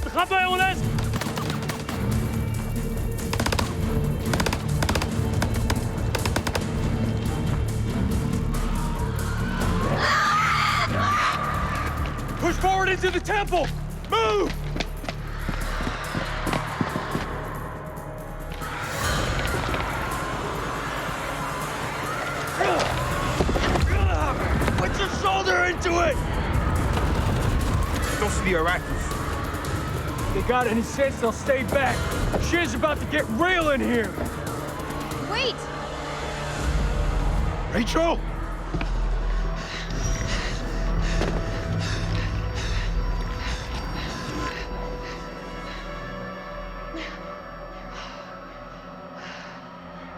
استخبى يا ملازم! Push forward into the temple! Move! Put your shoulder into it! Those are the Iraqis. If they got any sense, they'll stay back. Shit's about to get real in here! Wait! Rachel!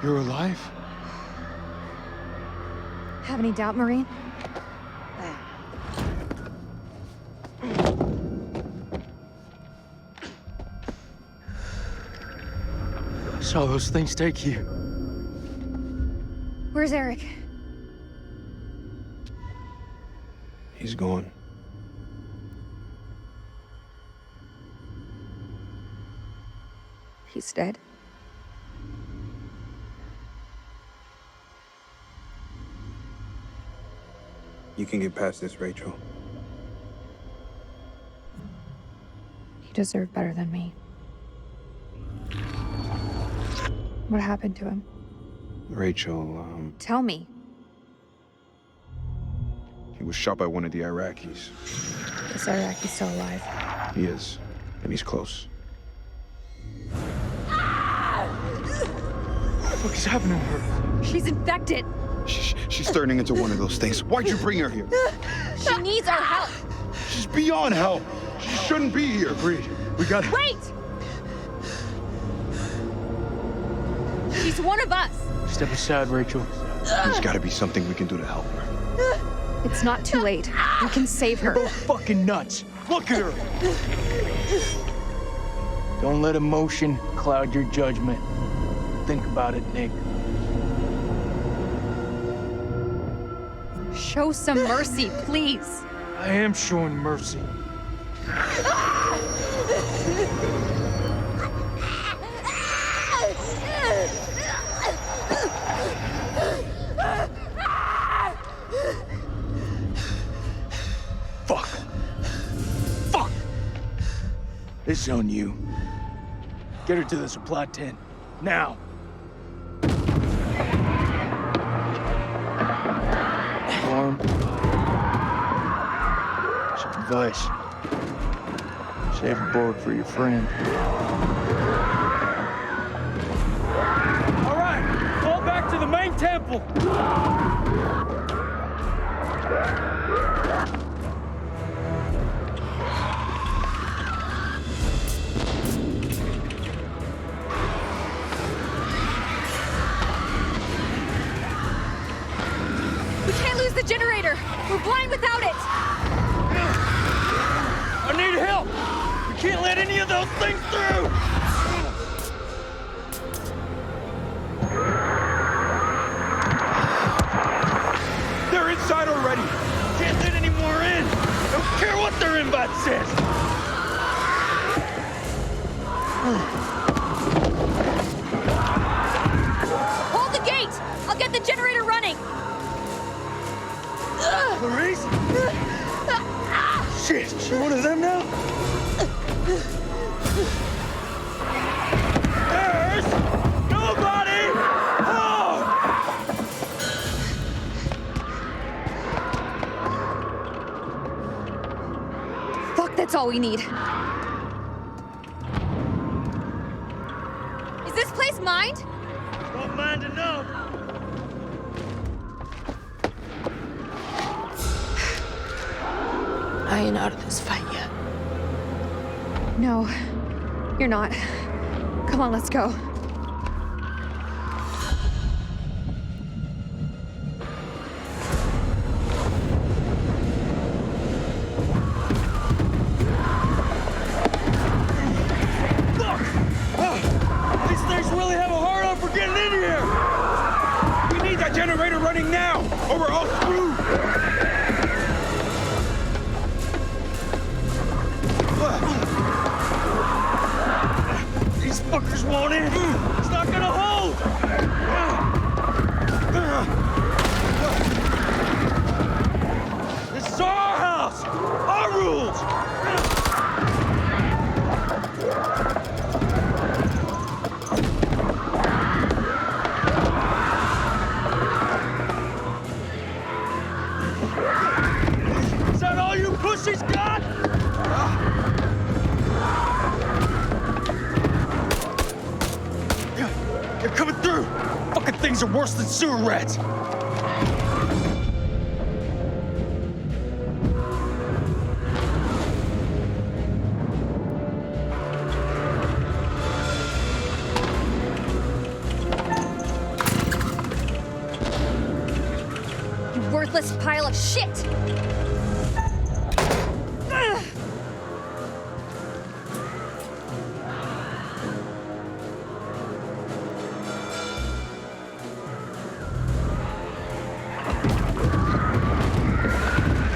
You're alive? Have any doubt, Marine? Saw those things take you. Where's Eric? He's gone. He's dead. You can get past this, Rachel. He deserved better than me. What happened to him? Rachel, Tell me. he was shot by one of the Iraqis. Is Iraqi still alive? He is, and he's close. What the fuck is happening to her? She's infected! She's turning into one of those things. Why'd you bring her here? She needs our help. She's beyond help. She shouldn't be here. Agreed. We got... Wait! She's one of us. Step aside, Rachel. There's gotta be something we can do to help her. It's not too late. We can save her. You're both fucking nuts. Look at her. Don't let emotion cloud your judgment. Think about it, Nick. Show some mercy, please. I am showing mercy. Fuck. Fuck. This is on you. Get her to the supply tent. Now. Warm. Some advice. Save a bullet for your friend. All right, fall back to the main temple. We can't lose the generator. We're blind without it. I need help. We can't let any of those things through. They're inside already. Can't let any more in. Don't care what their invite says. Hold the gate! I'll get the generator running! Clarice? Shit, she one of them now? There's nobody home! Fuck, that's all we need. Is this place mined? Don't mind enough. I ain't out of this fight yet. No, you're not. Come on, let's go. These things really have a hard on for getting in here! We need that generator running now, or we're all screwed! These fuckers won't in! It's not gonna hold! This is our house! Our rules! Is that all you pussies got? They're coming through! Fucking things are worse than sewer rats! You worthless pile of shit! Ugh.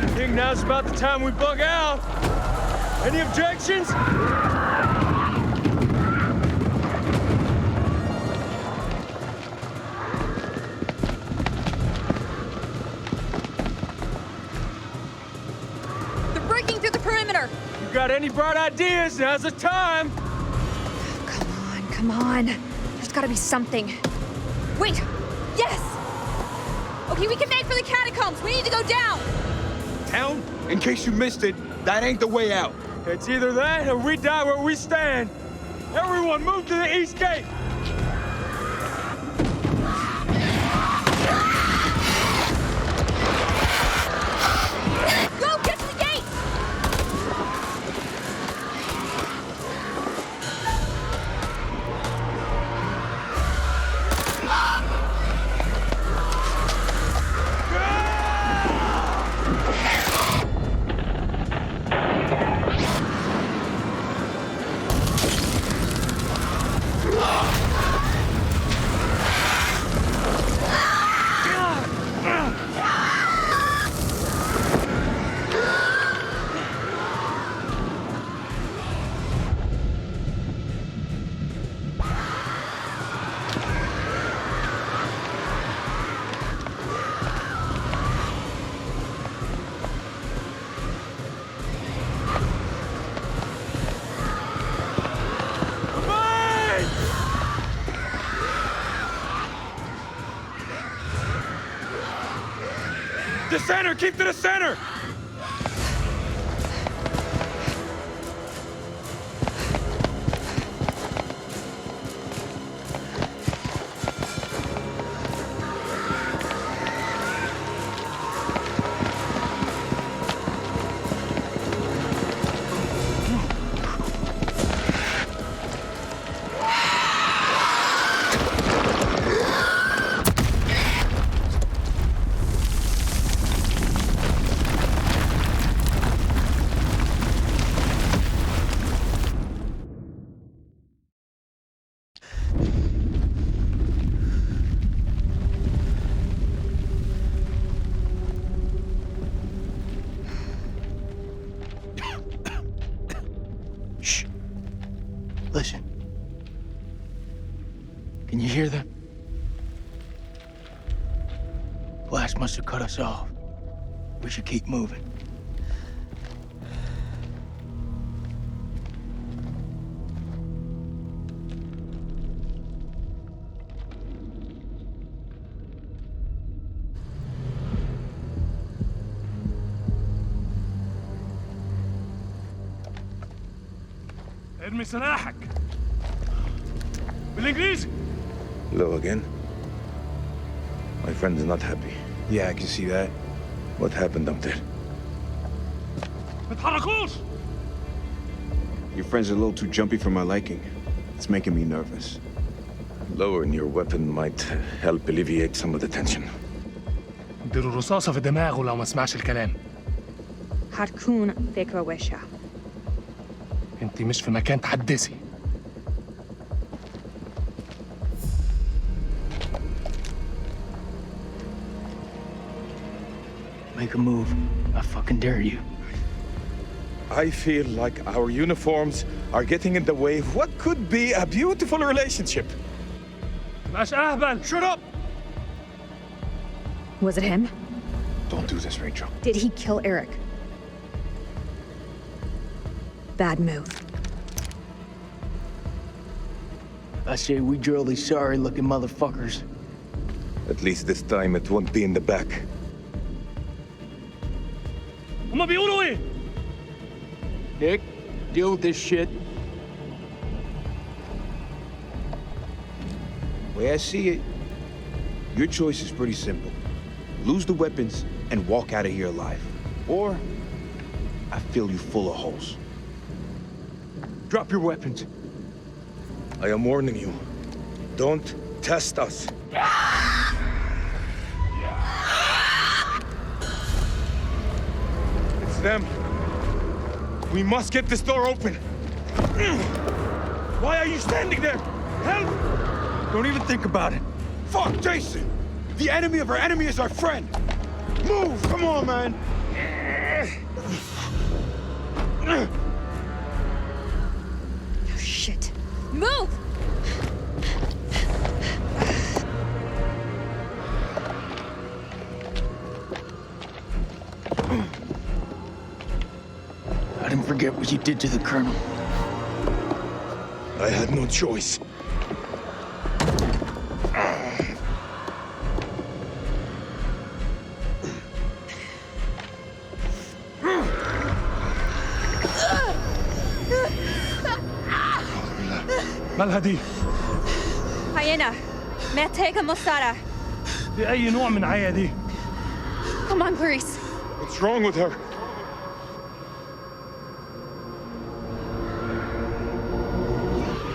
I think now's about the time we bug out. Any objections? They're breaking through the perimeter! You got any bright ideas? Now's the time. Come on. There's gotta be something. Wait! Yes! Okay, we can make for the catacombs. We need to go down! Town? In case you missed it, that ain't the way out. It's either that or we die where we stand. Everyone move to the east gate. The center! Keep to the center! Listen. Can you hear them? Blast must have cut us off. We should keep moving. ارمي سلاحك بالانجليزي. Hello again. My friend is not happy. Yeah, I can see that. What happened up there? ما تحركوش. Your friend's a little too jumpy for my liking. It's making me nervous. Lowering your weapon might help alleviate some of the tension. اديله رصاصة في دماغه لو ما سمعش الكلام. هتكون فكرة وحشة. انت مش في مكان تحدثي. Make a move. I fucking dare you. I feel like our uniforms are getting in the way of what could be a beautiful relationship. مش أهبل. Shut up! Was it him? Don't do this, Rachel. Did he kill Eric? Bad move. I say we drill these sorry-looking motherfuckers. At least this time it won't be in the back. هما بيقولوا إيه؟ Nick, deal with this shit. The way I see it, your choice is pretty simple. Lose the weapons and walk out of here alive. Or, I fill you full of holes. Drop your weapons. I am warning you. Don't test us. It's them. We must get this door open. Why are you standing there? Help! Don't even think about it. Fuck, Jason! The enemy of our enemy is our friend! Move! Come on, man! Oh, shit. Move! I didn't forget what you did to the Colonel. I had no choice. مالها دي؟ هينا محتاجة مساعدة. دي أي نوع من عيا دي؟ Come on, Clarice. What's wrong with her?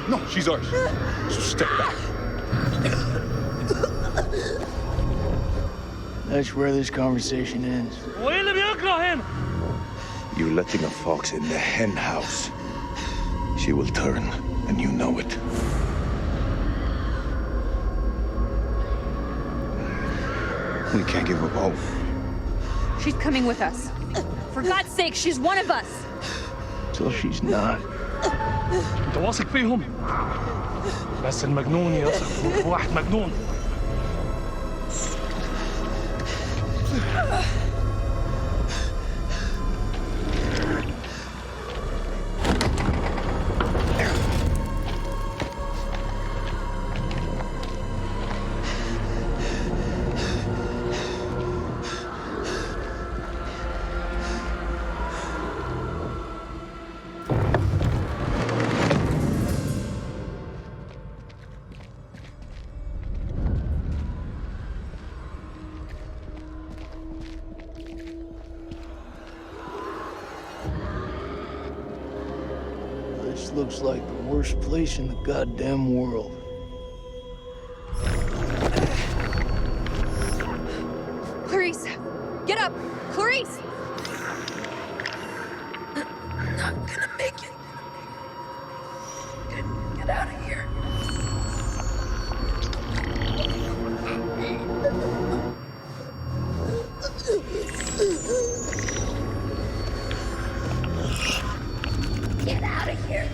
No, she's ours. So step back. That's where this conversation ends. وإيه اللي بيجرى هنا؟ You're letting a fox in the hen house. She will turn, and you know it. We can't give up hope. She's coming with us. For God's sake, she's one of us. Till she's not. أنت واثق فيهم؟ بس المجنون يثق في واحد مجنون. looks like the worst place in the goddamn world. Clarice! Get up! Clarice! I'm not gonna make it. Get out of here. Get out of here.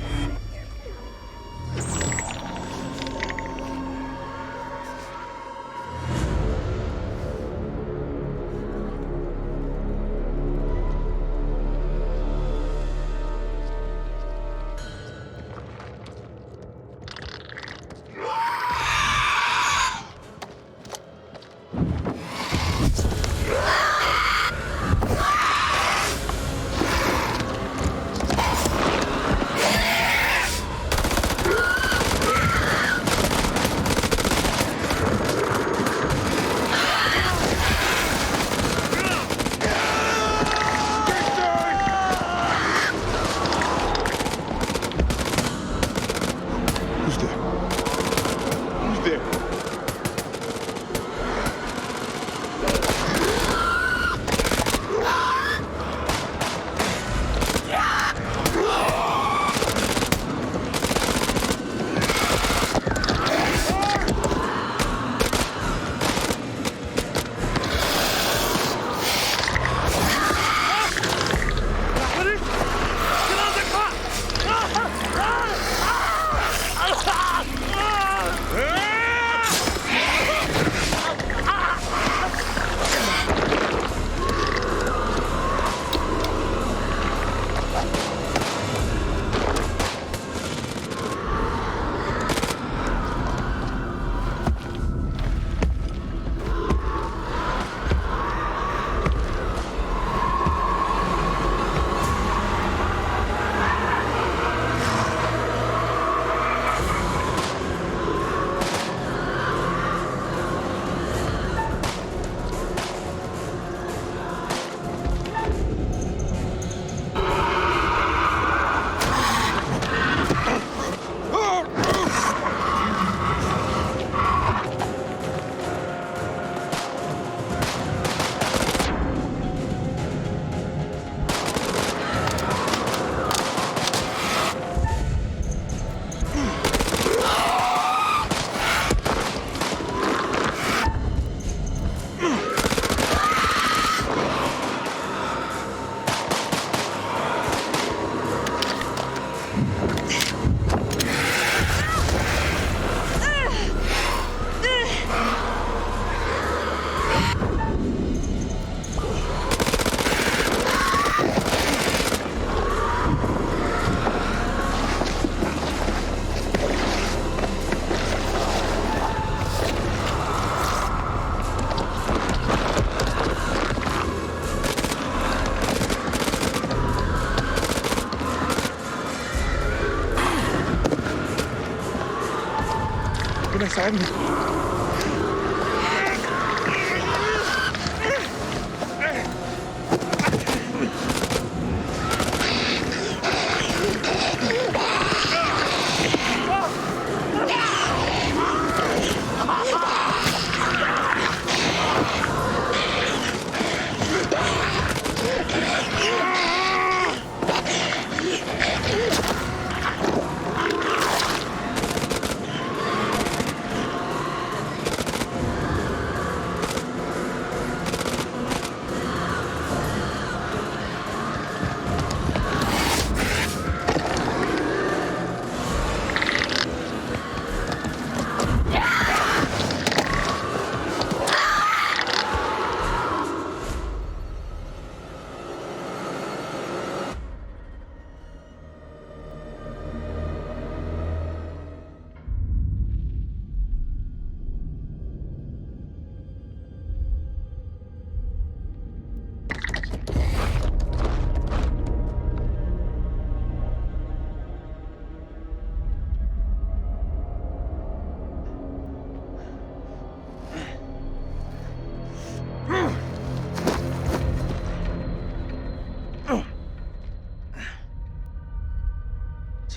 ساعدني.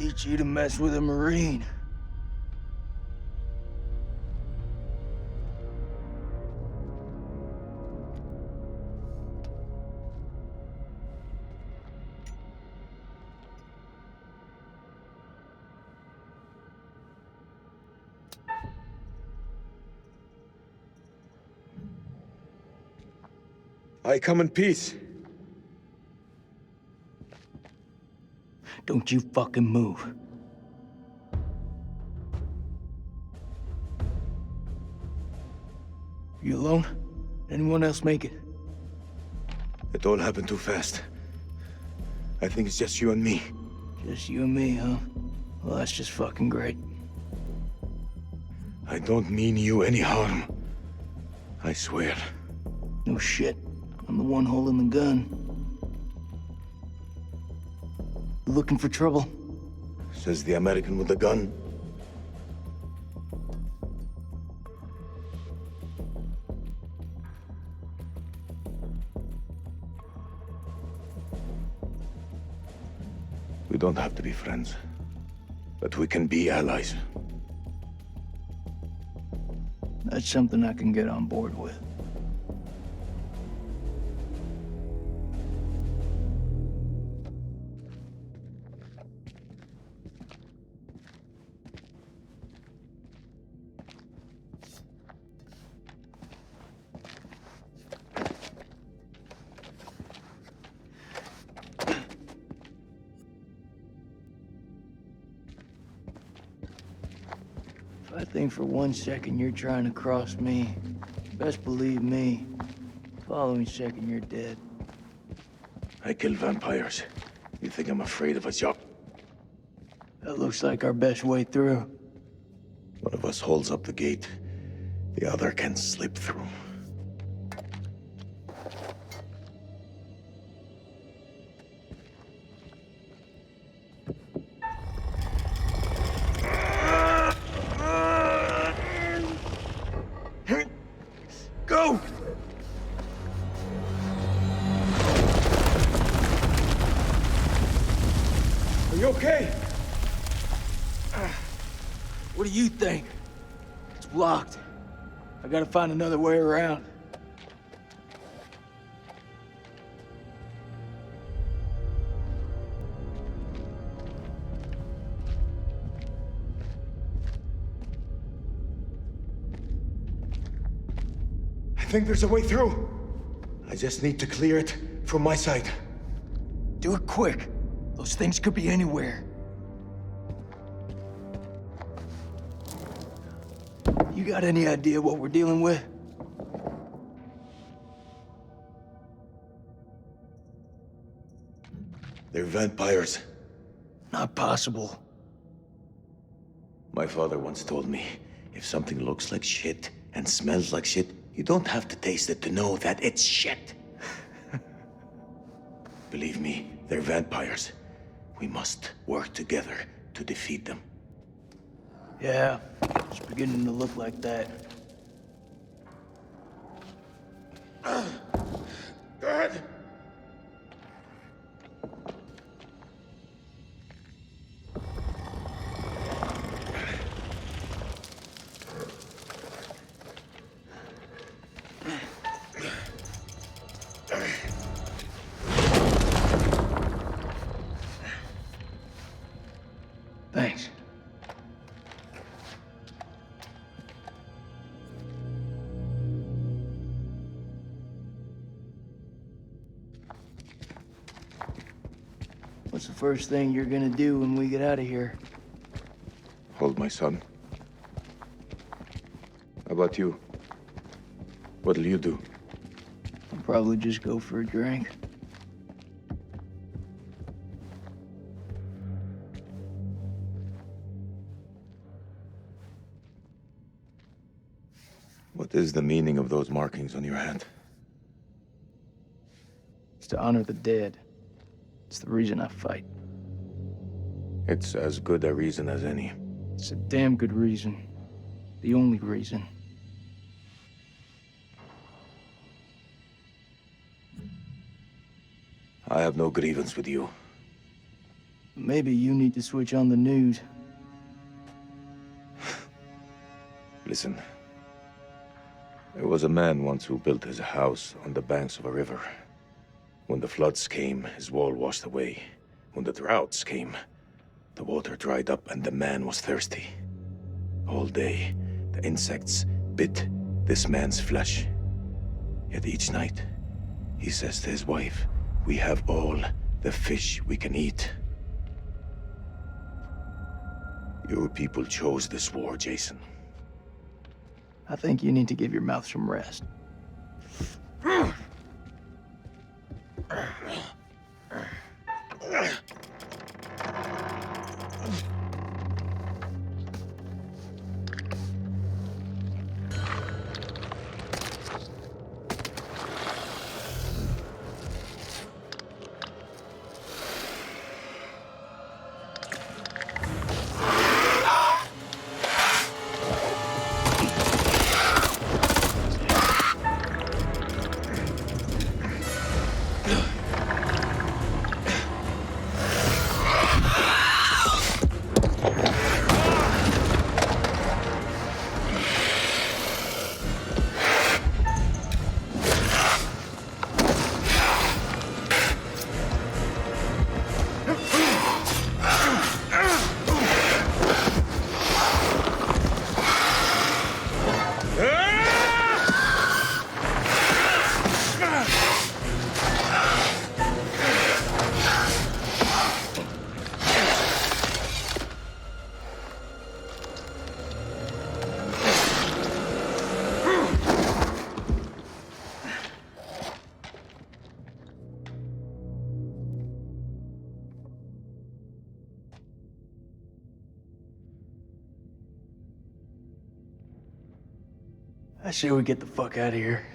teach you to mess with a Marine. I come in peace. Don't you fucking move. You alone? Anyone else make it? It all happened too fast. I think it's just you and me. Just you and me, huh? Well, that's just fucking great. I don't mean you any harm. I swear. No shit. I'm the one holding the gun. You looking for trouble? Says the American with the gun. We don't have to be friends, but we can be allies. That's something I can get on board with. If I think for 1 second you're trying to cross me, best believe me, following second you're dead. I kill vampires. You think I'm afraid of a job? That looks like our best way through. One of us holds up the gate. The other can slip through. Go! Are you okay? What do you think? It's blocked. I gotta find another way around. I think there's a way through. I just need to clear it from my side. Do it quick. Those things could be anywhere. You got any idea what we're dealing with? They're vampires. Not possible. My father once told me, if something looks like shit and smells like shit, you don't have to taste it to know that it's shit. Believe me, they're vampires. We must work together to defeat them. Yeah, it's beginning to look like that. Go ahead. Thanks. What's the first thing you're gonna do when we get out of here? Hold my son. How about you? What'll you do? I'll probably just go for a drink. What is the meaning of those markings on your hand? It's to honor the dead. It's the reason I fight. It's as good a reason as any. It's a damn good reason. The only reason. I have no grievance with you. Maybe you need to switch on the news. Listen. There was a man once who built his house on the banks of a river. When the floods came, his wall washed away. When the droughts came, the water dried up and the man was thirsty. All day, the insects bit this man's flesh. Yet each night, he says to his wife, "We have all the fish we can eat." Your people chose this war, Jason. I think you need to give your mouth some rest. I say we get the fuck out of here.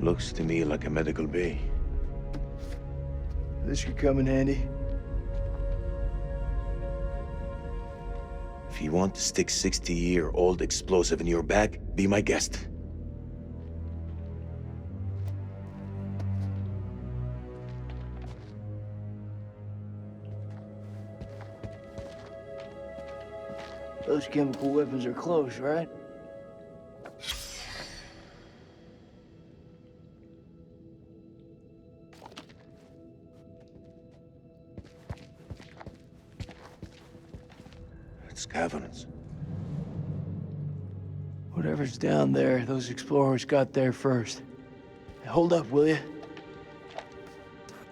Looks to me like a medical bay. This could come in handy. If you want to stick 60-year-old explosive in your bag, be my guest. Those chemical weapons are close, right? It's caverns. Whatever's down there, those explorers got there first. Hey, hold up, will you?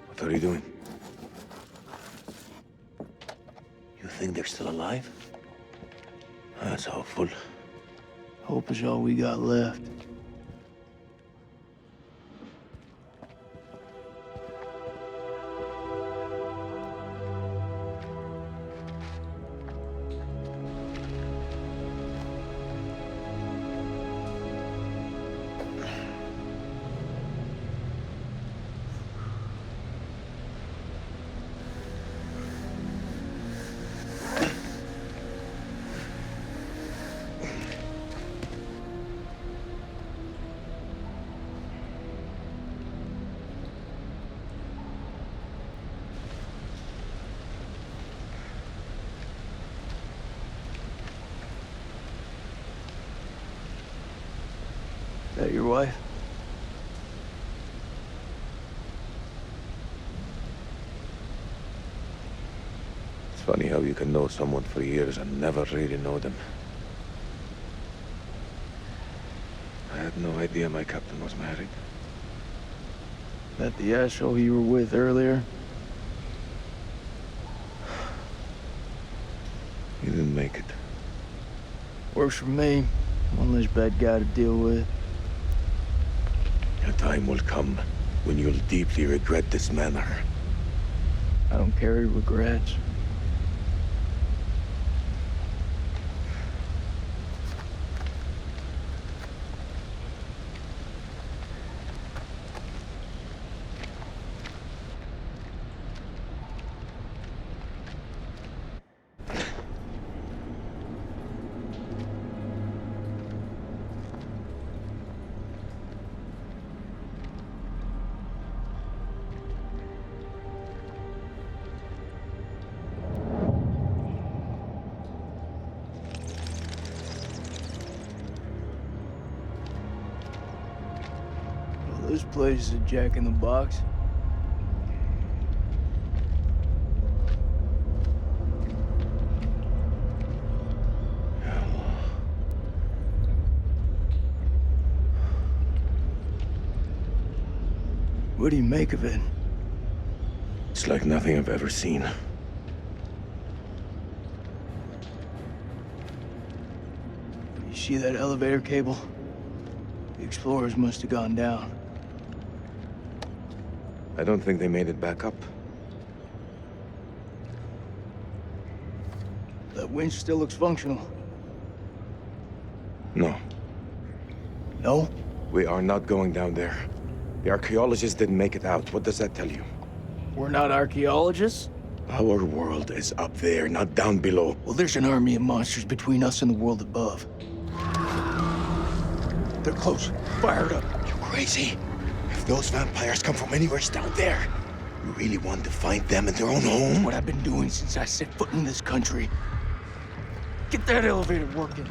What are you doing? You think they're still alive? That's hopeful. Hope is all we got left. Is that your wife? It's funny how you can know someone for years and never really know them. I had no idea my captain was married. That the asshole you were with earlier? He didn't make it. Works for me. One less bad guy to deal with. A time will come when you'll deeply regret this manner. I don't carry regrets. This place is a jack in the box. What do you make of it? It's like nothing I've ever seen. You see that elevator cable? The explorers must have gone down. I don't think they made it back up. That winch still looks functional. No. No? We are not going down there. The archaeologists didn't make it out. What does that tell you? We're not archaeologists? Our world is up there, not down below. Well, there's an army of monsters between us and the world above. They're close. Fired up. You crazy? If those vampires come from anywhere down there, you really want to find them in their own home? That's what I've been doing since I set foot in this country. Get that elevator working.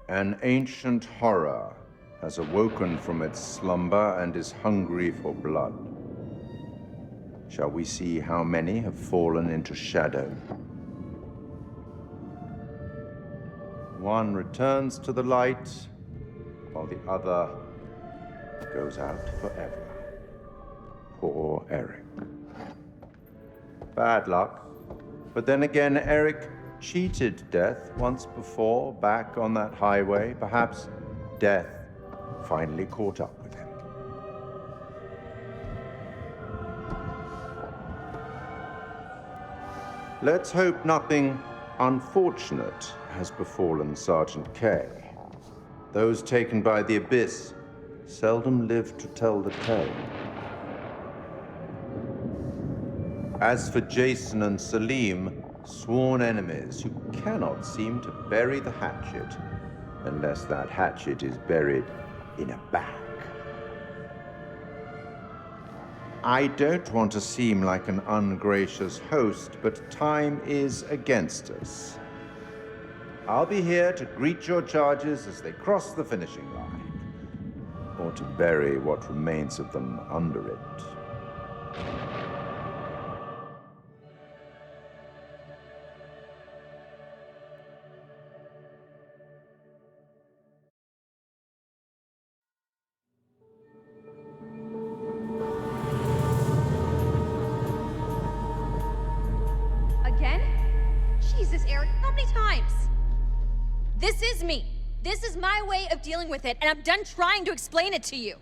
An ancient horror has awoken from its slumber and is hungry for blood. Shall we see how many have fallen into shadow? One returns to the light, while the other goes out forever. Poor Eric. Bad luck. But then again, Eric cheated death once before, back on that highway. Perhaps death finally caught up with him. Let's hope nothing unfortunate has befallen Sergeant K. Those taken by the Abyss seldom live to tell the tale. As for Jason and Salim, sworn enemies who cannot seem to bury the hatchet unless that hatchet is buried in a bag. I don't want to seem like an ungracious host, but time is against us. I'll be here to greet your charges as they cross the finishing line, or to bury what remains of them under it. Again? Jesus, Eric, how many times? This is me. This is my way of dealing with it, and I'm done trying to explain it to you.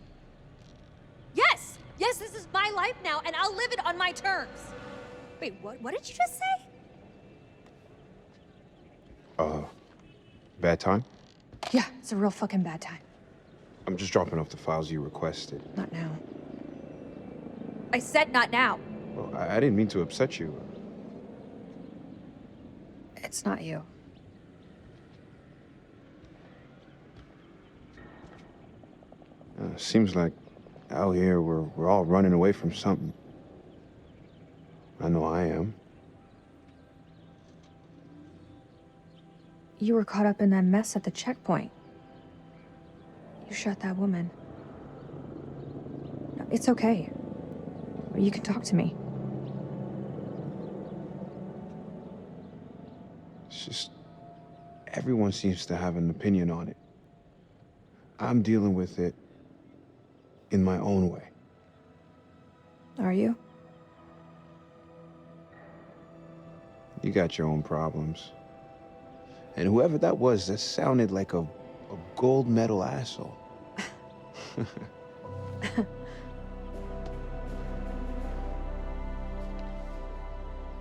Yes, this is my life now, and I'll live it on my terms. Wait, what did you just say? Bad time? Yeah, it's a real fucking bad time. I'm just dropping off the files you requested. Not now. I said not now. Well, I didn't mean to upset you. It's not you. Seems like out here we're all running away from something. I know I am. You were caught up in that mess at the checkpoint. You shot that woman. It's okay. You can talk to me. It's just everyone seems to have an opinion on it. I'm dealing with it in my own way. Are you? You got your own problems. And whoever that was, that sounded like a gold medal asshole.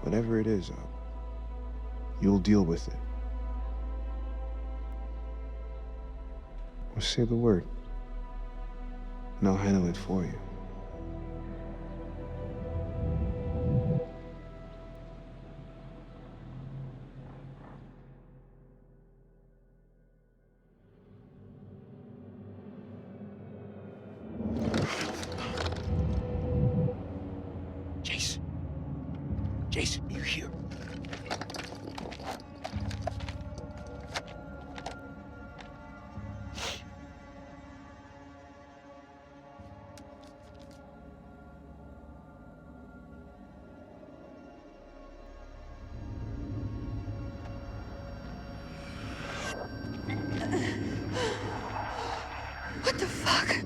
Whatever it is, you'll deal with it. Or say the word, and I'll handle it for you. Jason, you here? What the fuck?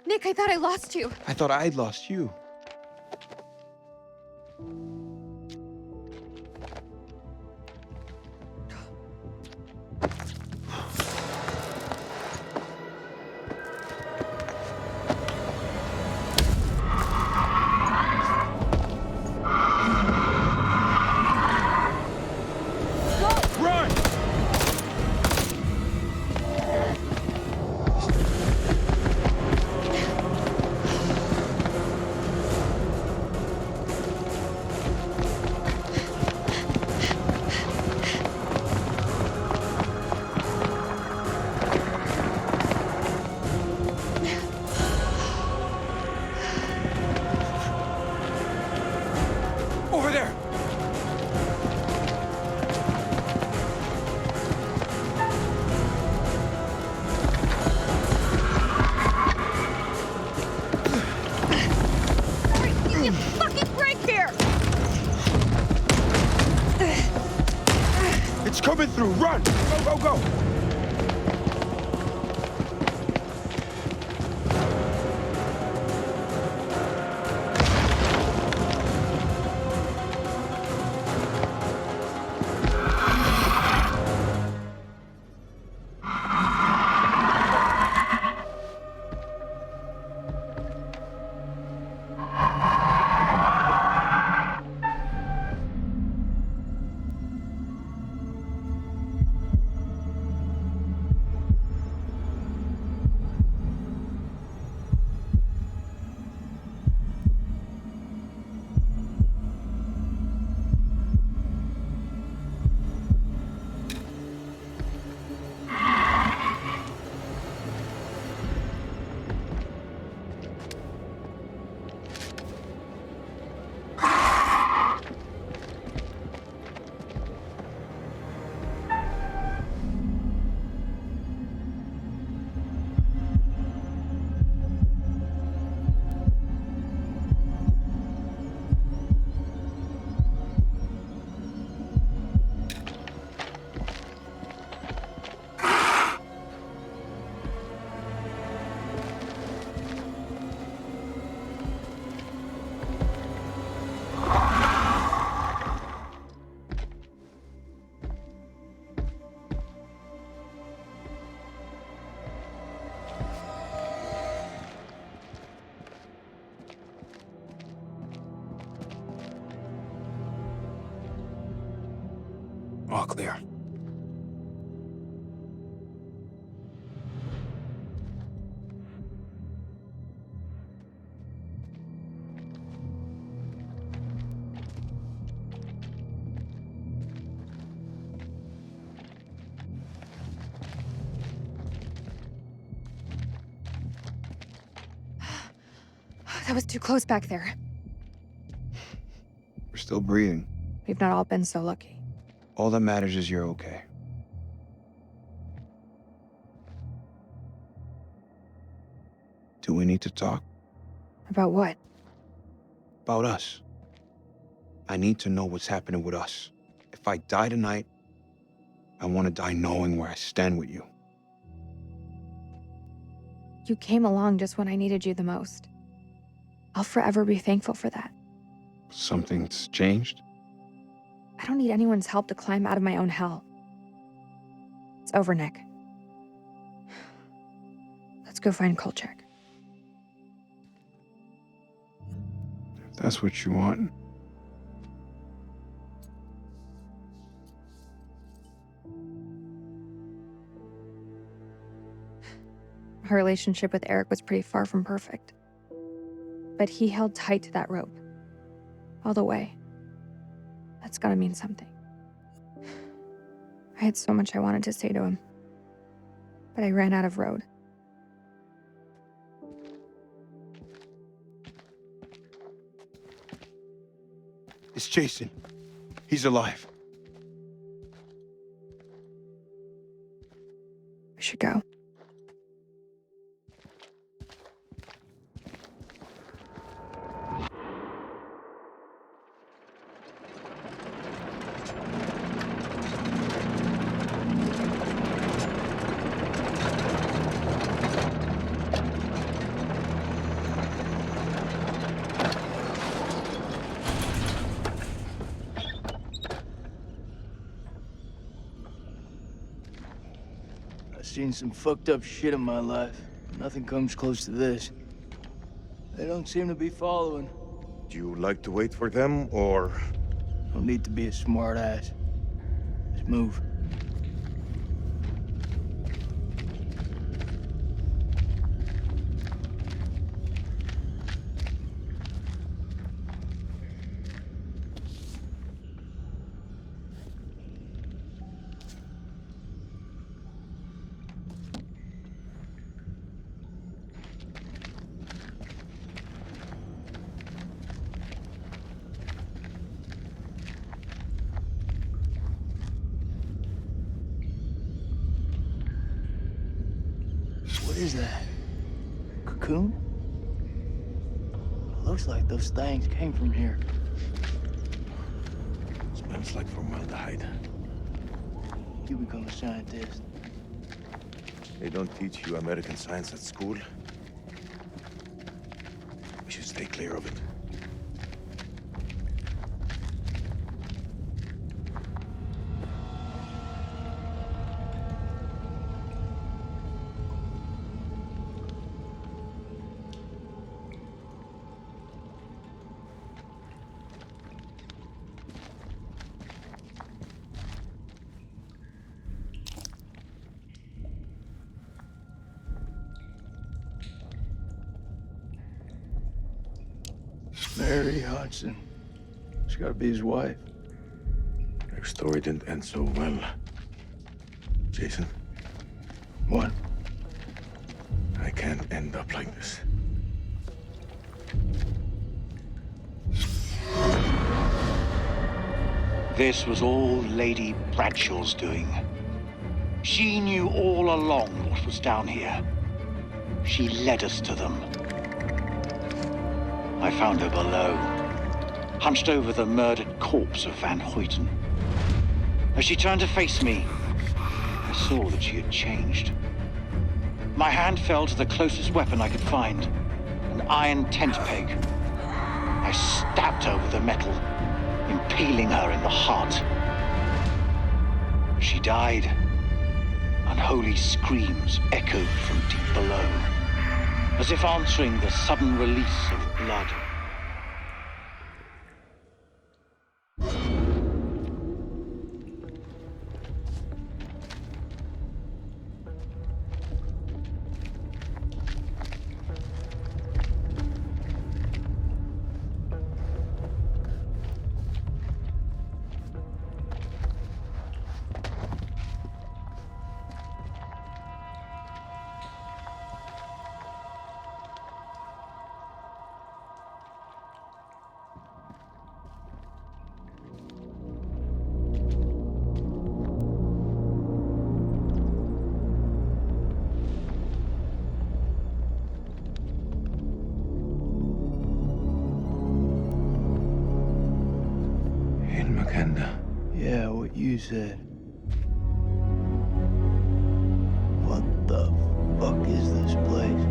Nick, I thought I lost you. I thought I'd lost you. Over there! You fucking break here! It's coming through! Run! Go, go, go! clear. That was too close back there. We're still breathing. We've not all been so lucky. All that matters is you're okay. Do we need to talk? About what? About us. I need to know what's happening with us. If I die tonight, I want to die knowing where I stand with you. You came along just when I needed you the most. I'll forever be thankful for that. Something's changed? I don't need anyone's help to climb out of my own hell. It's over, Nick. Let's go find Kolchak. If that's what you want. Our relationship with Eric was pretty far from perfect. But he held tight to that rope. All the way. That's gotta mean something. I had so much I wanted to say to him. But I ran out of road. It's Jason. He's alive. We should go. I've seen some fucked up shit in my life. Nothing comes close to this. They don't seem to be following. Do you like to wait for them, or...? Don't need to be a smart ass. Just move. What is that? Cocoon? Looks like those things came from here. Smells like formaldehyde. You become a scientist. They don't teach you American science at school. We should stay clear of it. Mary Hodgson. She's gotta be his wife. Your story didn't end so well. Jason? What? I can't end up like this. This was all Lady Bradshaw's doing. She knew all along what was down here. She led us to them. I found her below, hunched over the murdered corpse of Van Hoyten. As she turned to face me, I saw that she had changed. My hand fell to the closest weapon I could find, an iron tent peg. I stabbed her with the metal, impaling her in the heart. She died. Unholy screams echoed from deep below, as if answering the sudden release of blood. المكان ده. Yeah, what you said. What the fuck is this place?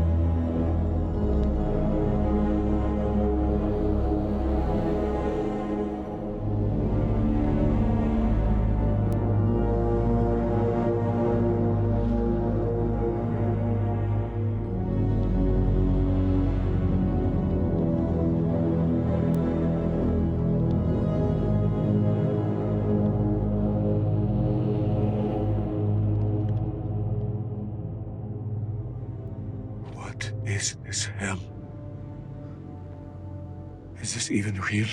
What is this hell? Is this even real?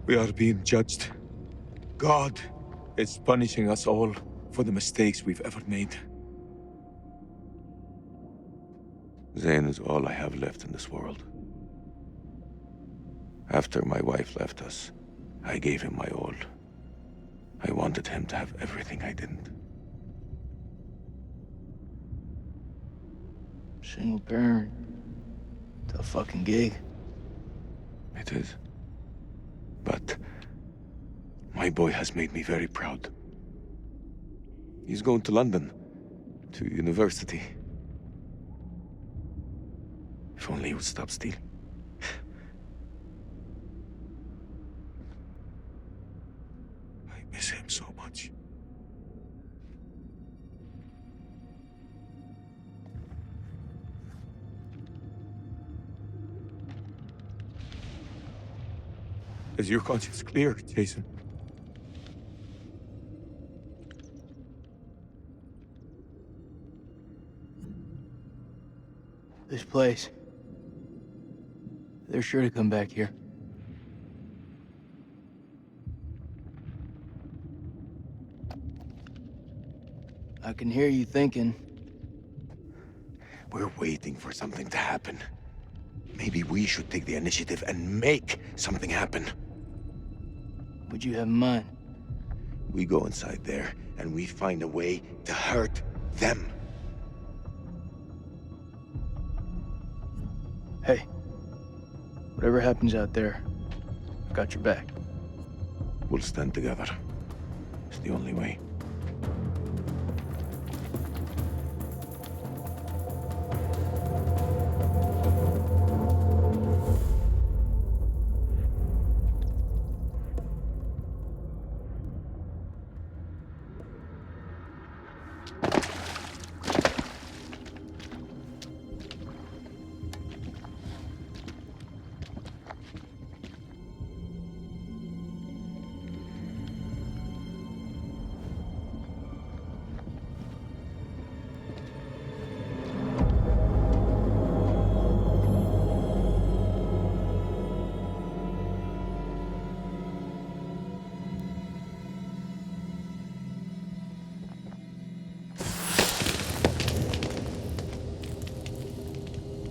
We are being judged. God is punishing us all for the mistakes we've ever made. Zayn is all I have left in this world. After my wife left us, I gave him my all. I wanted him to have everything I didn't. Single parent. Tough fucking gig. It is. But my boy has made me very proud. He's going to London, to university. If only he would stop stealing. I miss him so much. Is your conscience clear, Jason? This place. They're sure to come back here. I can hear you thinking. We're waiting for something to happen. Maybe we should take the initiative and make something happen. What'd you have in mind? We go inside there and we find a way to hurt them. Hey, whatever happens out there, I've got your back. We'll stand together. It's the only way.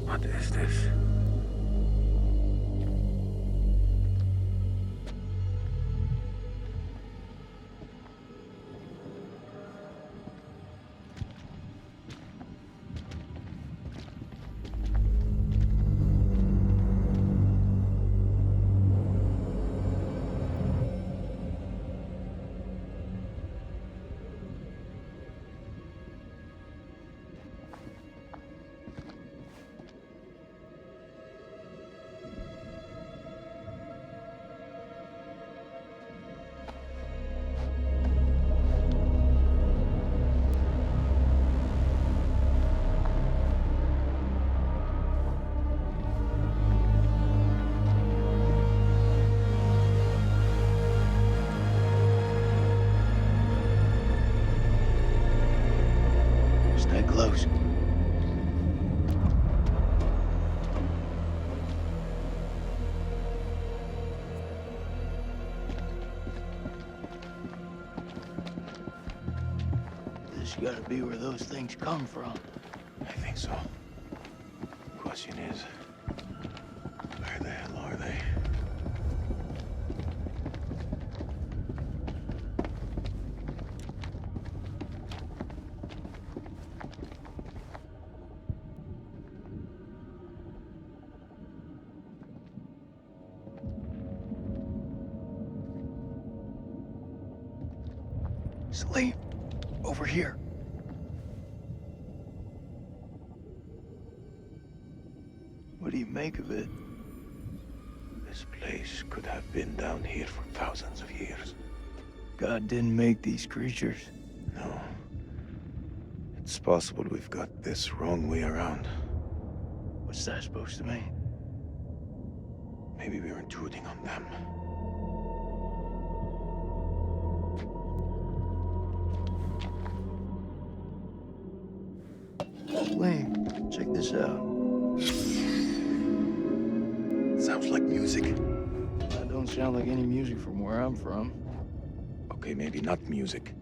What is this? Stay close. This gotta be where those things come from. I think so. Question is, where the hell are they? Sleep. Over here. What do you make of it? This place could have been down here for thousands of years. God didn't make these creatures. No. It's possible we've got this wrong way around. What's that supposed to mean? Maybe we're intruding on them. Lane, check this out. Sounds like music. That don't sound like any music from where I'm from. Okay, maybe not music.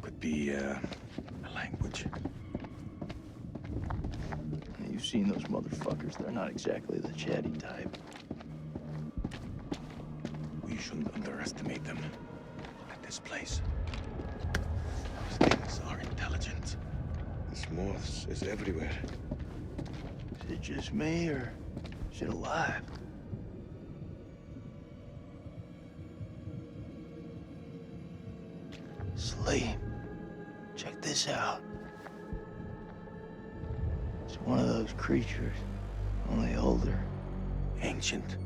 Could be, a language. You've seen those motherfuckers. They're not exactly the chatty type. We shouldn't underestimate them. Look at this place. Those things are intelligent. This moths is everywhere. Is it just me, or is it alive? Sleep. Check this out. It's one of those creatures, only older. Ancient.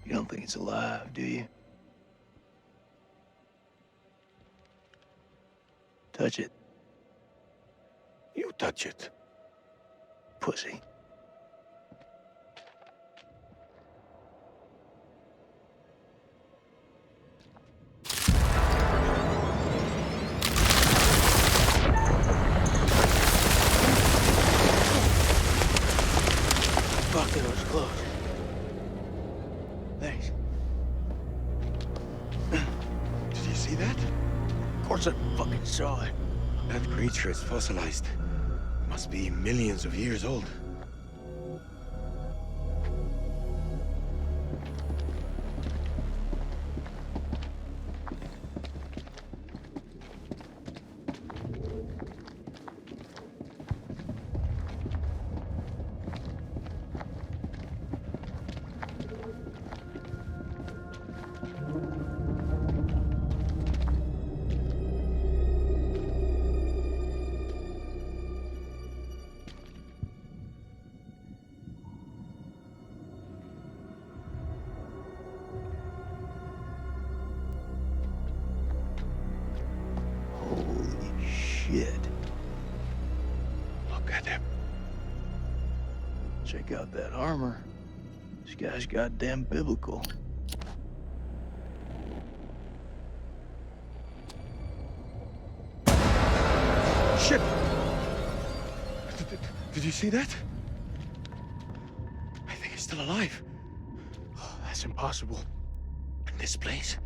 You don't think it's alive, do you? Touch it. You touch it. Pussy. Fuck, that was close. Thanks. Did you see that? Of course I fucking saw it. That creature is fossilized. Must be millions of years old. Shit. Look at him. Check out that armor. This guy's goddamn biblical. Shit! Did you see that? I think he's still alive. Oh, that's impossible. In this place,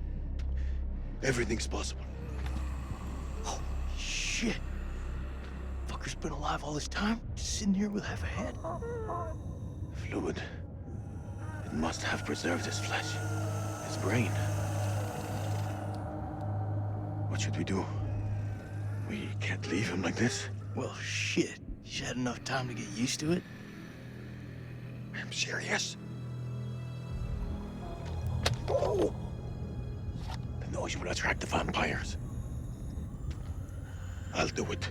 everything's possible. Holy shit. Fucker's been alive all this time? Just sitting here with half a head? Fluid. It must have preserved his flesh, his brain. What should we do? We can't leave him like this. Well, shit. He's had enough time to get used to it. I'm serious. Oh! The noise will attract the vampires. I'll do it.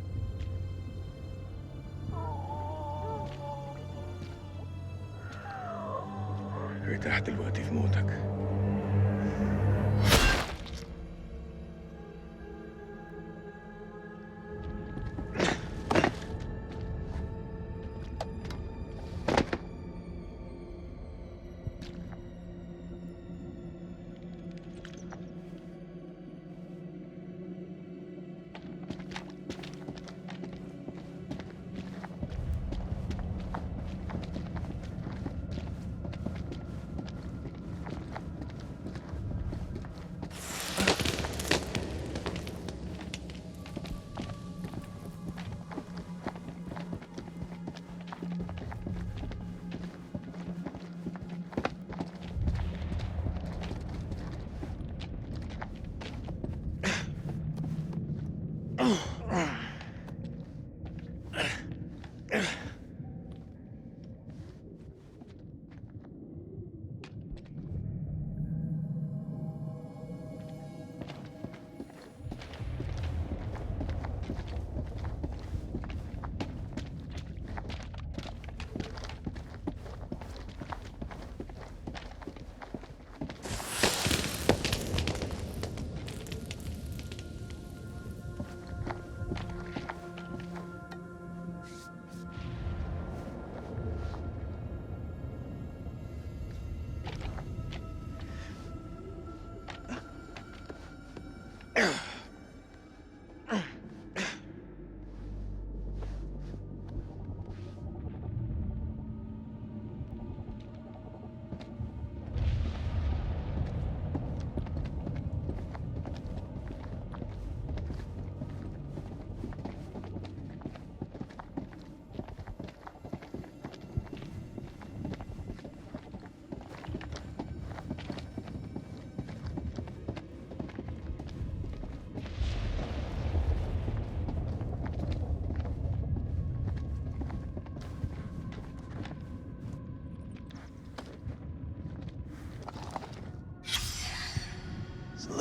ارتاح دلوقتي في موتك.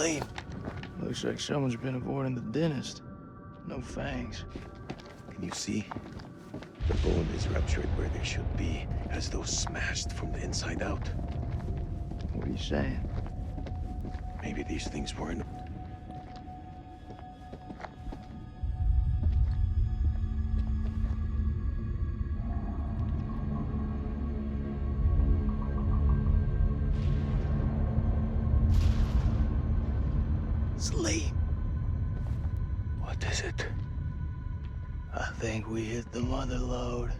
Salim. Looks like someone's been avoiding the dentist. No fangs. Can you see? The bone is ruptured where there should be, as though smashed from the inside out. What are you saying? Maybe these things weren't... Salim. What is it? I think we hit the mother lode.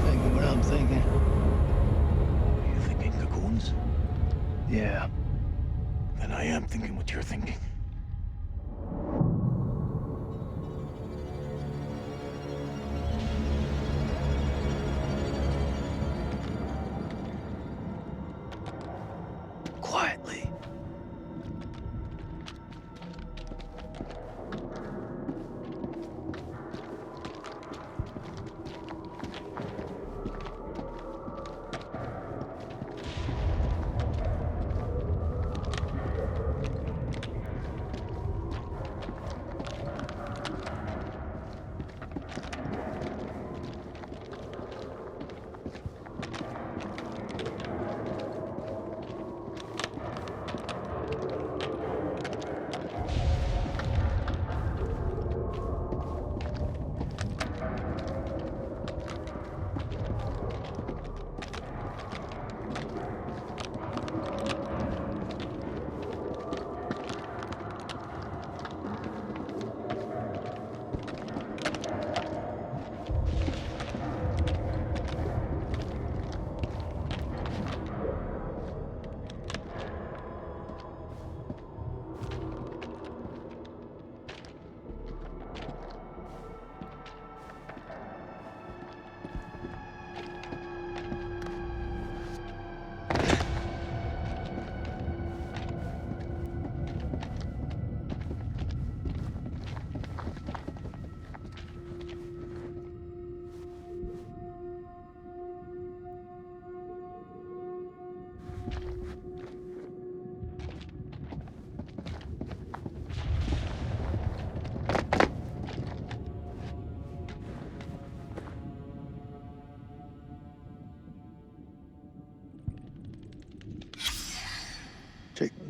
Thinking what I'm thinking. You thinking cocoons? Yeah. Then I am thinking what you're thinking. Quietly.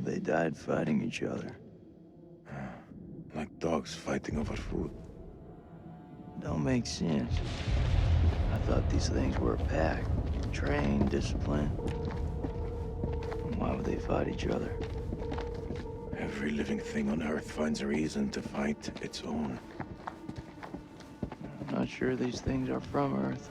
They died fighting each other. Like dogs fighting over food. Don't make sense. I thought these things were a pack. Trained, disciplined. Why would they fight each other? Every living thing on Earth finds a reason to fight its own. I'm not sure these things are from Earth.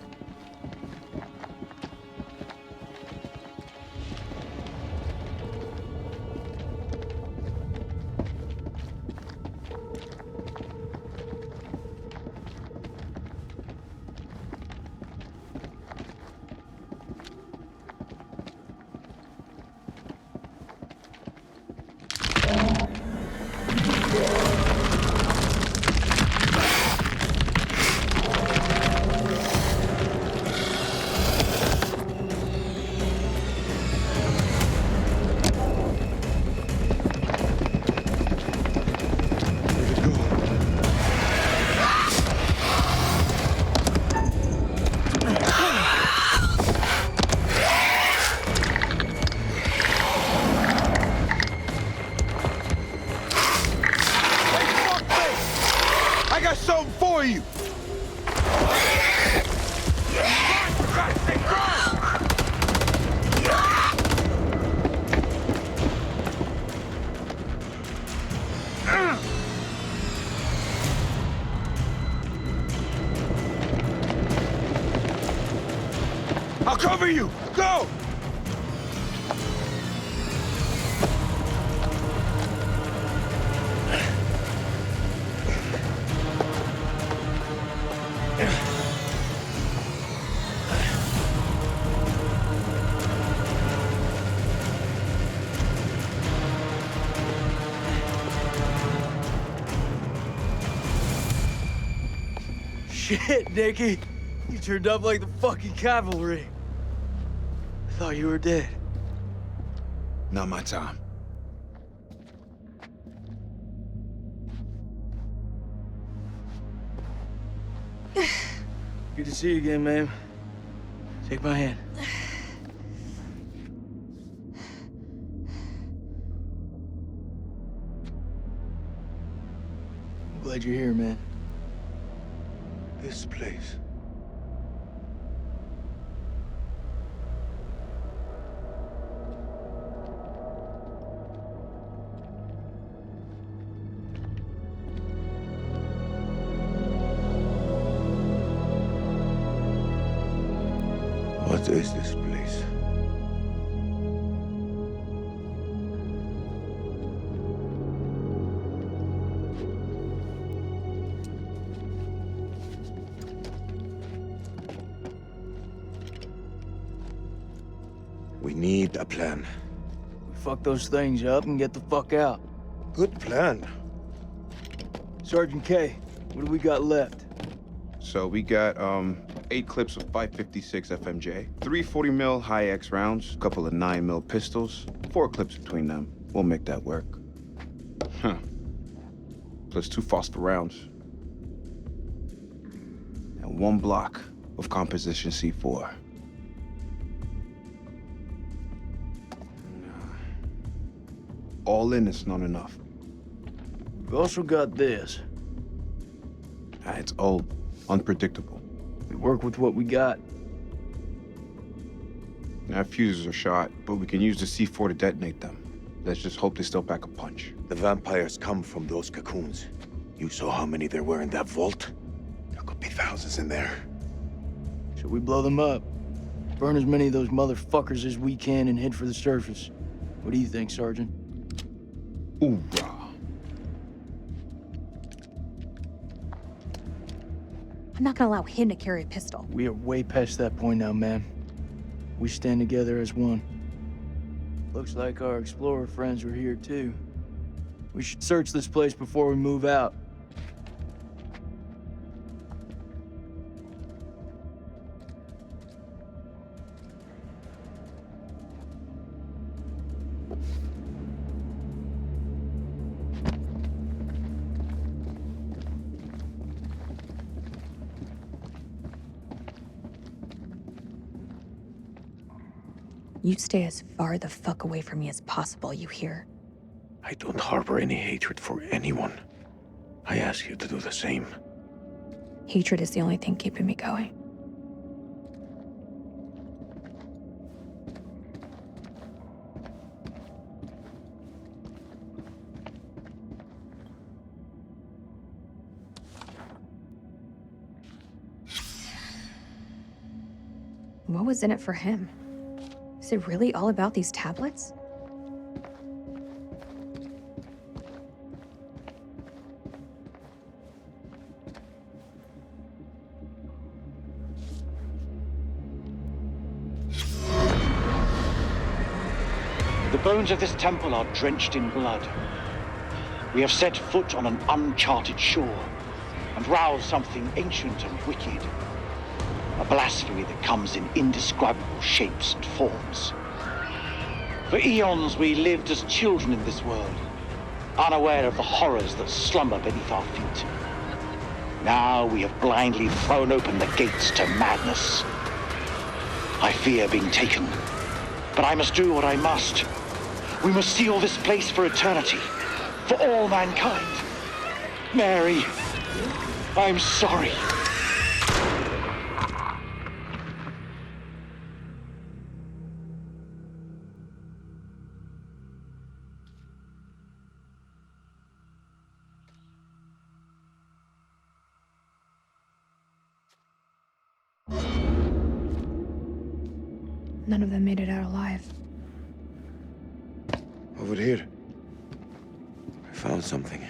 I'll cover you! Go! Shit, Nicky. You turned up like the fucking cavalry. I thought you were dead. Not my time. Good to see you again, ma'am. Take my hand. I'm glad you're here, man. This place. What is this place? We need a plan. We fuck those things up and get the fuck out. Good plan. Sergeant K, what do we got left? So we got 8 clips of 556 FMJ, 3 40 mil high X rounds, a couple of 9 mil pistols, 4 clips between them. We'll make that work. Huh. Plus 2 phosphor rounds. And 1 block of composition C4. All in, it's not enough. We've also got this. It's old, unpredictable. We work with what we got. Our fuses are shot, but we can use the C4 to detonate them. Let's just hope they still pack a punch. The vampires come from those cocoons. You saw how many there were in that vault? There could be thousands in there. Should we blow them up? Burn as many of those motherfuckers as we can and head for the surface. What do you think, Sergeant? Hoorah. I'm not gonna allow him to carry a pistol. We are way past that point now, ma'am. We stand together as one. Looks like our explorer friends are here, too. We should search this place before we move out. You stay as far the fuck away from me as possible, you hear? I don't harbor any hatred for anyone. I ask you to do the same. Hatred is the only thing keeping me going. What was in it for him? Is it really all about these tablets? The bones of this temple are drenched in blood. We have set foot on an uncharted shore and roused something ancient and wicked. A blasphemy that comes in indescribable shapes and forms. For eons we lived as children in this world, unaware of the horrors that slumber beneath our feet. Now we have blindly thrown open the gates to madness. I fear being taken, but I must do what I must. We must seal this place for eternity, for all mankind. Mary, I'm sorry. None of them made it out alive. Over here. I found something.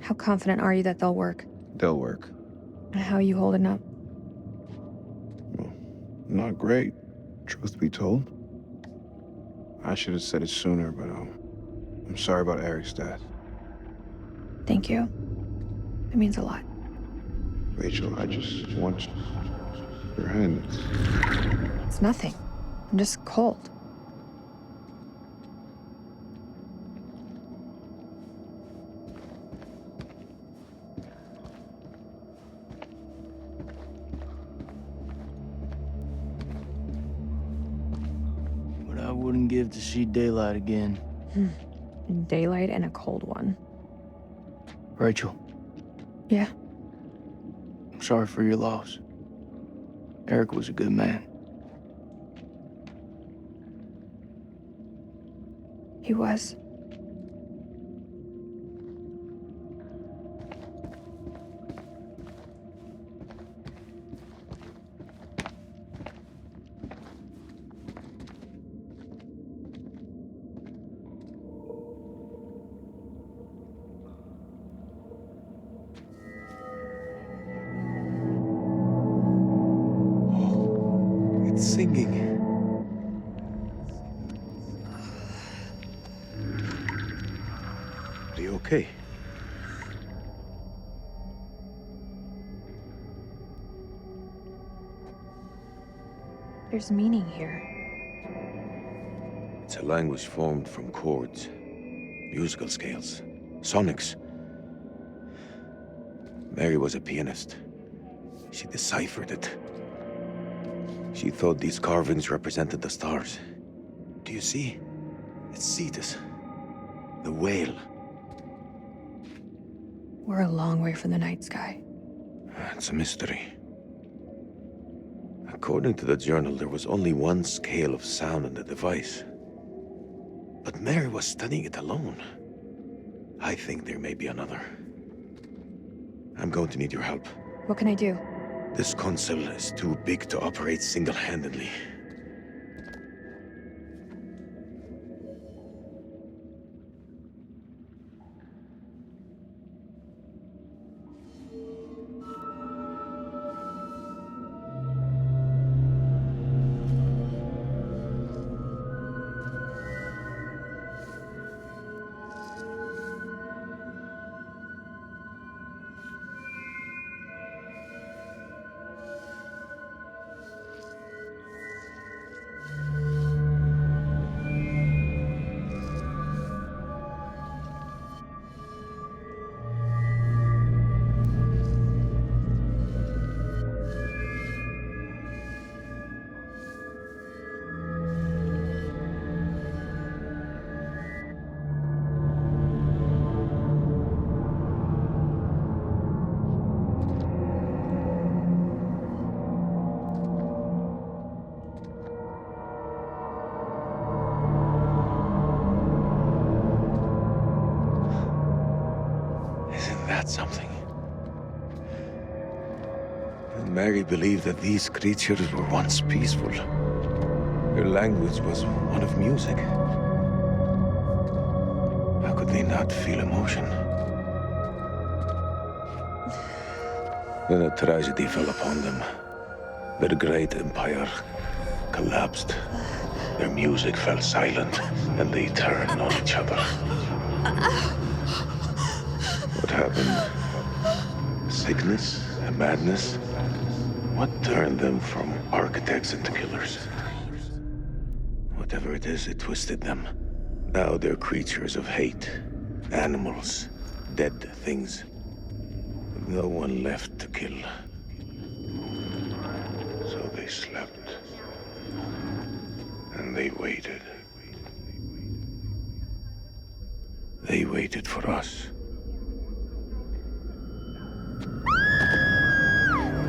How confident are you that they'll work? They'll work. And how are you holding up? Not great, truth be told. I should have said it sooner, but I'm sorry about Eric's death. Thank you. It means a lot. Rachel, I just want your hand. It's nothing. I'm just cold. What I wouldn't give to see daylight again. Daylight and a cold one. Rachel, Yeah. I'm sorry for your loss. Eric was a good man. He was. It's singing. Are you okay? There's meaning here. It's a language formed from chords, musical scales, sonics. Mary was a pianist. She deciphered it. She thought these carvings represented the stars. Do you see? It's Cetus, the whale. We're a long way from the night sky. It's a mystery. According to the journal, there was only one scale of sound in the device. But Mary was studying it alone. I think there may be another. I'm going to need your help. What can I do? This console is too big to operate single-handedly. That's something. And Mary believed that these creatures were once peaceful. Their language was one of music. How could they not feel emotion? Then a tragedy fell upon them. Their great empire collapsed. Their music fell silent, and they turned on each other. What happened? Sickness? A madness? What turned them from architects into killers? Whatever it is, it twisted them. Now they're creatures of hate. Animals. Dead things. With no one left to kill. So they slept. And they waited. They waited for us.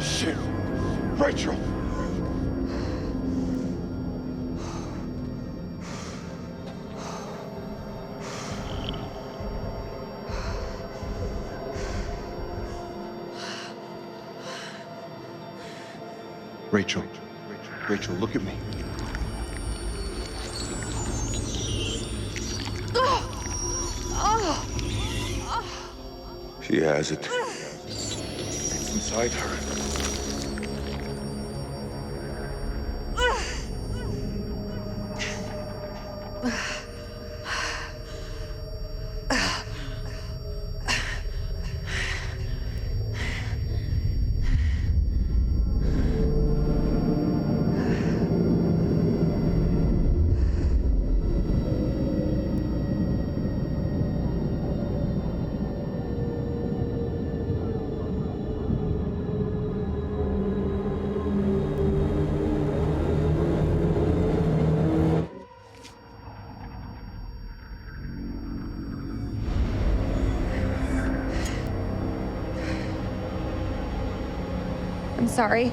Shit! Rachel! Rachel. Rachel, look at me. She has it. It's inside her. I'm sorry.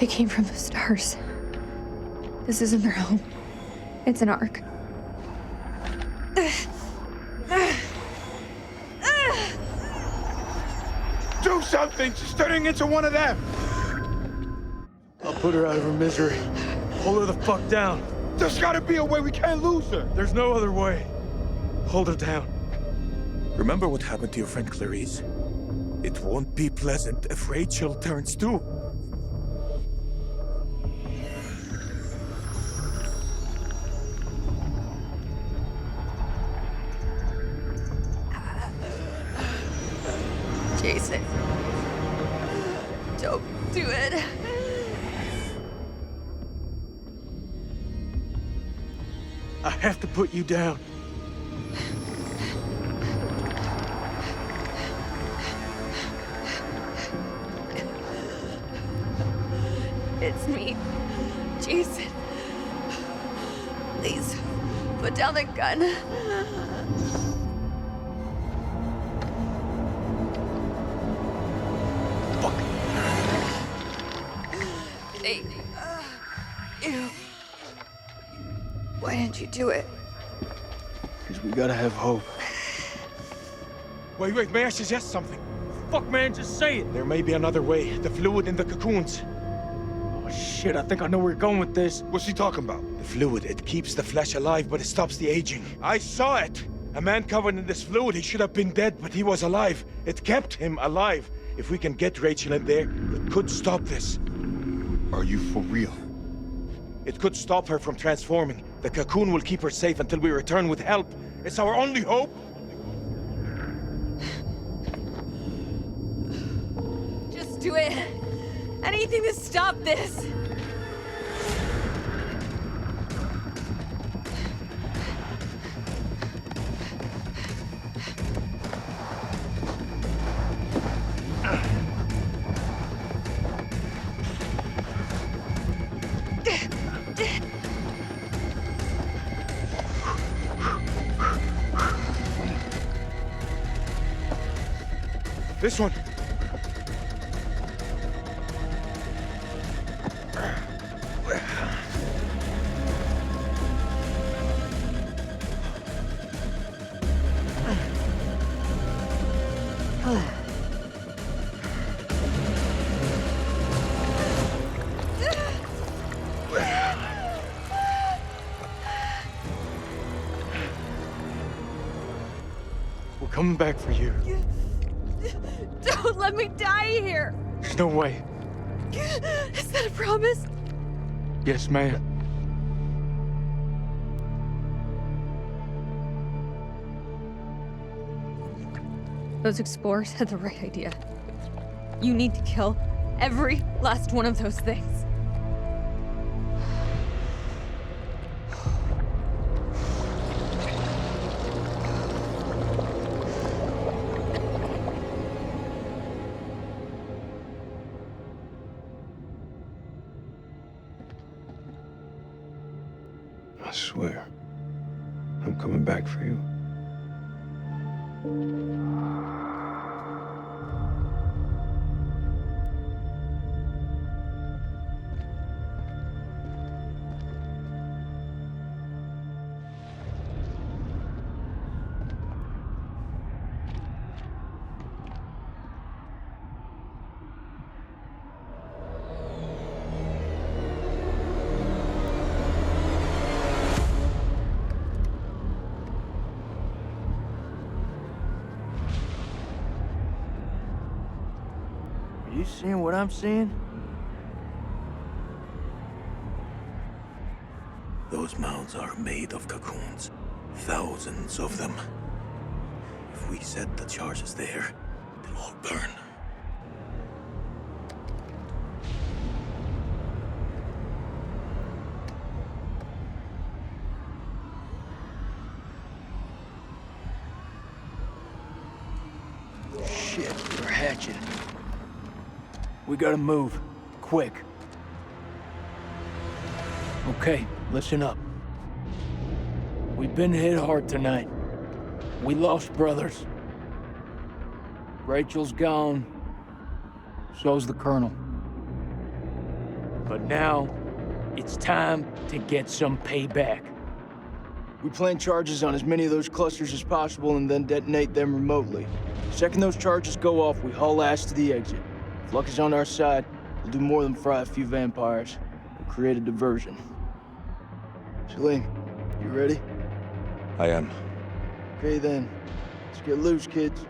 They came from the stars. This isn't their home. It's an ark. Do something! She's turning into one of them! I'll put her out of her misery. Hold her the fuck down. There's gotta be a way. We can't lose her! There's no other way. Hold her down. Remember what happened to your friend Clarice? It won't be pleasant if Rachel turns too. Jason. Don't do it. I have to put you down. It's me, Jason. Please, put down the gun. Hey, ew. Why didn't you do it? Because we gotta have hope. Wait, may I suggest something? Fuck, man, just say it. There may be another way. The fluid in the cocoons. Oh, shit, I think I know where you're going with this. What's he talking about? The fluid, it keeps the flesh alive, but it stops the aging. I saw it! A man covered in this fluid, he should have been dead, but he was alive. It kept him alive. If we can get Rachel in there, it could stop this. Are you for real? It could stop her from transforming. The cocoon will keep her safe until we return with help. It's our only hope. Just do it. Anything to stop this. This one. We're coming back for you. Don't let me die here. There's no way. Is that a promise? Yes, ma'am. Those explorers had the right idea. You need to kill every last one of those things. I swear, I'm coming back for you. you seeing what I'm seeing? Those mounds are made of cocoons. Thousands of them. If we set the charges there, they'll all burn. Shit, they're hatching. We gotta move. Quick. Okay, listen up. We've been hit hard tonight. We lost brothers. Rachel's gone. So's the Colonel. But now, it's time to get some payback. We plan charges on as many of those clusters as possible and then detonate them remotely. Second those charges go off, we haul ass to the exit. If luck is on our side, we'll do more than fry a few vampires. We'll create a diversion. Salim, you ready? I am. Okay then, let's get loose, kids.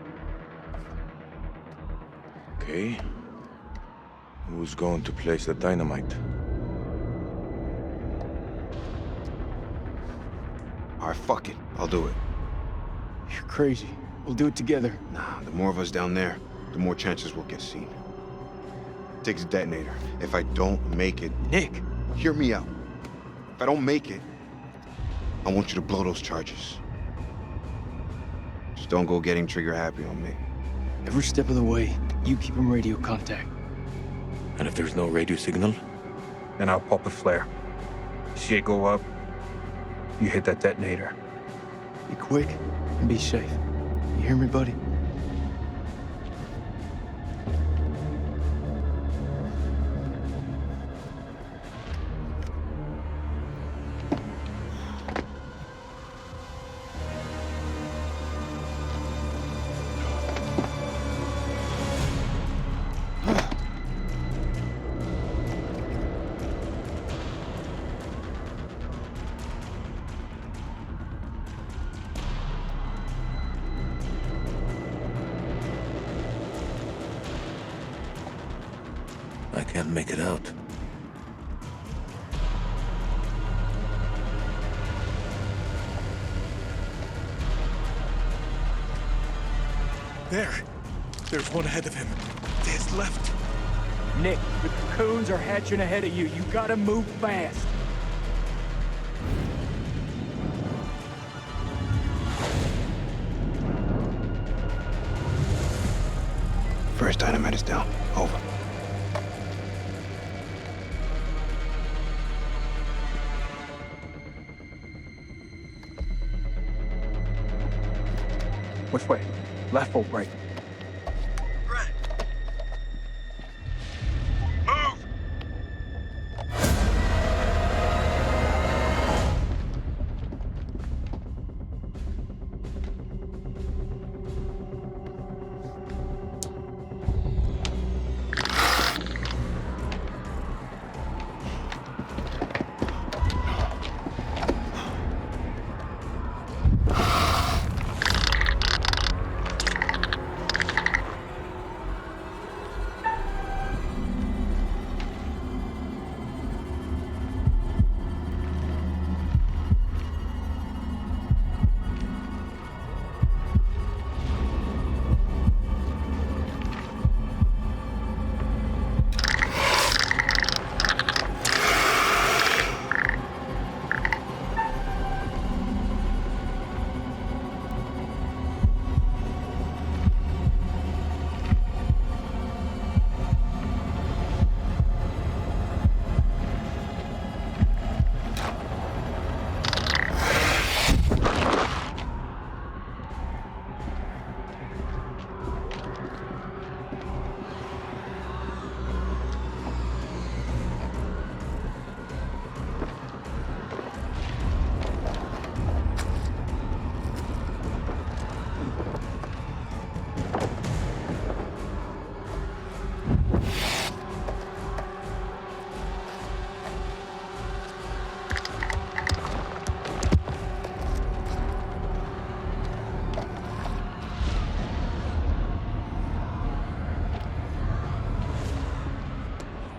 Okay. Who's going to place the dynamite? All right, fuck it. I'll do it. You're crazy. We'll do it together. Nah, the more of us down there, the more chances we'll get seen. Takes a detonator. If I don't make it... Nick! Hear me out. If I don't make it, I want you to blow those charges. Just don't go getting trigger happy on me. Every step of the way, you keep in radio contact. And if there's no radio signal? Then I'll pop a flare. You see it go up, you hit that detonator. Be quick and be safe. You hear me, buddy? I can't make it out. There! There's one ahead of him. To his left. Nick, the cocoons are hatching ahead of you. You gotta move fast. First dynamite is down. Over. Which way? Left or right?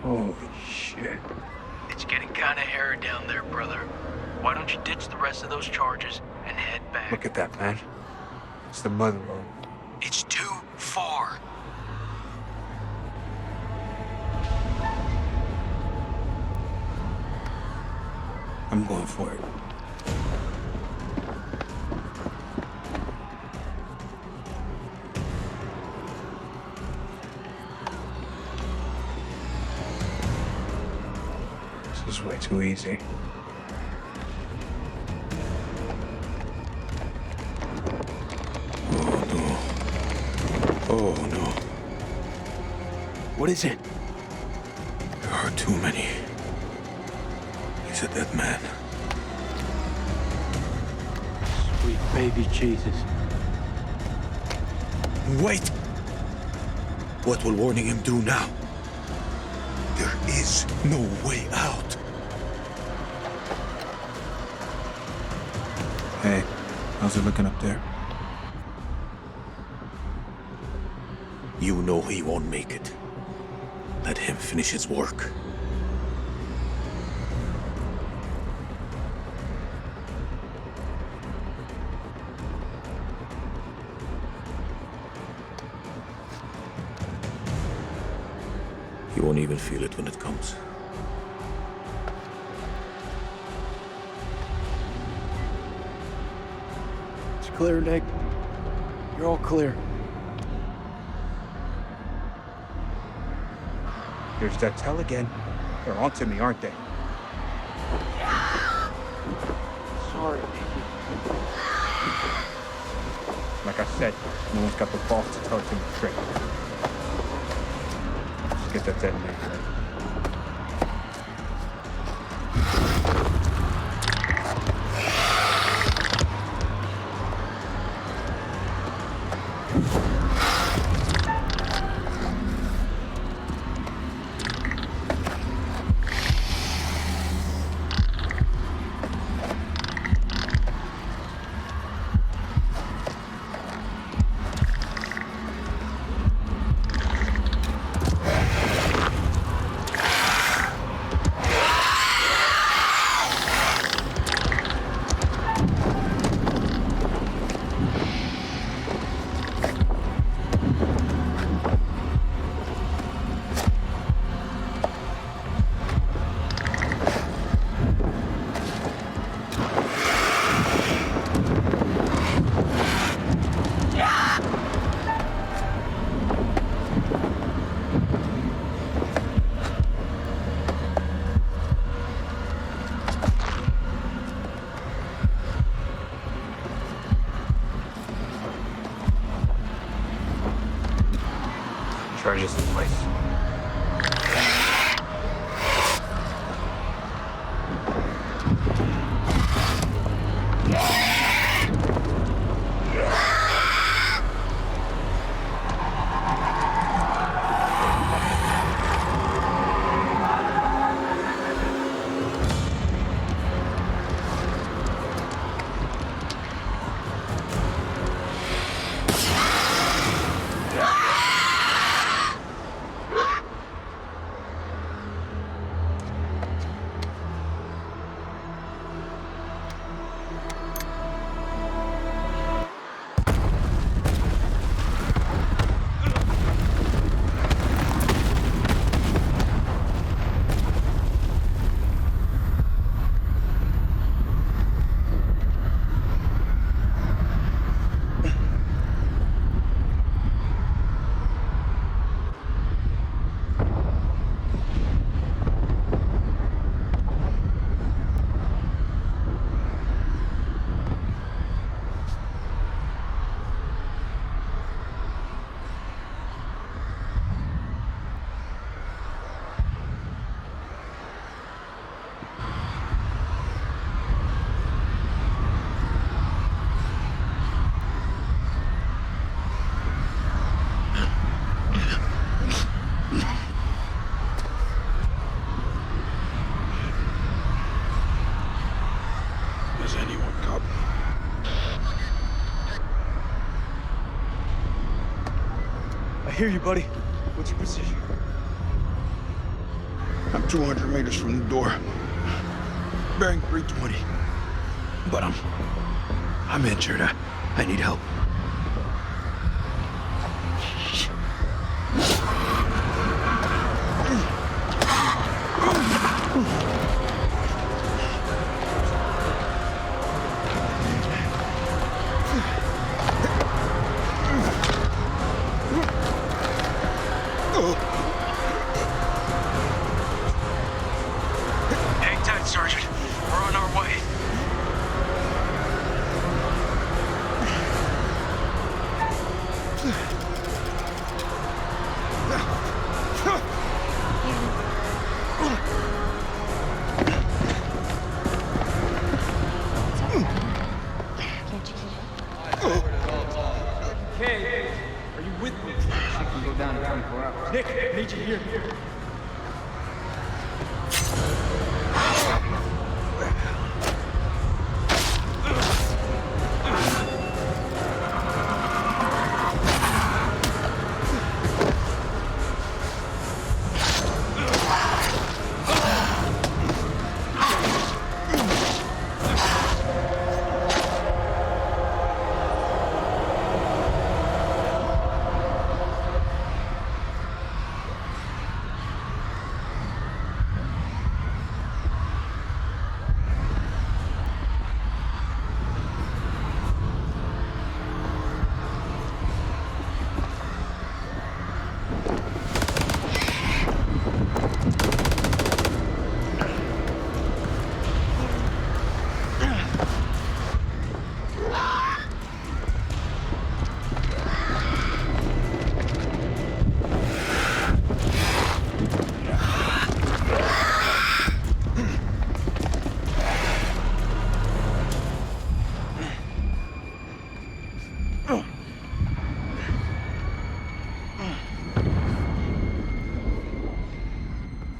Holy shit. It's getting kind of hairy down there, brother. Why don't you ditch the rest of those charges and head back? Look at that, man. It's the mother road. It's too far. I'm going for it. This is way too easy. Oh no. What is it? There are too many. He's a dead man. Sweet baby Jesus. Wait! What will warning him do now? There is no way out. Hey, how's it looking up there? You know he won't make it. Let him finish his work. He won't even feel it when it comes. It's clear, Nick. You're all clear. There's that tell again. They're onto me, aren't they? Sorry. Like I said, no one's got the balls to tell it to me straight. Just get that dead man ready. Charges in place. Has anyone come? I hear you, buddy. What's your position? I'm 200 meters from the door. Bearing 320. But I'm injured. I need help. Hang tight, Sergeant. We're on our way. Hey, are you with me? I can go down in 24 hours. Nick, I need you here.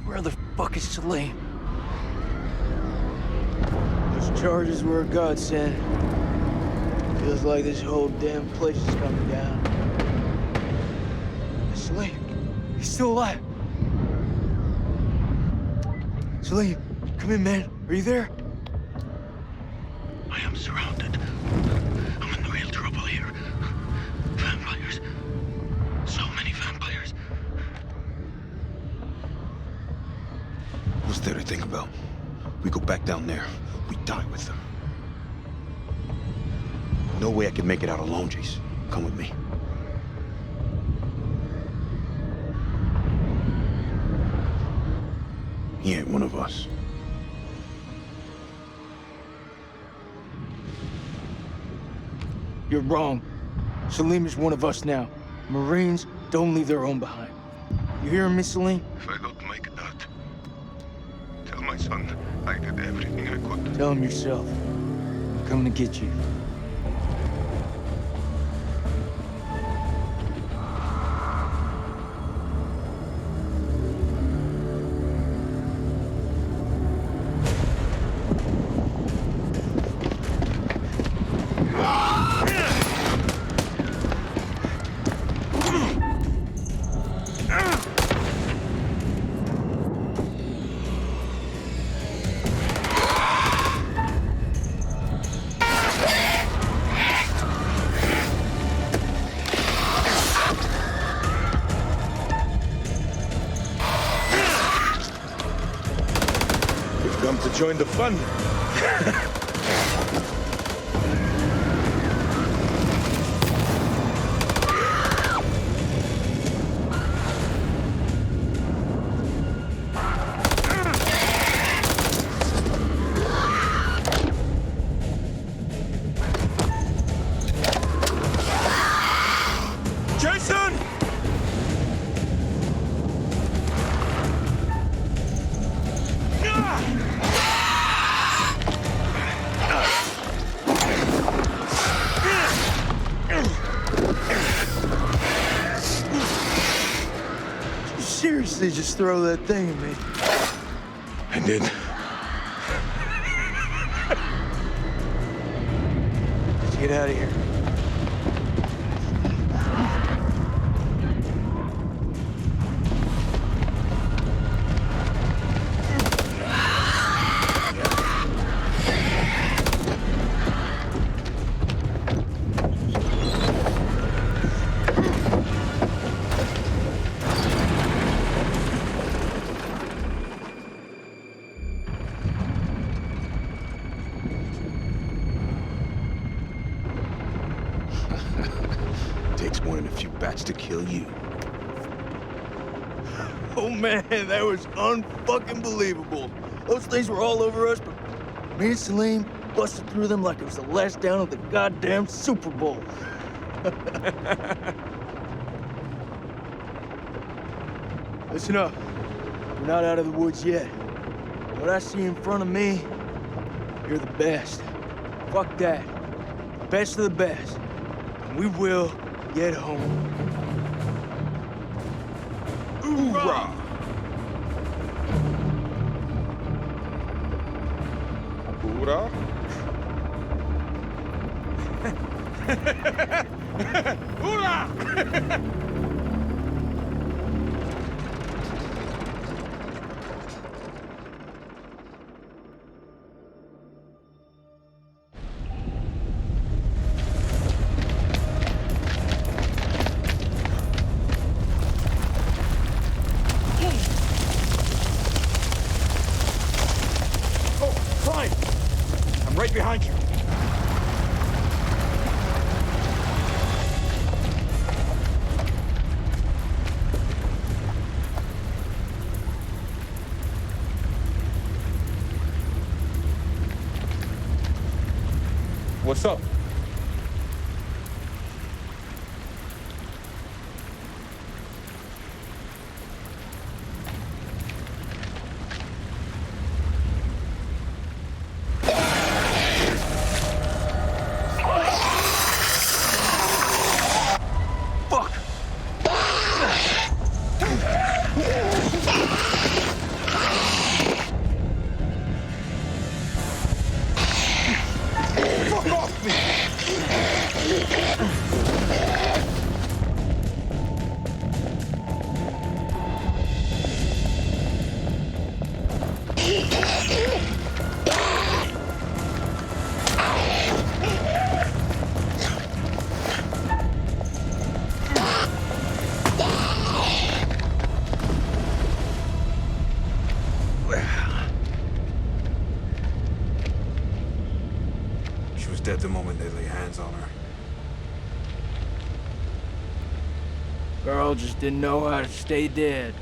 Where the fuck is Salim? Those charges were a godsend. Feels like this whole damn place is coming down. Salim, he's still alive. Salim, come in, man. Are you there? I am surrounded. I'm in real trouble here. Vampires. So many vampires. What's there to think about? We go back down there, we die with them. No way I can make it out alone, Jace. Come with me. He ain't one of us. You're wrong. Salim is one of us now. Marines don't leave their own behind. You hear me, Salim? If I don't make it out, tell my son I did everything I could. Tell him yourself. I'm coming to get you. Come to join the fun. Jason! Seriously, just throw that thing at me. I did. Let's get out of here. kill you. Oh man, that was unfucking believable. Those things were all over us, but me and Salim busted through them like it was the last down of the goddamn Super Bowl. Listen up. We're not out of the woods yet. What I see in front of me, you're the best. Fuck that. The best of the best. And we will get home. Hoorah! Hoorah? Hoorah! Right behind you. What's up? Dead the moment they lay hands on her. Girl just didn't know how to stay dead.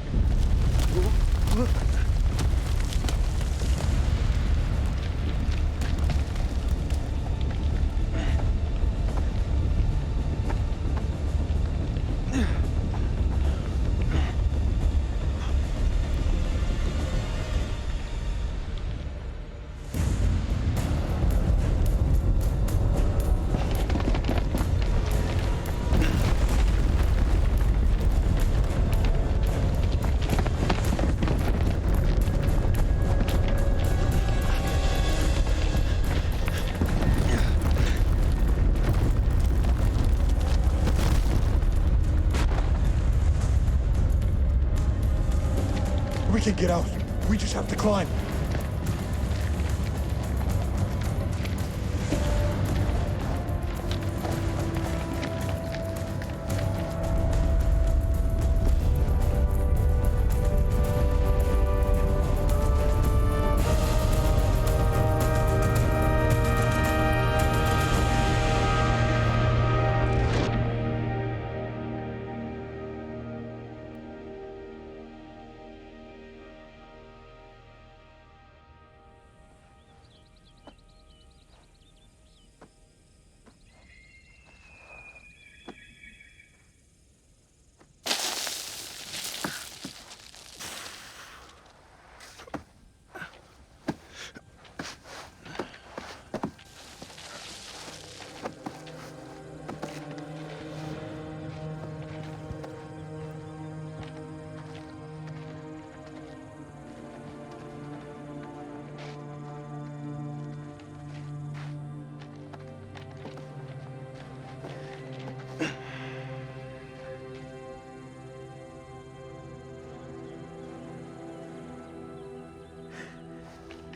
We can get out. We just have to climb.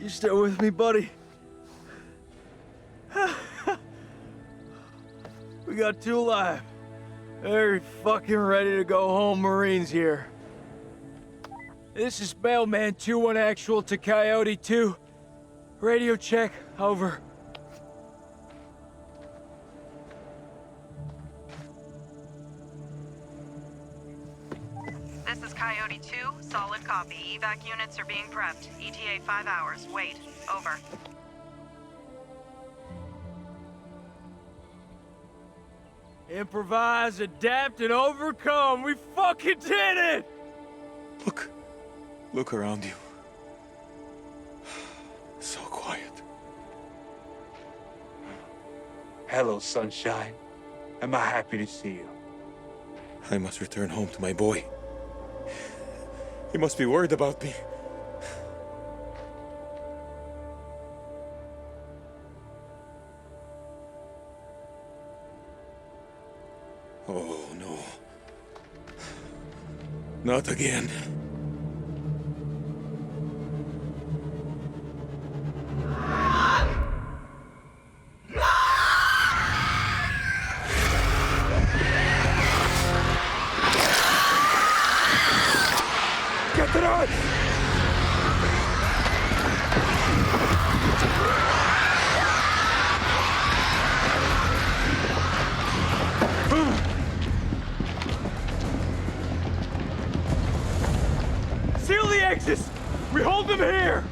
You still with me, buddy? We got two alive. Very fucking ready to go home, Marines here. This is Mailman 2-1 actual to Coyote 2. Radio check, over. Coyote 2, solid copy. Evac units are being prepped. ETA 5 hours. Wait. Over. Improvise, adapt, and overcome. We fucking did it! Look around you. So quiet. Hello, sunshine. Am I happy to see you? I must return home to my boy. He must be worried about me. Oh, no. Not again. Get it on! Seal the exits! We hold them here!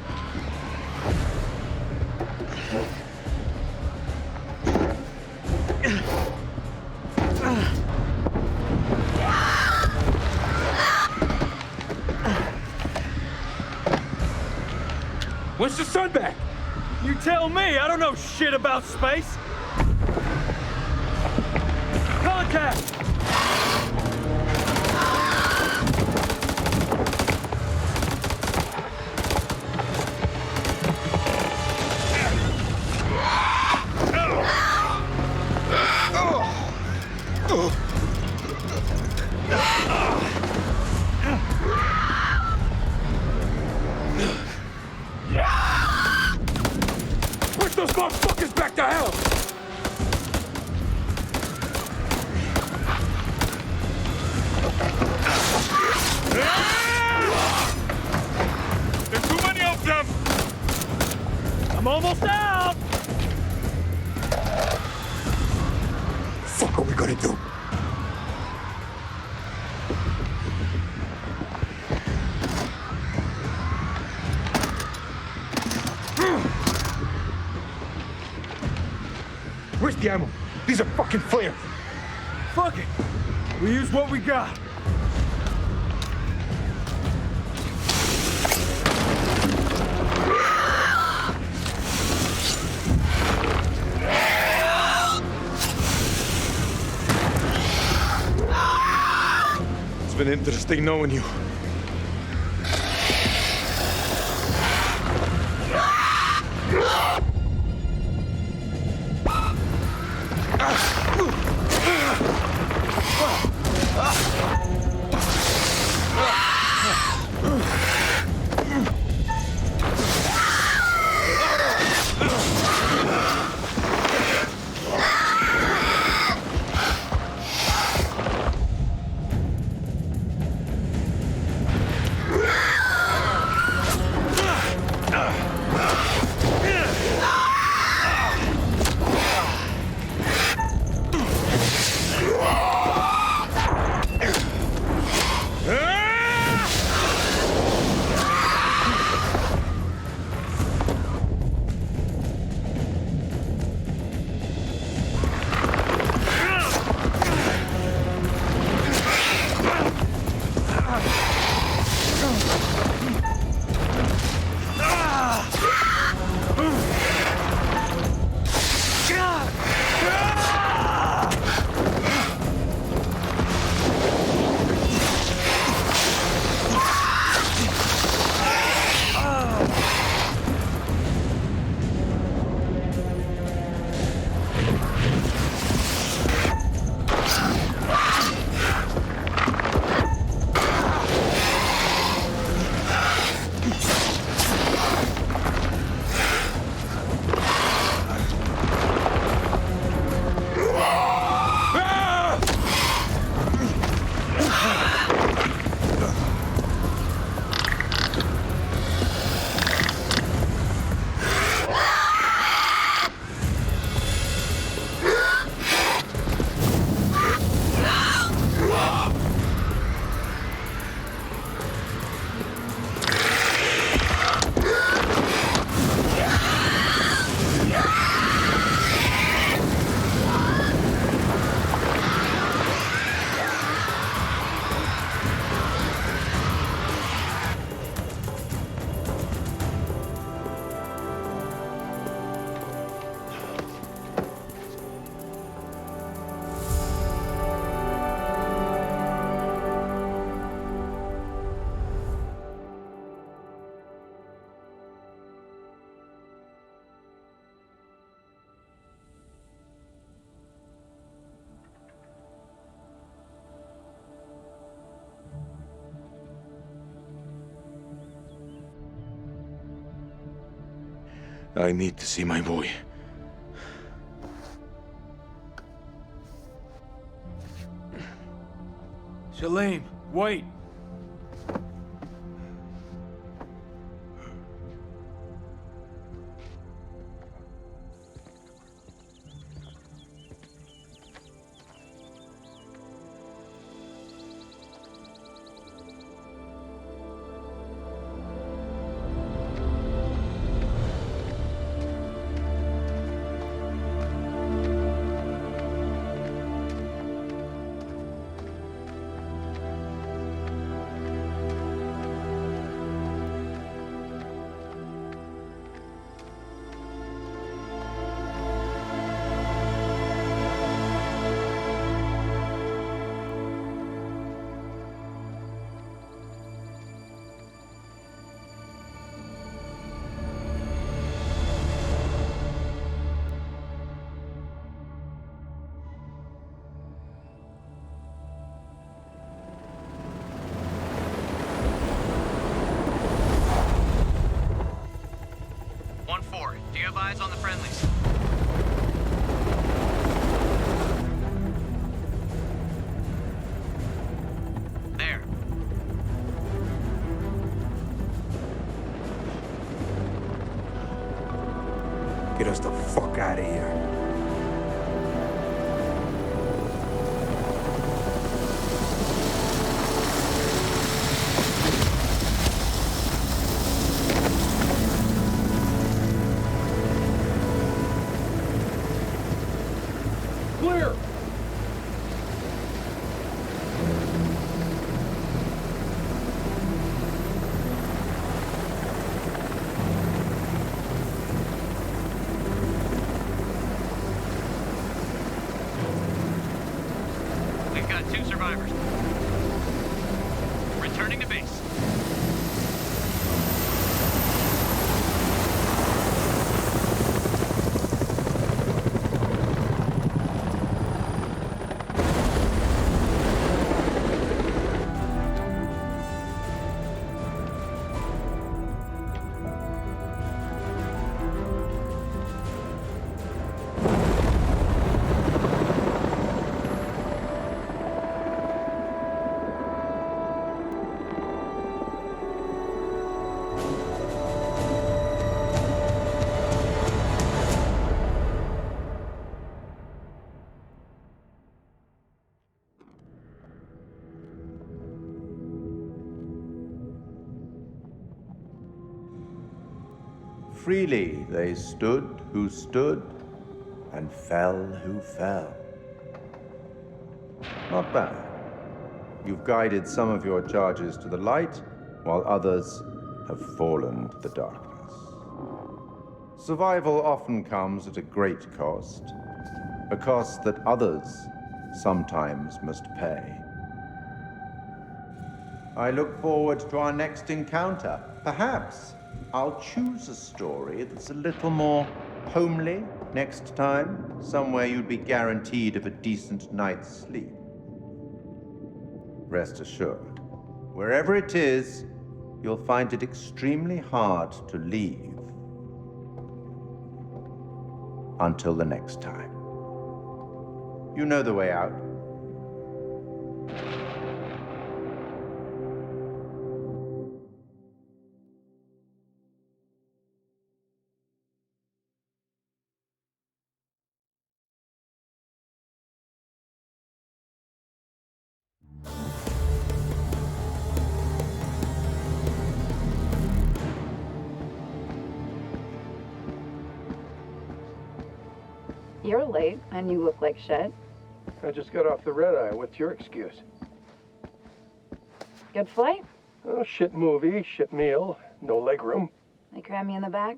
When's the sun back? You tell me, I don't know shit about space! Contact! Push those motherfuckers back to hell! There's too many of them! I'm almost out! Fuck are we gonna do? Where's the ammo? These are fucking flares! Fuck it! We use what we got. It's been interesting knowing you. I need to see my boy. Salim, wait. Do you have eyes on the friendlies? There. Get us the fuck out of here. Clear! We've got 2 survivors. Returning to base. Freely they stood who stood, and fell who fell. Not bad. You've guided some of your charges to the light, while others have fallen to the darkness. Survival often comes at a great cost, a cost that others sometimes must pay. I look forward to our next encounter. Perhaps I'll choose a story that's a little more homely next time, somewhere you'd be guaranteed of a decent night's sleep. Rest assured, wherever it is, you'll find it extremely hard to leave. Until the next time. You know the way out. You're late, and you look like shit. I just got off the red eye. What's your excuse? Good flight? Oh, shit movie, shit meal, no legroom. They cram you in the back?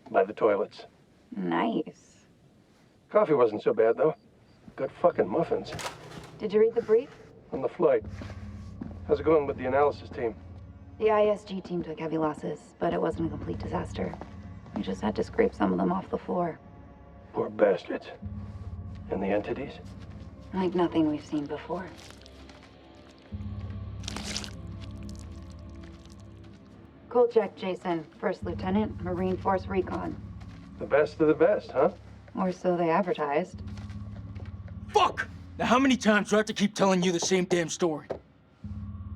By the toilets. Nice. Coffee wasn't so bad, though. Good fucking muffins. Did you read the brief? On the flight. How's it going with the analysis team? The ISG team took heavy losses, but it wasn't a complete disaster. We just had to scrape some of them off the floor. Poor bastards. And the entities? Like nothing we've seen before. Kolchak Jason, First Lieutenant, Marine Force Recon. The best of the best, huh? Or so they advertised. Fuck! Now how many times do I have to keep telling you the same damn story?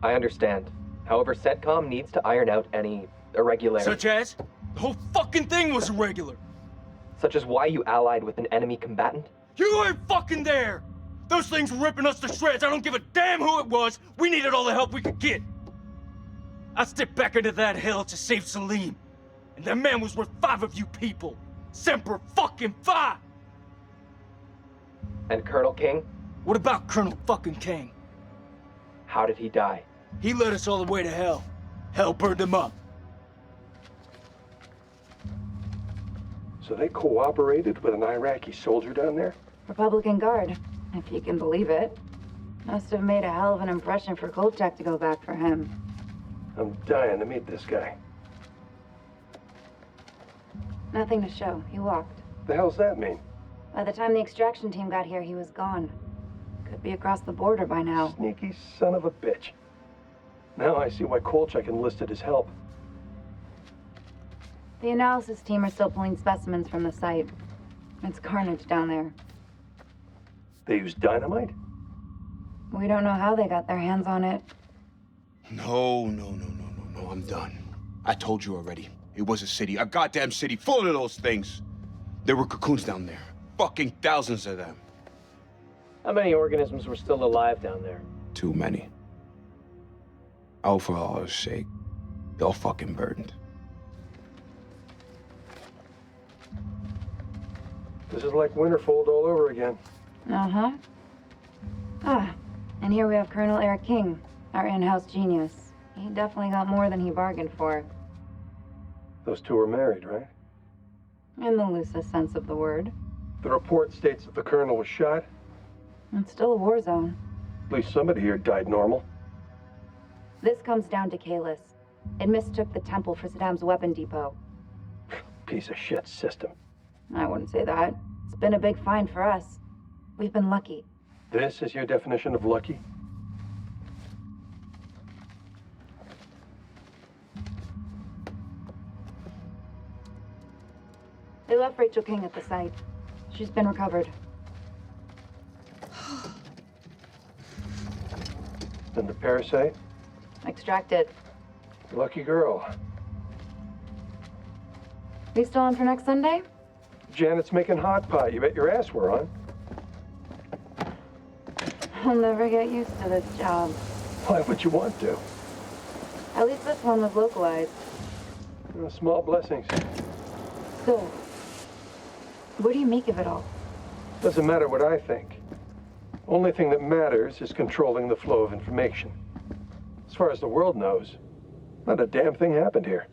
I understand. However, CENTCOM needs to iron out any irregularities. Such as? The whole fucking thing was irregular. Such as why you allied with an enemy combatant? You weren't fucking there! Those things were ripping us to shreds. I don't give a damn who it was. We needed all the help we could get. I stepped back into that hell to save Salim. And that man was worth 5 of you people. Semper fucking Fi! And Colonel King? What about Colonel fucking King? How did he die? He led us all the way to hell. Hell burned him up. So they cooperated with an Iraqi soldier down there? Republican Guard, if you can believe it. Must have made a hell of an impression for Kolchak to go back for him. I'm dying to meet this guy. Nothing to show. He walked. The hell's that mean? By the time the extraction team got here, he was gone. Could be across the border by now. Sneaky son of a bitch. Now I see why Kolchak enlisted his help. The analysis team are still pulling specimens from the site. It's carnage down there. They used dynamite? We don't know how they got their hands on it. No, I'm done. I told you already. It was a city, a goddamn city full of those things. There were cocoons down there. Fucking thousands of them. How many organisms were still alive down there? Too many. Oh, for Allah's sake. They're all fucking burned. This is like Winterfold all over again. Uh-huh. Ah, and here we have Colonel Eric King, our in-house genius. He definitely got more than he bargained for. Those two are married, right? In the loosest sense of the word. The report states that the colonel was shot. It's still a war zone. At least somebody here died normal. This comes down to Kalis. It mistook the temple for Saddam's weapon depot. Piece of shit system. I wouldn't say that. It's been a big find for us. We've been lucky. This is your definition of lucky? They left Rachel King at the site. She's been recovered. And the parasite? Extracted. Lucky girl. You still on for next Sunday? Janet's making hot pot. You bet your ass we're on. I'll never get used to this job. Why would you want to? At least this one was localized. Small blessings. So, what do you make of it all? Doesn't matter what I think. Only thing that matters is controlling the flow of information. As far as the world knows, not a damn thing happened here.